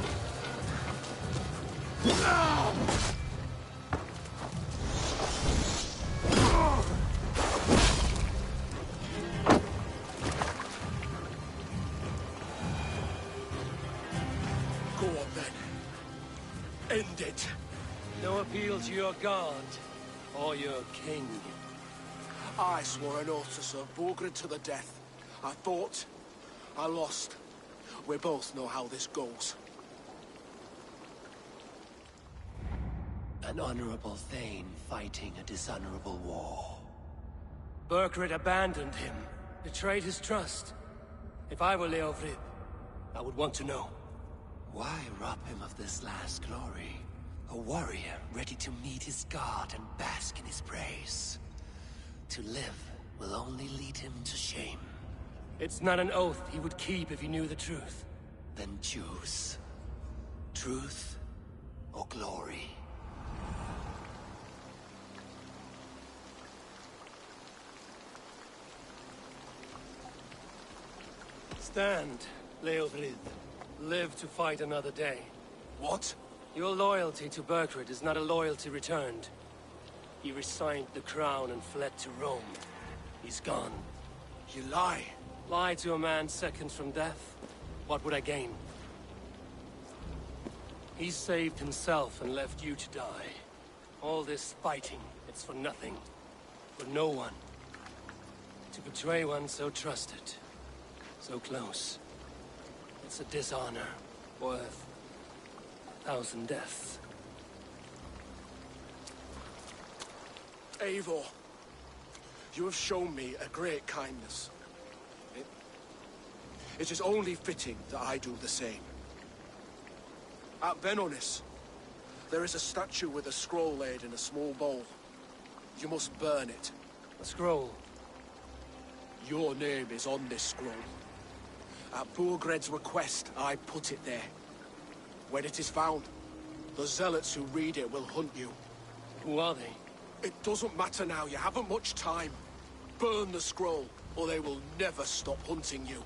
Speaker 21: Go on then. End it.
Speaker 1: No appeal to your god or your king.
Speaker 21: I swore an oath to serve Borgred to the death. I fought. I lost. We both know how this goes.
Speaker 1: An honorable Thane fighting a dishonorable war. Burgred abandoned him, betrayed his trust. If I were Leofrid, I would want to know. Why rob him of this last glory? A warrior ready to meet his god and bask in his praise. To live will only lead him to shame. It's not an oath he would keep if he knew the truth. Then choose. Truth or glory. Stand, Leofrid. Live to fight another day.
Speaker 21: What?
Speaker 1: Your loyalty to Burgred is not a loyalty returned. He resigned the crown and fled to Rome. He's gone.
Speaker 21: You lie.
Speaker 1: Lie to a man seconds from death? What would I gain? He saved himself and left you to die. All this fighting, it's for nothing. For no one. To betray one so trusted. So close. It's a dishonor worth 1,000 deaths.
Speaker 21: Eivor, you have shown me a great kindness. It is only fitting that I do the same. At Venonis, there is a statue with a scroll laid in a small bowl. You must burn it.
Speaker 1: A scroll?
Speaker 21: Your name is on this scroll. At Burgred's request, I put it there. When it is found, the zealots who read it will hunt you.
Speaker 1: Who are they?
Speaker 21: It doesn't matter now, you haven't much time. Burn the scroll, or they will never stop hunting you.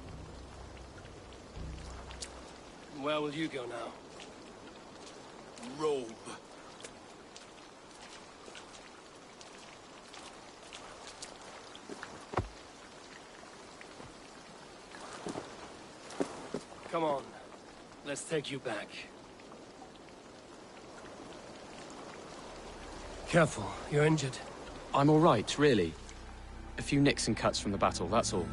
Speaker 1: Where will you go now?
Speaker 21: Rome.
Speaker 1: Come on. Let's take you back. Careful, you're injured.
Speaker 13: I'm all right, really. A few nicks and cuts from the battle, that's all.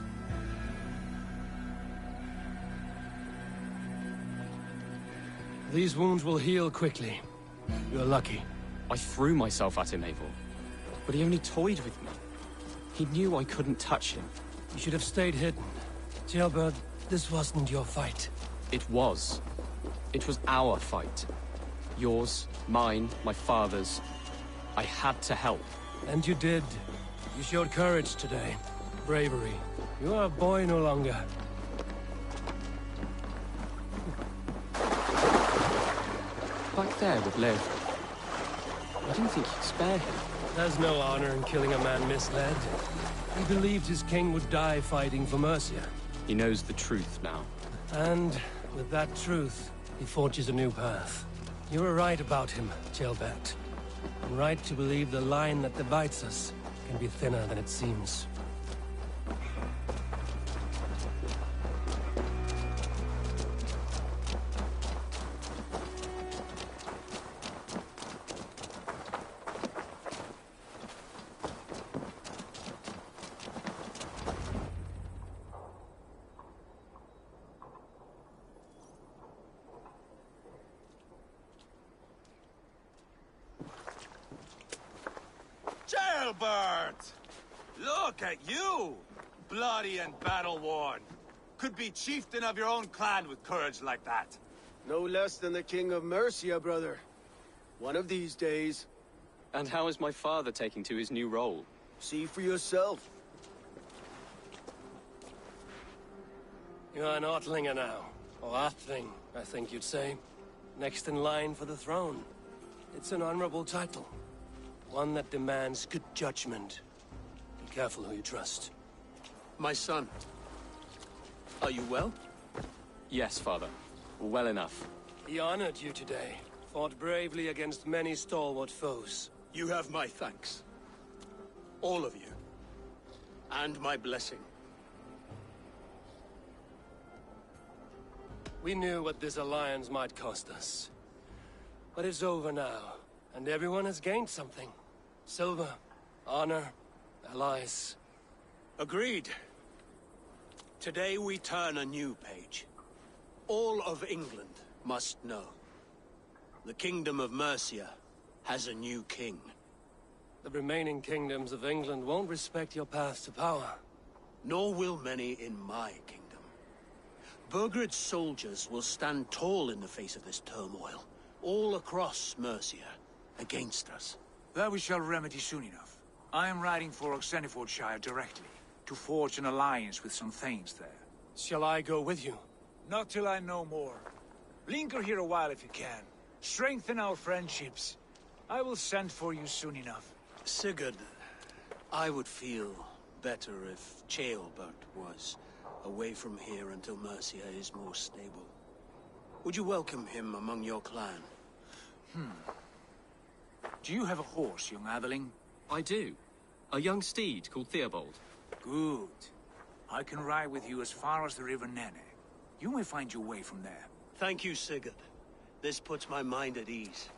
Speaker 1: These wounds will heal quickly. You're lucky.
Speaker 13: I threw myself at him, Eivor. But he only toyed with me. He knew I couldn't touch him.
Speaker 1: You should have stayed hidden. Jailbird, this wasn't your fight.
Speaker 13: It was. It was our fight. Yours, mine, my father's. I had to help.
Speaker 1: And you did. You showed courage today. Bravery. You are a boy no longer.
Speaker 13: Back there with Lev. I didn't think you'd spare him.
Speaker 1: There's no honor in killing a man misled. He believed his king would die fighting for Mercia.
Speaker 13: He knows the truth now.
Speaker 1: And with that truth, he forges a new path. You were right about him, Chillin. And right to believe the line that divides us can be thinner than it seems.
Speaker 5: Jailbird! Look at you! Bloody and battle-worn. Could be chieftain of your own clan with courage like that.
Speaker 9: No less than the King of Mercia, brother. One of these days.
Speaker 13: And how is my father taking to his new role?
Speaker 9: See for yourself.
Speaker 1: You're an Outlinger now. Or Athling, I think you'd say. Next in line for the throne. It's an honorable title. One that demands good judgment. Be careful who you trust.
Speaker 11: My son. Are you well?
Speaker 13: Yes, father. Well enough.
Speaker 1: He honored you today. Fought bravely against many stalwart foes.
Speaker 11: You have my thanks. All of you. And my blessing.
Speaker 1: We knew what this alliance might cost us. But it's over now, and everyone has gained something. Silver, honor, allies.
Speaker 11: Agreed. Today we turn a new page. All of England must know. The Kingdom of Mercia has a new king.
Speaker 1: The remaining kingdoms of England won't respect your path to power.
Speaker 11: Nor will many in my kingdom. Burgred's soldiers will stand tall in the face of this turmoil, all across Mercia, against us.
Speaker 10: That we shall remedy soon enough. I am riding for Oxenfordshire directly, to forge an alliance with some thanes there.
Speaker 1: Shall I go with you?
Speaker 10: Not till I know more. Linger here a while if you can. Strengthen our friendships. I will send for you soon enough.
Speaker 11: Sigurd, I would feel better if Ceolbert was away from here until Mercia is more stable. Would you welcome him among your clan?
Speaker 10: Do you have a horse, young Atheling?
Speaker 13: I do. A young steed called Theobald.
Speaker 10: Good. I can ride with you as far as the River Nene. You may find your way from there.
Speaker 11: Thank you, Sigurd. This puts my mind at ease.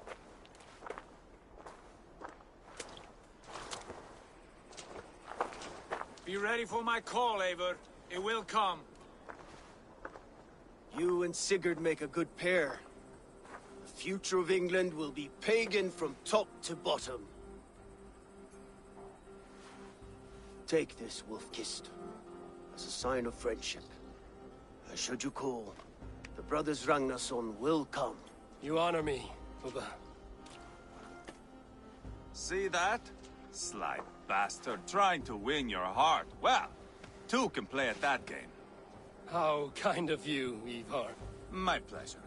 Speaker 10: Be ready for my call, Eivor. It will come.
Speaker 9: You and Sigurd make a good pair. The future of England will be pagan from top to bottom. Take this, Wolf-Kissed, as a sign of friendship. And should you call, the brothers Ragnarsson will come.
Speaker 1: You honor me, Ubba.
Speaker 7: See that? Sly bastard, trying to win your heart. Well, two can play at that game.
Speaker 1: How kind of you, Ivar.
Speaker 7: My pleasure.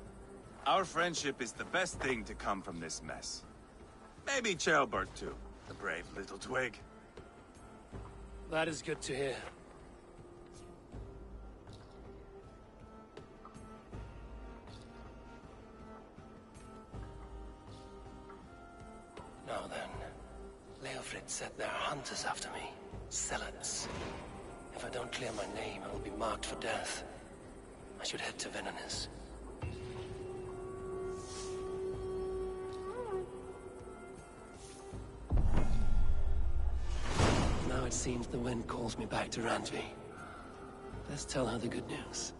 Speaker 7: Our friendship is the best thing to come from this mess. Maybe Ceolbert too, the brave little twig.
Speaker 1: That is good to hear. Now then, Leofrid said there are hunters after me. Zealots. If I don't clear my name, I will be marked for death. I should head to Venanis. Now it seems the wind calls me back to Randvi. Let's tell her the good news.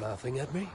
Speaker 1: Laughing at me?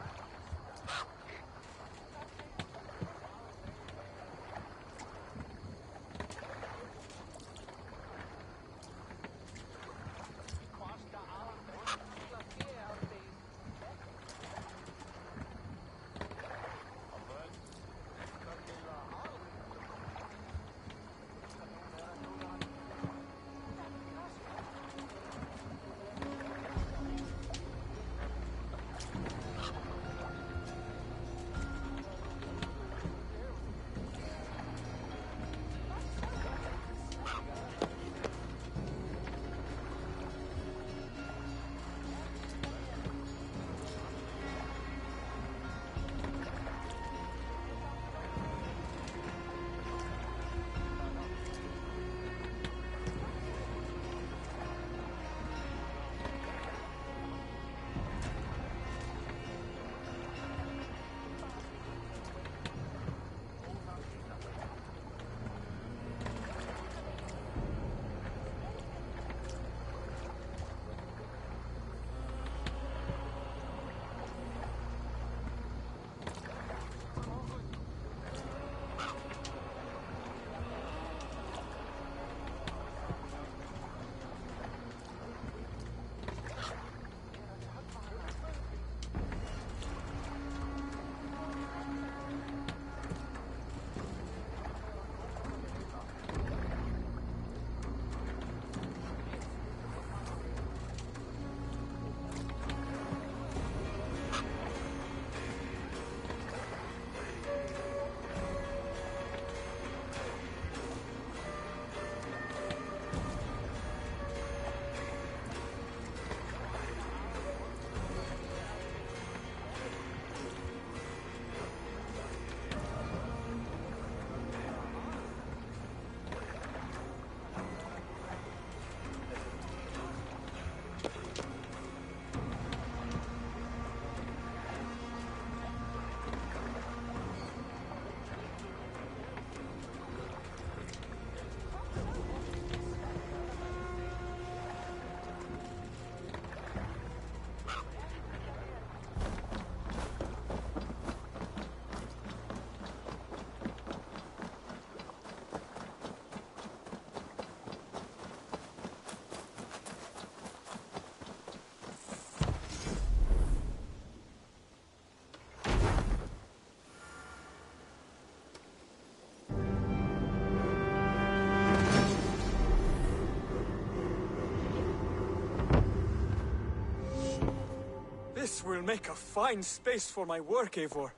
Speaker 2: This will make a fine space for my work, Eivor.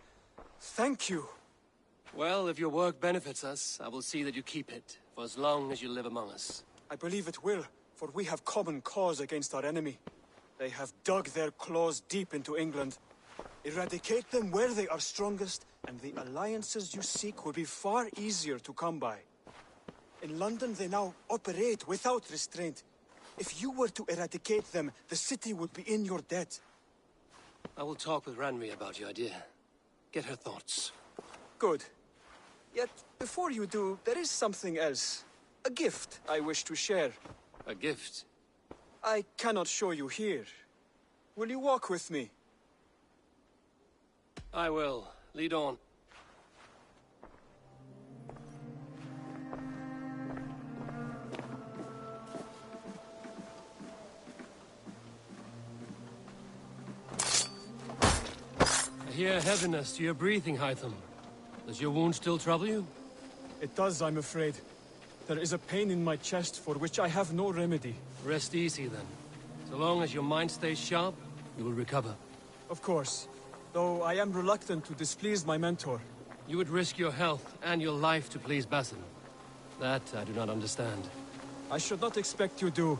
Speaker 2: Thank you.
Speaker 1: Well, if your work benefits us, I will see that you keep it, for as long as you live among us.
Speaker 2: I believe it will, for we have common cause against our enemy. They have dug their claws deep into England. Eradicate them where they are strongest, and the alliances you seek will be far easier to come by. In London, they now operate without restraint. If you were to eradicate them, the city would be in your debt.
Speaker 1: I will talk with Ranri about your idea. Get her thoughts.
Speaker 2: Good. Yet, before you do, there is something else. A gift I wish to share.
Speaker 1: A gift?
Speaker 2: I cannot show you here. Will you walk with me?
Speaker 1: I will. Lead on. I hear heaviness to your breathing, Hytham. Does your wound still trouble you?
Speaker 2: It does, I'm afraid. There is a pain in my chest for which I have no remedy.
Speaker 1: Rest easy, then. So long as your mind stays sharp, you will recover.
Speaker 2: Of course. Though I am reluctant to displease my mentor.
Speaker 1: You would risk your health and your life to please Basin. That I do not understand.
Speaker 2: I should not expect you do.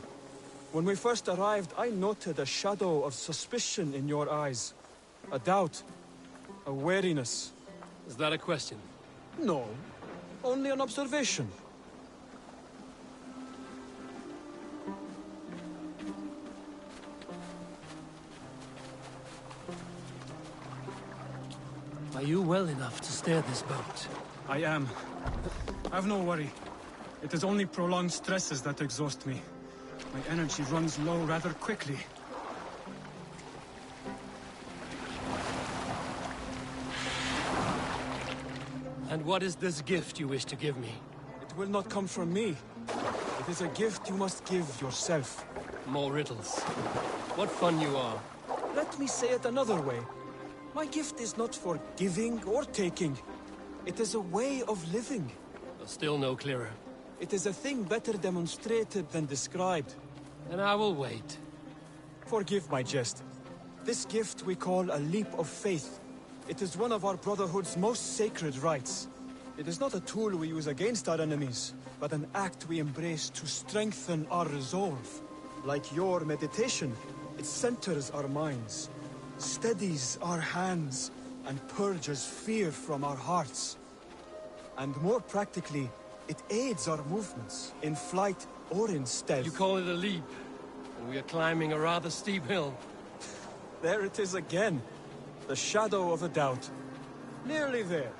Speaker 2: When we first arrived, I noted a shadow of suspicion in your eyes. A doubt. A wariness.
Speaker 1: Is that a question?
Speaker 2: No. Only an observation.
Speaker 1: Are you well enough to steer this boat?
Speaker 2: I am. Have no worry. It is only prolonged stresses that exhaust me. My energy runs low rather quickly.
Speaker 1: And what is this gift you wish to give me?
Speaker 2: It will not come from me. It is a gift you must give yourself.
Speaker 1: More riddles. What fun you are.
Speaker 2: Let me say it another way. My gift is not for giving or taking. It is a way of living.
Speaker 1: Still no clearer.
Speaker 2: It is a thing better demonstrated than described.
Speaker 1: Then I will wait.
Speaker 2: Forgive my jest. This gift we call a leap of faith. It is one of our Brotherhood's most sacred rites. It is not a tool we use against our enemies, but an act we embrace to strengthen our resolve. Like your meditation, it centers our minds, steadies our hands, and purges fear from our hearts. And more practically, it aids our movements, in flight or in stealth.
Speaker 1: You call it a leap, and we are climbing a rather steep hill.
Speaker 2: There it is again. The shadow of a doubt. Nearly there.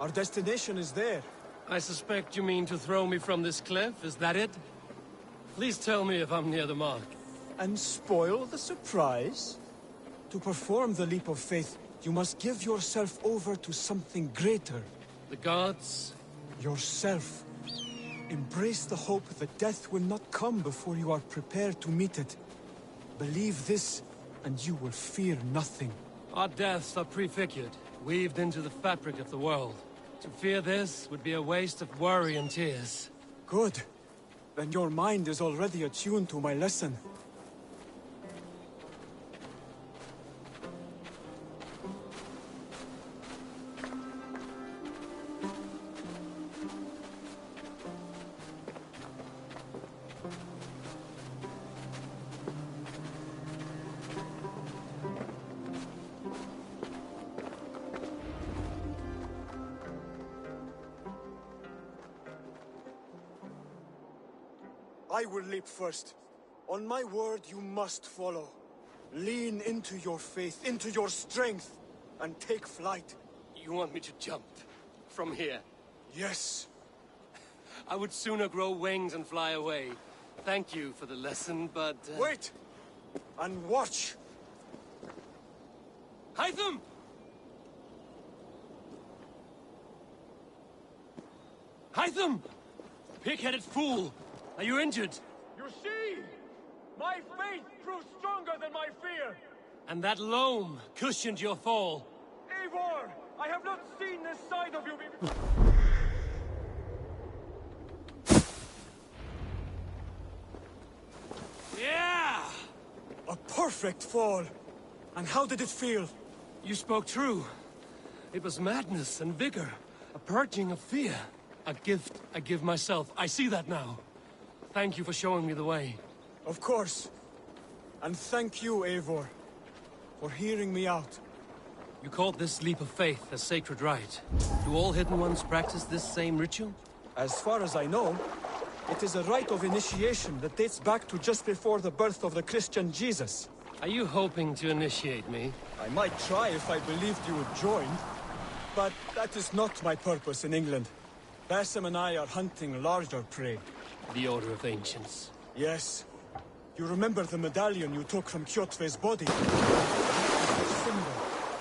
Speaker 2: Our destination is there.
Speaker 1: I suspect you mean to throw me from this cliff, is that it? Please tell me if I'm near the mark.
Speaker 2: And spoil the surprise? To perform the leap of faith, you must give yourself over to something greater.
Speaker 1: The gods?
Speaker 2: Yourself. Embrace the hope that death will not come before you are prepared to meet it. Believe this, and you will fear nothing.
Speaker 1: Our deaths are prefigured, weaved into the fabric of the world. To fear this would be a waste of worry and tears.
Speaker 2: Good. Then your mind is already attuned to my lesson. I will leap first. On my word, you must follow. Lean into your faith, into your strength, and take flight.
Speaker 1: You want me to jump? From here?
Speaker 2: Yes.
Speaker 1: I would sooner grow wings and fly away. Thank you for the lesson, but...
Speaker 2: Wait! And watch!
Speaker 1: Hytham! Hytham! Pig-headed fool! Are you injured?
Speaker 10: You see? My faith proved stronger than my fear!
Speaker 1: And that loam cushioned your fall.
Speaker 10: Eivor! I have not seen this side of you before!
Speaker 1: Yeah!
Speaker 2: A perfect fall! And how did it feel?
Speaker 1: You spoke true. It was madness and vigor. A purging of fear. A gift I give myself. I see that now. Thank you for showing me the way.
Speaker 2: Of course. And thank you, Eivor, for hearing me out.
Speaker 1: You called this leap of faith a sacred rite. Do all Hidden Ones practice this same ritual?
Speaker 2: As far as I know, it is a rite of initiation that dates back to just before the birth of the Christian Jesus.
Speaker 1: Are you hoping to initiate me?
Speaker 2: I might try if I believed you would join. But that is not my purpose in England. Basim and I are hunting larger prey.
Speaker 1: The Order of Ancients.
Speaker 2: Yes. You remember the medallion you took from Kjotve's body?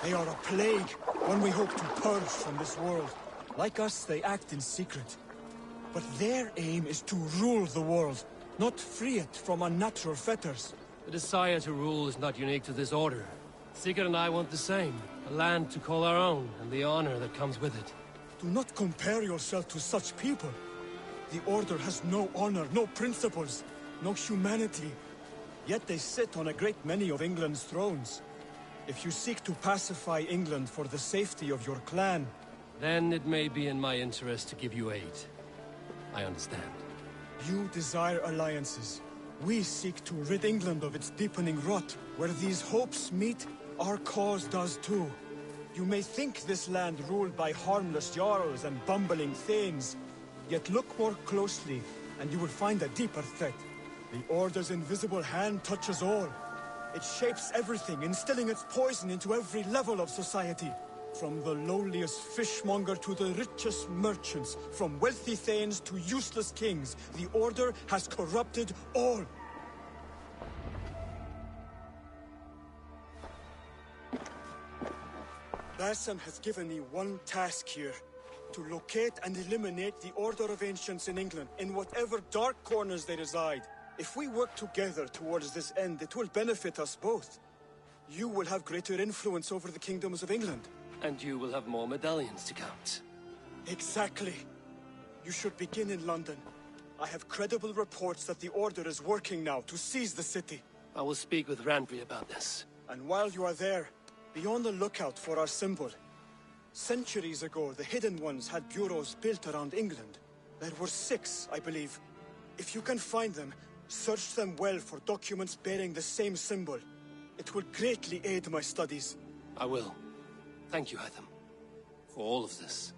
Speaker 2: They are a plague, one we hope to purge from this world. Like us, they act in secret. But their aim is to rule the world, not free it from unnatural fetters.
Speaker 1: The desire to rule is not unique to this order. Sigurd and I want the same. A land to call our own, and the honor that comes with it.
Speaker 2: Do not compare yourself to such people. The Order has no honor, no principles, no humanity. Yet they sit on a great many of England's thrones. If you seek to pacify England for the safety of your clan...
Speaker 1: Then it may be in my interest to give you aid. I understand.
Speaker 2: You desire alliances. We seek to rid England of its deepening rot. Where these hopes meet, our cause does too. You may think this land ruled by harmless jarls and bumbling thanes. Yet look more closely, and you will find a deeper threat. The Order's invisible hand touches all. It shapes everything, instilling its poison into every level of society. From the lowliest fishmonger to the richest merchants, from wealthy thanes to useless kings, the Order has corrupted all. Basim has given me one task here. to locate and eliminate the Order of Ancients in England, in whatever dark corners they reside. If we work together towards this end, it will benefit us both. You will have greater influence over the kingdoms of England.
Speaker 1: And you will have more medallions to count.
Speaker 2: Exactly. You should begin in London. I have credible reports that the Order is working now to seize the city.
Speaker 1: I will speak with Randvi about this.
Speaker 2: And while you are there, be on the lookout for our symbol. Centuries ago, the Hidden Ones had bureaus built around England. There were 6, I believe. If you can find them, search them well for documents bearing the same symbol. It will greatly aid my studies.
Speaker 1: I will. Thank you, Hytham, for all of this.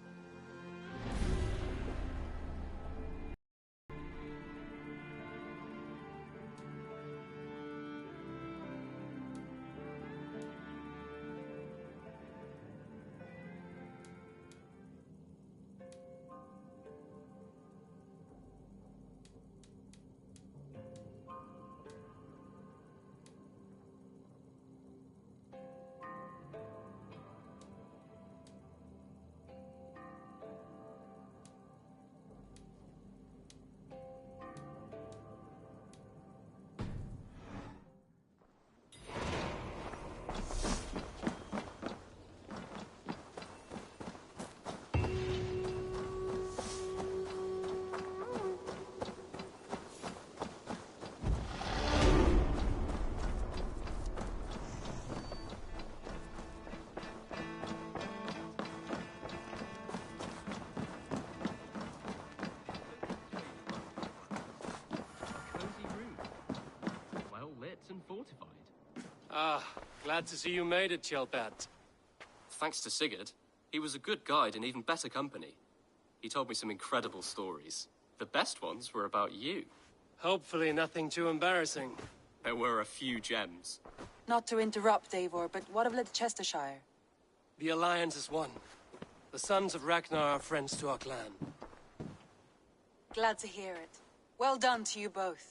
Speaker 13: And fortified.
Speaker 1: Ah, glad to see you made it, Chelbat.
Speaker 13: Thanks to Sigurd. He was a good guide and even better company. He told me some incredible stories. The best ones were about you.
Speaker 1: Hopefully nothing too embarrassing.
Speaker 13: There were a few gems.
Speaker 12: Not to interrupt, Eivor, but what of Leicestershire?
Speaker 1: The Alliance is one. The sons of Ragnar are friends to our clan.
Speaker 12: Glad to hear it. Well done to you both.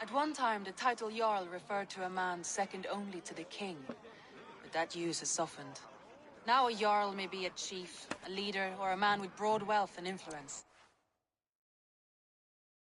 Speaker 12: At one time, the title Jarl referred to a man second only to the king, but that use has softened. Now a Jarl may be a chief, a leader, or a man with broad wealth and influence.